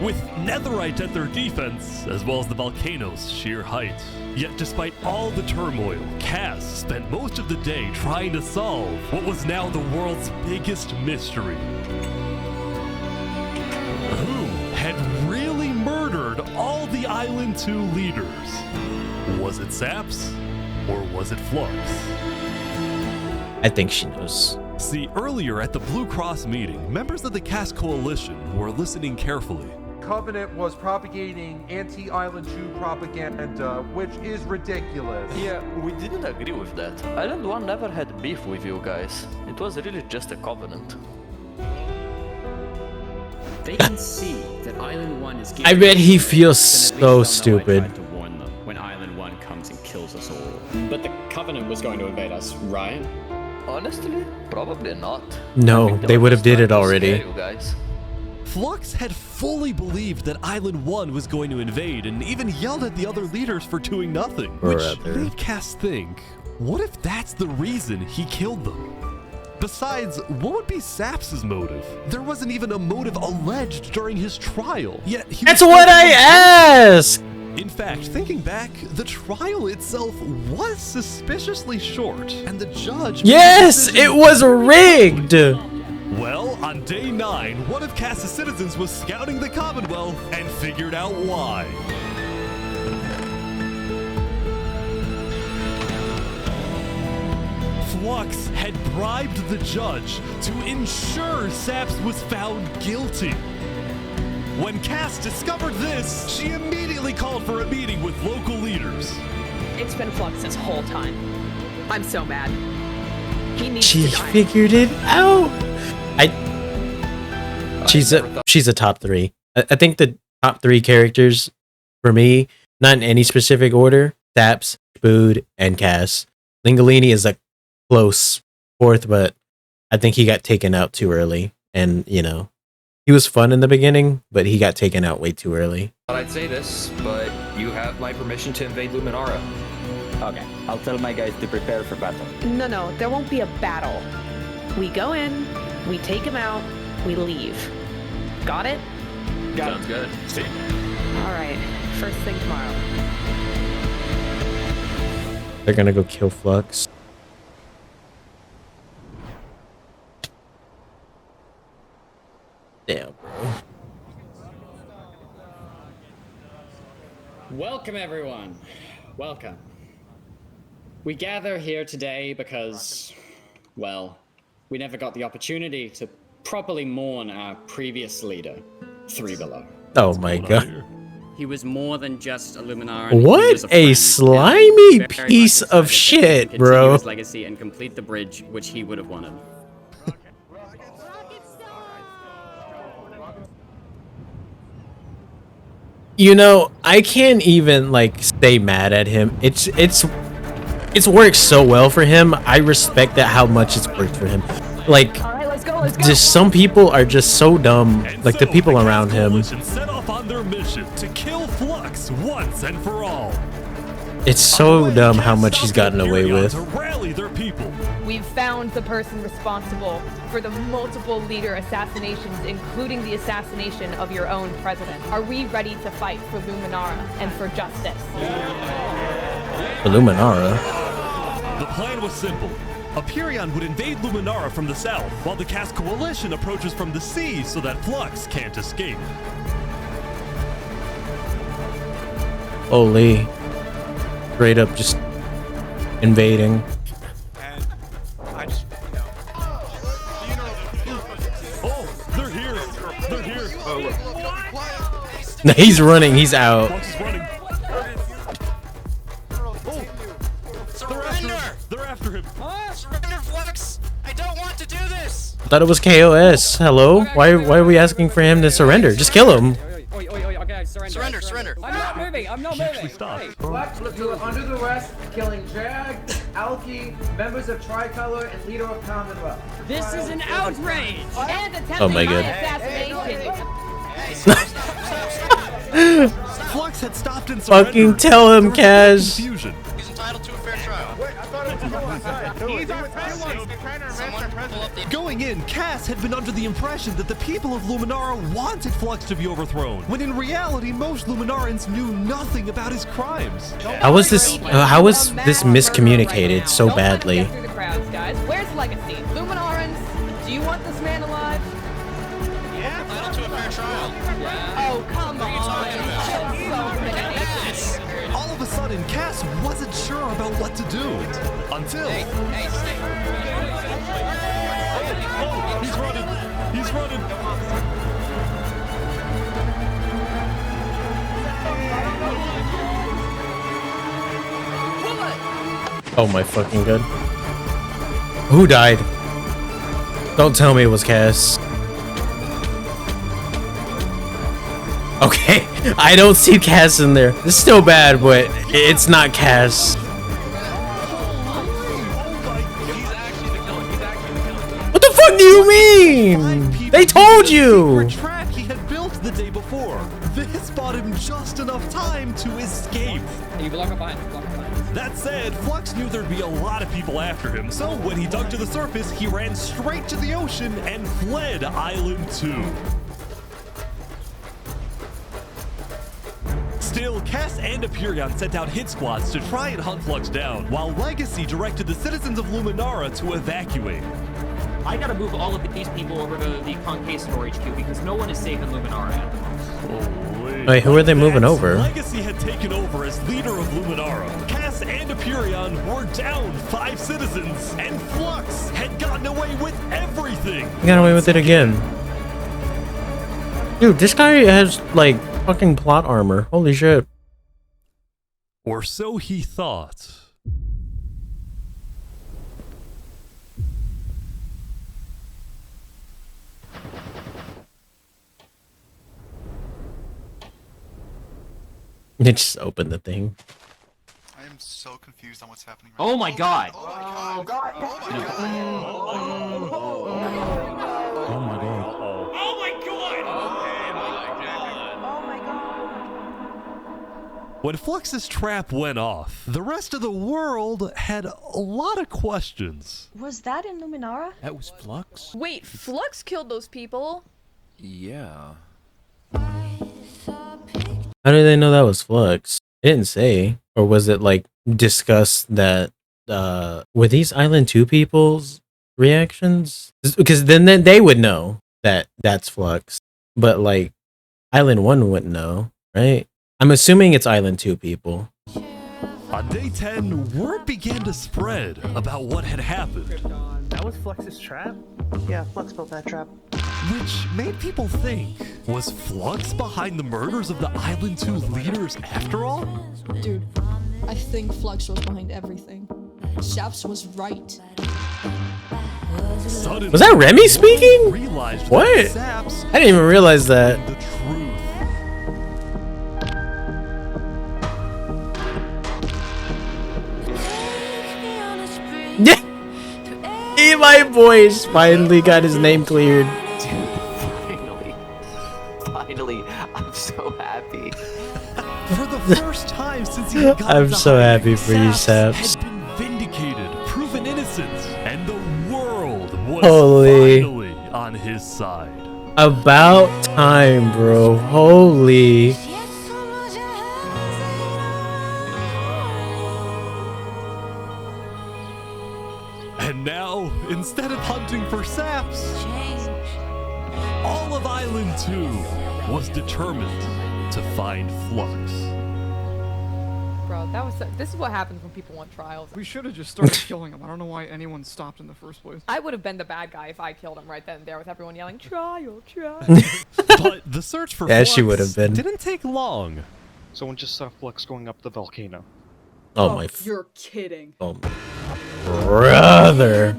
with Netherite at their defense, as well as the volcano's sheer height. Yet despite all the turmoil, Cass spent most of the day trying to solve what was now the world's biggest mystery. Who had really murdered all the Island 2 leaders? Was it Saps, or was it Flux?
I think she knows.
See, earlier at the Blue Cross meeting, members of the Cass Coalition were listening carefully.
Covenant was propagating anti-Island 2 propaganda, which is ridiculous.
Yeah, we didn't agree with that. Island 1 never had beef with you guys. It was really just a covenant.
They can see that Island 1 is
I bet he feels so stupid.
to warn them when Island 1 comes and kills us all. But the Covenant was going to invade us, right?
Honestly, probably not.
No, they would have did it already.
You guys.
Flux had fully believed that Island 1 was going to invade and even yelled at the other leaders for doing nothing. Which made Cass think, what if that's the reason he killed them? Besides, what would be Saps' motive? There wasn't even a motive alleged during his trial. Yet he
That's
was
what I asked!
In fact, thinking back, the trial itself was suspiciously short, and the judge...
Yes, it was rigged!
Well, on day 9, one of Cass's citizens was scouting the Commonwealth and figured out why. Flux had bribed the judge to ensure Saps was found guilty. When Cass discovered this, she immediately called for a meeting with local leaders.
It's been Flux this whole time. I'm so mad. He needs
She
to die.
figured it out. She's a top 3. I think the top 3 characters for me, not in any specific order, Saps, Spood, and Cass. Lingolini is a close 4th, but I think he got taken out too early. And, you know, he was fun in the beginning, but he got taken out way too early.
Thought I'd say this, but you have my permission to invade Luminara.
Okay, I'll tell my guys to prepare for battle.
No, there won't be a battle. We go in, We take him out, we leave. Got it?
Sounds good. See?
All right, first thing tomorrow.
They're gonna go kill Flux. Damn, bro.
Welcome, everyone. Welcome. We gather here today because, well, we never got the opportunity to properly mourn our previous leader, Three Below.
Oh my god.
He was more than just a Luminaran.
What a slimy piece of shit,
Continue
bro.
his legacy and complete the bridge which he would have wanted.
You know, I can't even like stay mad at him. It's worked so well for him. I respect that how much it's worked for him. Like, just some people are just so dumb. Like the people around him.
Set off on their mission to kill Flux once and for all.
It's so dumb how much he's gotten away with.
To rally their people.
We've found the person responsible for the multiple leader assassinations, including the assassination of your own president. Are we ready to fight for Luminara and for justice?
For Luminara?
The plan was simple. Aperion would invade Luminara from the south, while the Cass Coalition approaches from the sea so that Flux can't escape.
Holy. Straight up just invading.
Oh, they're here. They're here.
No, he's running. He's out.
Flux is running. They're after him.
Surrender, Flux! I don't want to do this!
I thought it was KOS. Hello? Why are we asking for him to surrender? Just kill him.
Surrender.
I'm not moving. I'm not moving.
Flux, you are under the arrest, killing Jag, Alki, members of Tricolor, and leader of Commonwealth.
This is an outrage! And attempting
Oh my God.
assassination.
Flux had stopped and
Fucking tell him, Kaz.
Confusion.
He's entitled to a fair trial.
Going in, Cass had been under the impression that the people of Luminara wanted Flux to be overthrown, when in reality, most Luminarans knew nothing about his crimes.
How was this miscommunicated so badly?
Through the crowds, guys. Where's Legacy? Luminarans, do you want this man alive?
Yeah, entitled to a fair trial.
Oh, come on.
All of a sudden, Cass wasn't sure about what to do. Until... Oh, he's running. He's running.
Oh my fucking god. Who died? Don't tell me it was Cass. Okay, I don't see Cass in there. It's still bad, but it's not Cass. What the fuck do you mean? They told you!
Trap he had built the day before. This bought him just enough time to escape.
You block up behind.
That said, Flux knew there'd be a lot of people after him, so when he dug to the surface, he ran straight to the ocean and fled Island 2. Still, Cass and Aperion sent out hit squads to try and hunt Flux down, while Legacy directed the citizens of Luminara to evacuate.
I gotta move all of these people over to the Conquistador HQ because no one is safe in Luminara at the moment.
Wait, who are they moving over?
Legacy had taken over as leader of Luminara. Cass and Aperion were down 5 citizens, and Flux had gotten away with everything.
He got away with it again. Dude, this guy has like fucking plot armor. Holy shit.
Or so he thought.
They just opened the thing.
I am so confused on what's happening right
Oh
now.
my god!
Oh my god! Oh my god!
Oh my god.
When Flux's trap went off, the rest of the world had a lot of questions.
Was that in Luminara?
That was Flux?
Wait, Flux killed those people?
Yeah.
How did they know that was Flux? It didn't say. Or was it like discussed that were these Island 2 people's reactions? Because then they would know that that's Flux. But like Island 1 wouldn't know, right? I'm assuming it's Island 2 people.
On day 10, word began to spread about what had happened.
That was Flux's trap? Yeah, Flux built that trap.
Which made people think, was Flux behind the murders of the Island 2 leaders after all?
Dude, I think Flux was behind everything. Saps was right.
Suddenly,
Was that Remy speaking?
realized
What?
that Saps
I didn't even realize that.
the truth.
Yeah. My voice finally got his name cleared.
Finally, I'm so happy.
For the first time since he got
I'm
into
so
hiding,
happy for you, Saps.
had been vindicated, proven innocent, and the world was
Holy.
finally on his side.
About time, bro. Holy.
And now, instead of hunting for Saps, all of Island 2 was determined to find Flux.
Bro, this is what happens when people want trials.
We should have just started killing him. I don't know why anyone stopped in the first place.
I would have been the bad guy if I killed him right then and there with everyone yelling, trial, trial.
But the search for
Yeah,
Flux
she would have been.
didn't take long.
Someone just saw Flux going up the volcano.
Oh my.
You're kidding.
Oh my brother.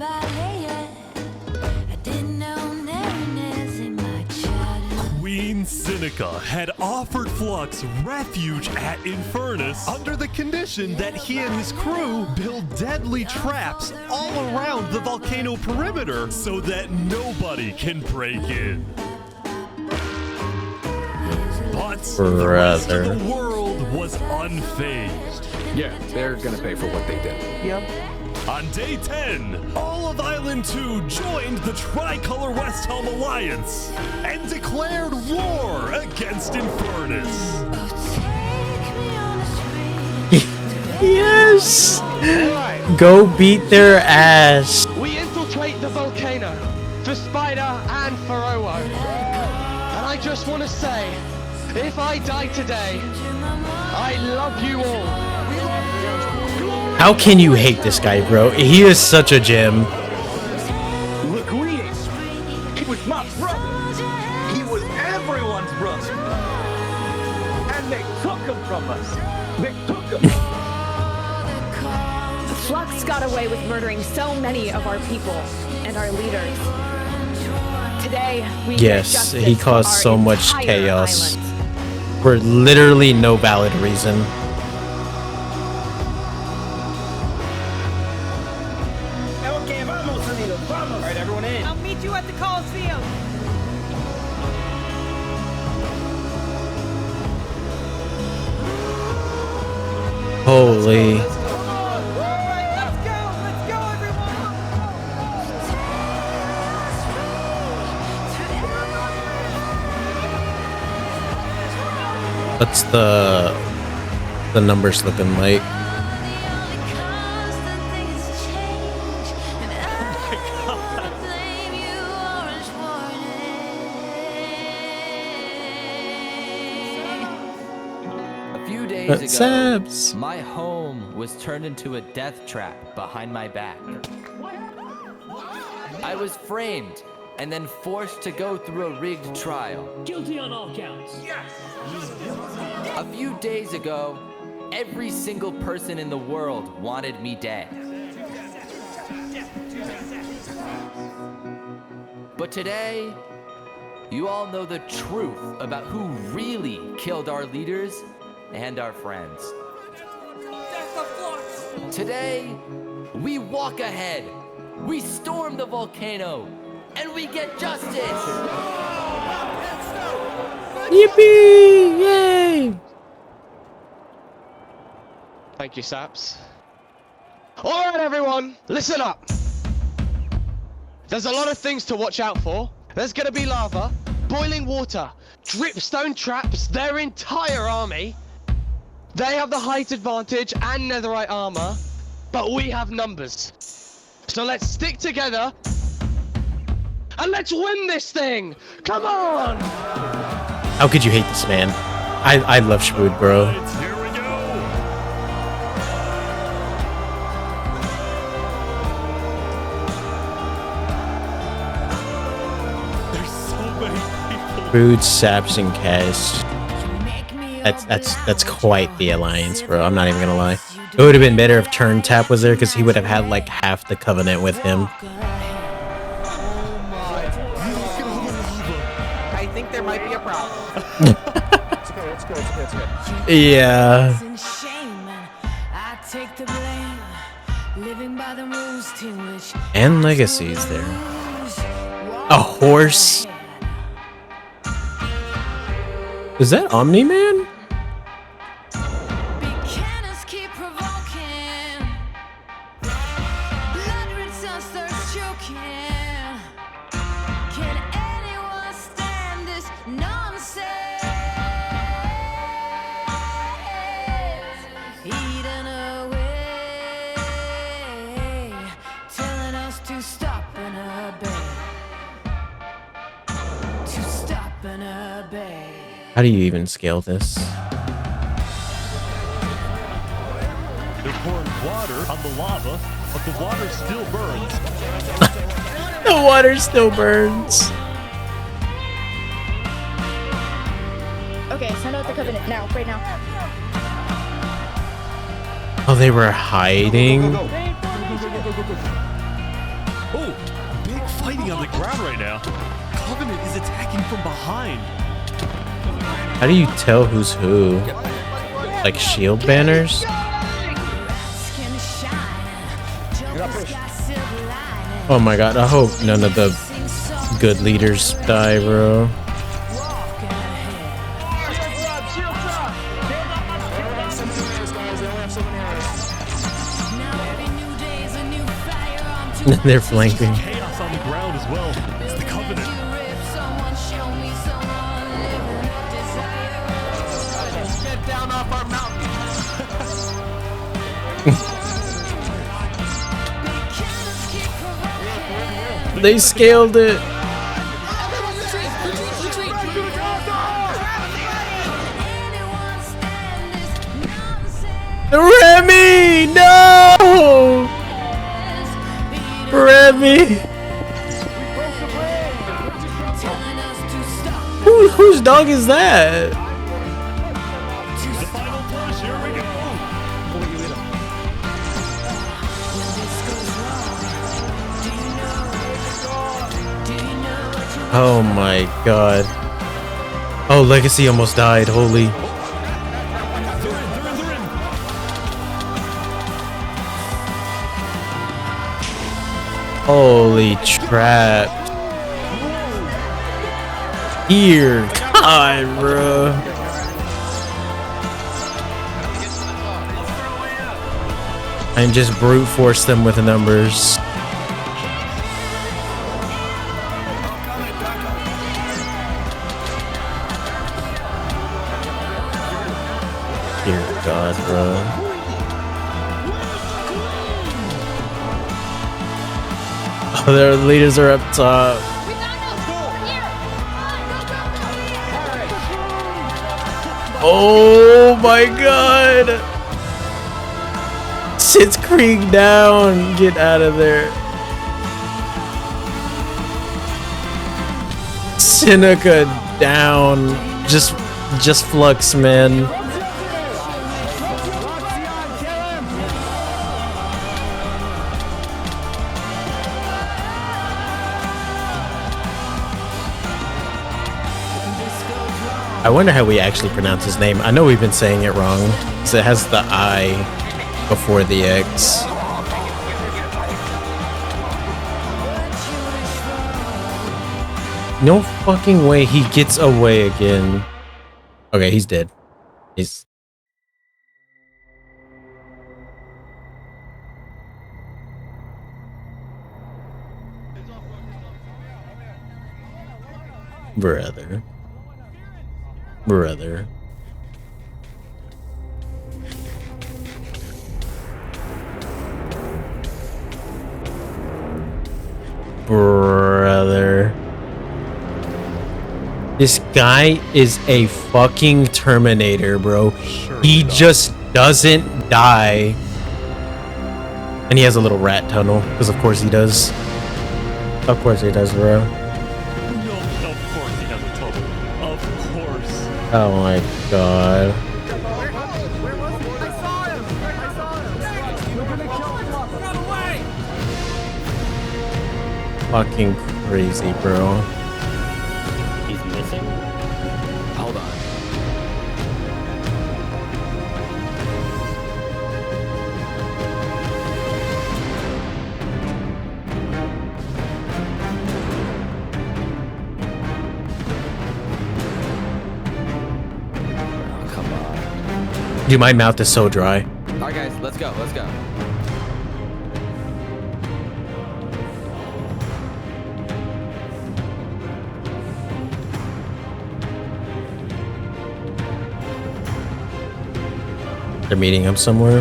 Queen Seneca had offered Flux refuge at Infernus under the condition that he and his crew build deadly traps all around the volcano perimeter so that nobody can break in. But the rest of the world was unfazed.
Yeah, they're gonna pay for what they did.
Yep.
On day 10, all of Island 2 joined the Tricolor West Helm Alliance and declared war against Infernus.
Yes! Go beat their ass.
We infiltrate the volcano for Spider and for Owo. And I just want to say, if I die today, I love you all.
How can you hate this guy, bro? He is such a gem.
Laguine, he was my brother. He was everyone's brother. And they took him from us. They took him.
Flux got away with murdering so many of our people and our leaders. Today, we get
Yes,
justice
he
for
caused
our
so much
entire
chaos
island.
for literally no valid reason.
Alright, everyone in.
I'll meet you at the Coliseum.
Holy. What's the numbers looking like?
Days ago,
Saps.
my home was turned into a death trap behind my back. I was framed and then forced to go through a rigged trial.
Guilty on all counts. Yes.
A few days ago, every single person in the world wanted me dead. But today, you all know the truth about who really killed our leaders and our friends. Today, we walk ahead, we storm the volcano, and we get justice!
Yippee! Yay!
Thank you, Saps. Alright, everyone, listen up. There's a lot of things to watch out for. There's gonna be lava, boiling water, dripstone traps, their entire army. They have the height advantage and netherite armor, but we have numbers. So let's stick together and let's win this thing! Come on!
How could you hate this man? I love Shmood, bro.
Here we go. There's so many people.
Food, Saps, and Cash. That's quite the alliance, bro. I'm not even gonna lie. It would have been better if Turn Tap was there because he would have had like half the Covenant with him.
I think there might be a problem.
It's good.
Yeah. And Legacy's there. A horse? Is that Omni-Man? How do you even scale this?
They're pouring water on the lava, but the water still burns.
The water still burns.
Okay, send out the Covenant now, right now.
Oh, they were hiding?
Oh, big fighting on the ground right now. Covenant is attacking from behind.
How do you tell who's who? Like shield banners? Oh my god, I hope none of the good leaders die, bro. They're flanking.
Chaos on the ground as well. It's the Covenant.
Get down off our mountain.
They scaled it. Remy, no! Remy. Whose dog is that?
The final push. Here we go.
Oh my god. Oh, Legacy almost died. Holy. Holy crap. Dear God, bro. And just brute force them with the numbers. Dear God, bro. Oh, their leaders are up top. Oh my god! Sits Creek down! Get out of there. Seneca down. Just flux, man. I wonder how we actually pronounce his name. I know we've been saying it wrong. So it has the I before the X. No fucking way he gets away again. Okay, he's dead. Brother. Brother. Brother. This guy is a fucking Terminator, bro. He just doesn't die. And he has a little rat tunnel, because of course he does. Of course he does, bro.
No, of course he has a tunnel. Of course.
Oh my god. Fucking crazy, bro.
He's missing?
Hold on. Oh, come on.
Dude, my mouth is so dry.
Alright guys, let's go, let's go.
They're meeting up somewhere.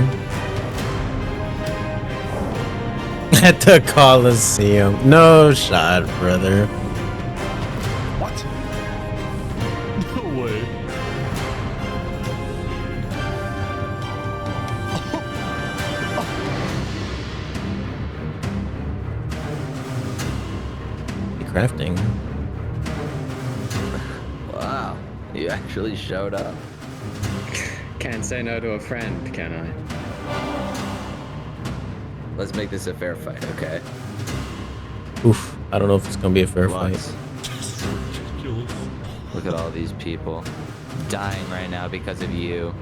At the Coliseum. No shot, brother.
What? No way.
Crafting.
Wow, you actually showed up.
Can't say no to a friend, can I?
Let's make this a fair fight, okay?
Oof. I don't know if it's gonna be a fair fight.
Look at all these people dying right now because of you.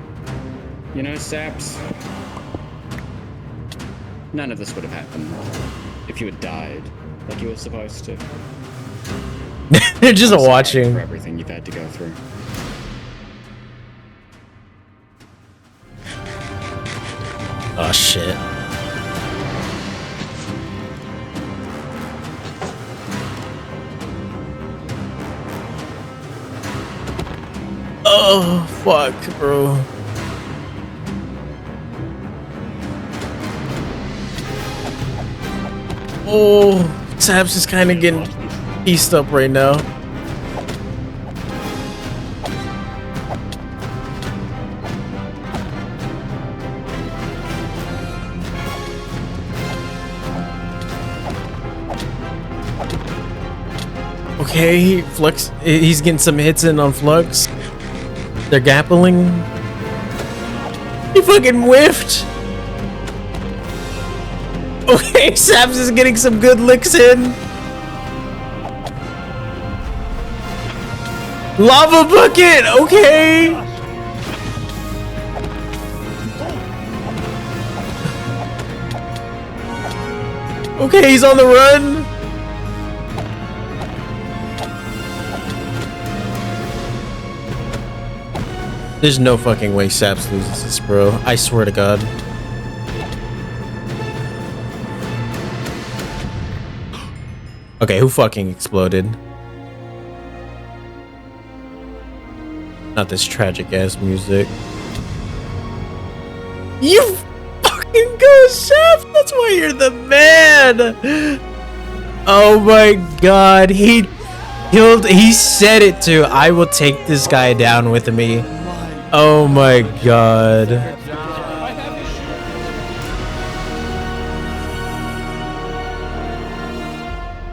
You know, Saps, none of this would have happened if you had died like you were supposed to.
They're just watching.
For everything you've had to go through.
Oh shit. Oh fuck, bro. Oh, Saps is kind of getting pieced up right now. Okay, Flux, he's getting some hits in on Flux. They're gappling. He fucking whiffed. Okay, Saps is getting some good licks in. Lava bucket, okay. Okay, he's on the run. There's no fucking way Saps loses this, bro. I swear to God. Okay, who fucking exploded? Not this tragic ass music. You fucking go, Saps! That's why you're the man! Oh my god, he said it too. I will take this guy down with me. Oh my god.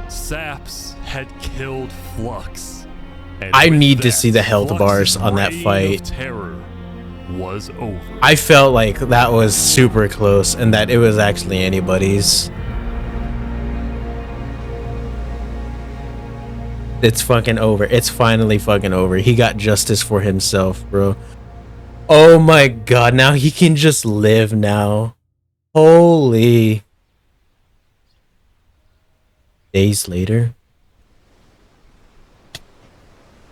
Saps had killed Flux. And
I
with
need to
that,
see the health
Flux's
bars on that
reign of
fight.
Terror was over.
I felt like that was super close and that it was actually anybody's. It's fucking over. It's finally fucking over. He got justice for himself, bro. Oh my god, now he can just live now. Holy. Days later.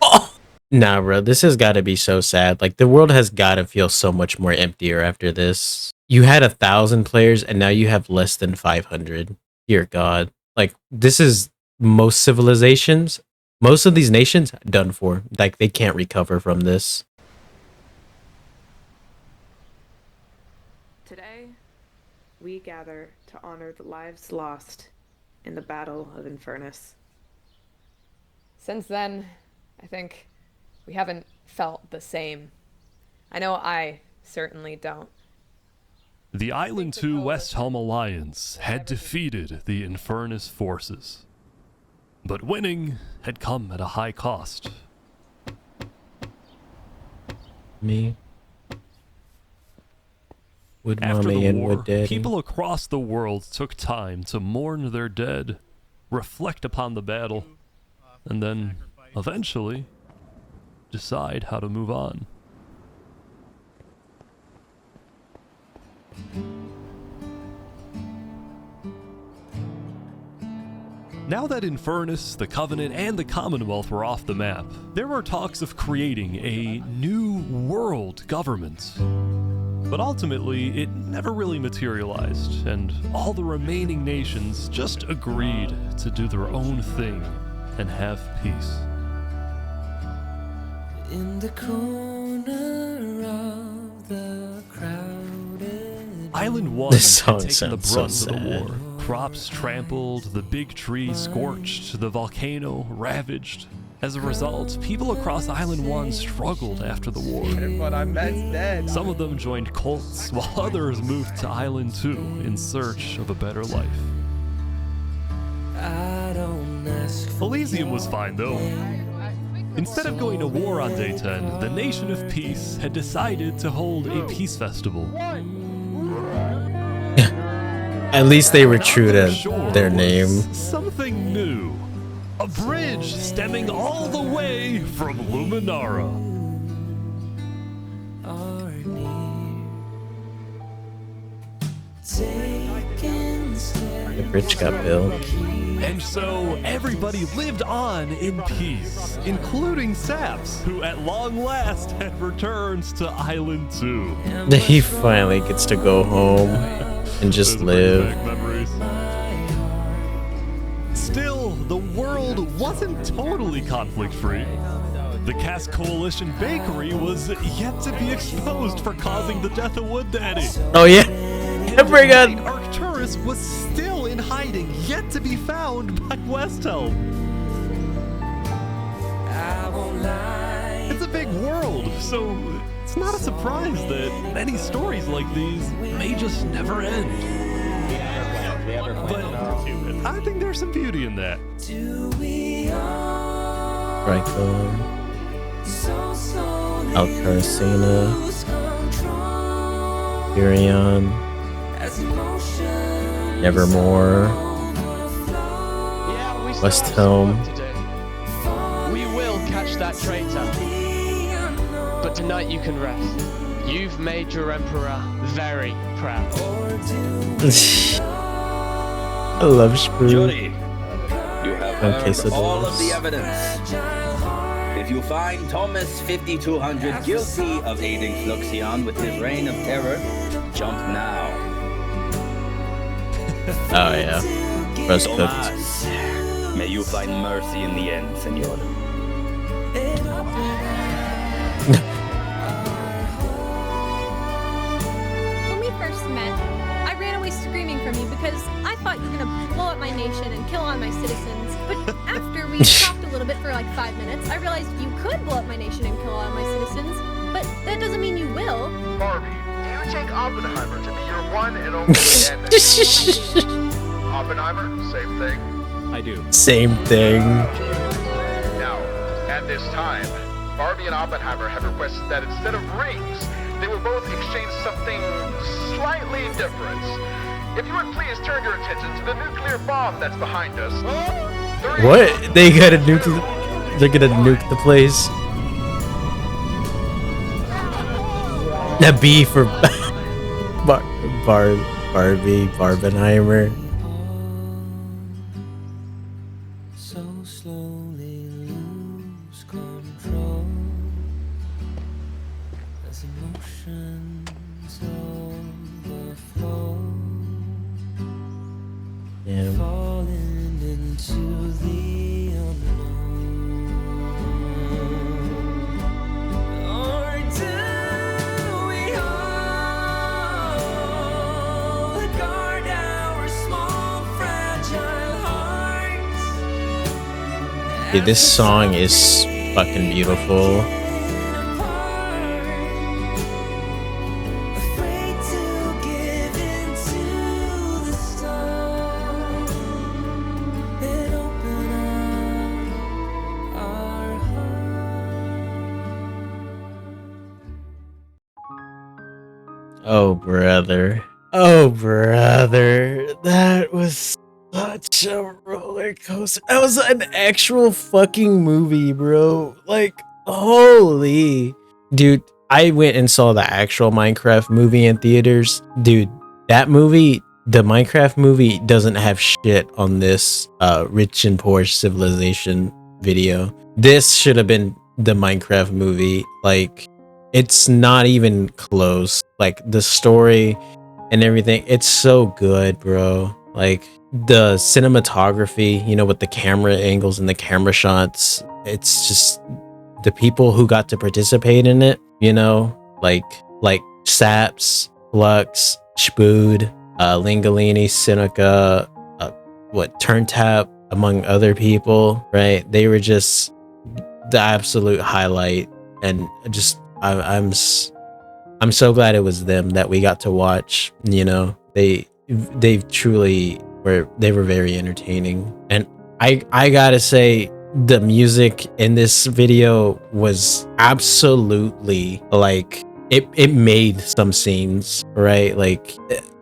Oh! Nah, bro, this has got to be so sad. Like, the world has got to feel so much more emptier after this. You had 1,000 players and now you have less than 500. Dear God. Like, this is most civilizations Most of these nations done for. Like they can't recover from this.
Today, we gather to honor the lives lost in the Battle of Infernus.
Since then, I think we haven't felt the same. I know I certainly don't.
The Island 2 West Helm Alliance had defeated the Infernus forces, but winning had come at a high cost.
Me. Would
After
mommy
the
and
war,
would daddy.
people across the world took time to mourn their dead, reflect upon the battle, and then, eventually, decide how to move on. Now that Infernus, the Covenant, and the Commonwealth were off the map, there were talks of creating a new world government. But ultimately, it never really materialized, and all the remaining nations just agreed to do their own thing and have peace.
In the corner of the crowded
Island 1
This
had
song
taken the
sounds
brunt
so
of the
sad.
war. Crops trampled, the big tree scorched, the volcano ravaged. As a result, people across Island 1 struggled after the war.
But I'm dead.
Some of them joined cults, while others moved to Island 2 in search of a better life. Elysium was fine though. Instead of going to war on day 10, the Nation of Peace had decided to hold a peace festival.
At least they were true to their name.
Something new. A bridge stemming all the way from Luminara.
The bridge got built.
And so everybody lived on in peace, including Saps, who at long last had returned to Island 2.
He finally gets to go home and just live.
Still, the world wasn't totally conflict-free. The Cask Coalition Bakery was yet to be exposed for causing the death of Wood Daddy.
Oh yeah, bring on.
Arcturus was still in hiding, yet to be found by Westhelm. It's a big world, so it's not a surprise that many stories like these may just never end. But I think there's some beauty in that.
Dracula, Alcarcina, Furion, Nevermore, Westhelm.
We will catch that traitor. But tonight you can rest. You've made your emperor very proud.
I love Sprue.
Jury, you have heard all of the evidence. If you find Thomas 5200 guilty of aiding Fluxion with his reign of terror, jump now.
Oh yeah, roast cooked.
Thomas, may you find mercy in the end, senor.
When we first met, I ran away screaming from you because I thought you were gonna blow up my nation and kill all my citizens. But after we talked a little bit for like 5 minutes, I realized you could blow up my nation and kill all my citizens. But that doesn't mean you will.
Barbie, do you take Oppenheimer to be your one and only enemy? Oppenheimer, same thing.
I do.
Same thing.
Now, at this time, Barbie and Oppenheimer have requested that instead of rings, they will both exchange something slightly different. If you would please turn your attention to the nuclear bomb that's behind us.
What? They gotta nuke. They're gonna nuke the place. That B for Barbie Barbenheimer.
So slowly lose control as emotions overflow.
Damn.
Falling into the unknown.
Dude, this song is fucking beautiful. Oh, brother. Oh, brother. That was such a roller coaster. That was an actual fucking movie, bro. Like, holy. Dude, I went and saw the actual Minecraft movie in theaters. Dude, that movie, the Minecraft movie, doesn't have shit on this Rich and Poor Civilization video. This should have been the Minecraft movie. Like, it's not even close. Like, the story and everything, it's so good, bro. Like, the cinematography, you know, with the camera angles and the camera shots, it's just the people who got to participate in it, you know, like Saps, Flux, Spood, Lingalini, Seneca, Turntap, among other people, right? They were just the absolute highlight, and just I'm so glad it was them that we got to watch. You know, they truly were very entertaining, and I gotta say the music in this video was absolutely, like, it made some scenes, right? Like,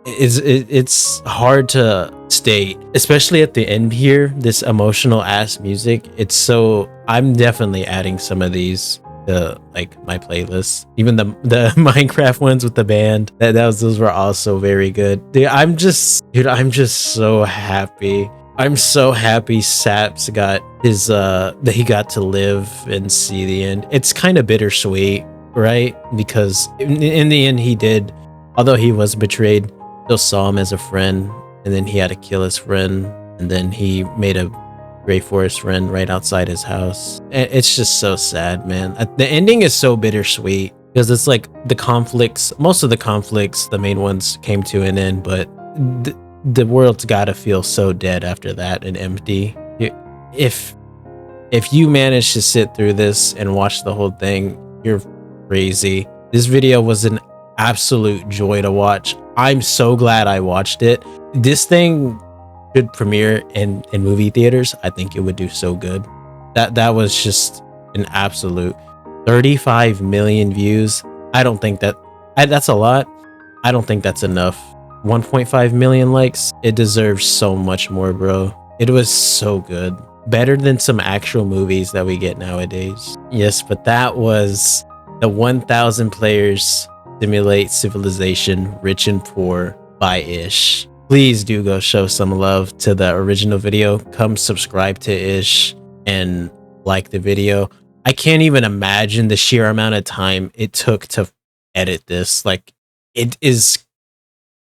it's hard to state, especially at the end here, this emotional ass music. It's so, I'm definitely adding some of these to, like, my playlist. Even the Minecraft ones with the band, those were also very good. Dude, I'm just so happy. I'm so happy Saps got his that he got to live and see the end. It's kind of bittersweet, right? Because in the end, he did, although he was betrayed, still saw him as a friend, and then he had to kill his friend, and then he made a Grey Forest friend right outside his house. It's just so sad, man. The ending is so bittersweet because it's like the conflicts, most of the conflicts, the main ones, came to an end, but the world's gotta feel so dead after that and empty. If you manage to sit through this and watch the whole thing, you're crazy. This video was an absolute joy to watch. I'm so glad I watched it. This thing should premiere in movie theaters. I think it would do so good. That was just an absolute 35 million views. I don't think that's a lot. I don't think that's enough. 1.5 million likes. It deserves so much more, bro. It was so good. Better than some actual movies that we get nowadays. Yes, but that was the 1000 players simulate civilization, Rich and Poor by Ish. Please do go show some love to the original video. Come subscribe to Ish and like the video. I can't even imagine the sheer amount of time it took to edit this. Like, it is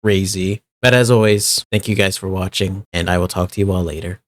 crazy. But as always, thank you guys for watching, and I will talk to you all later.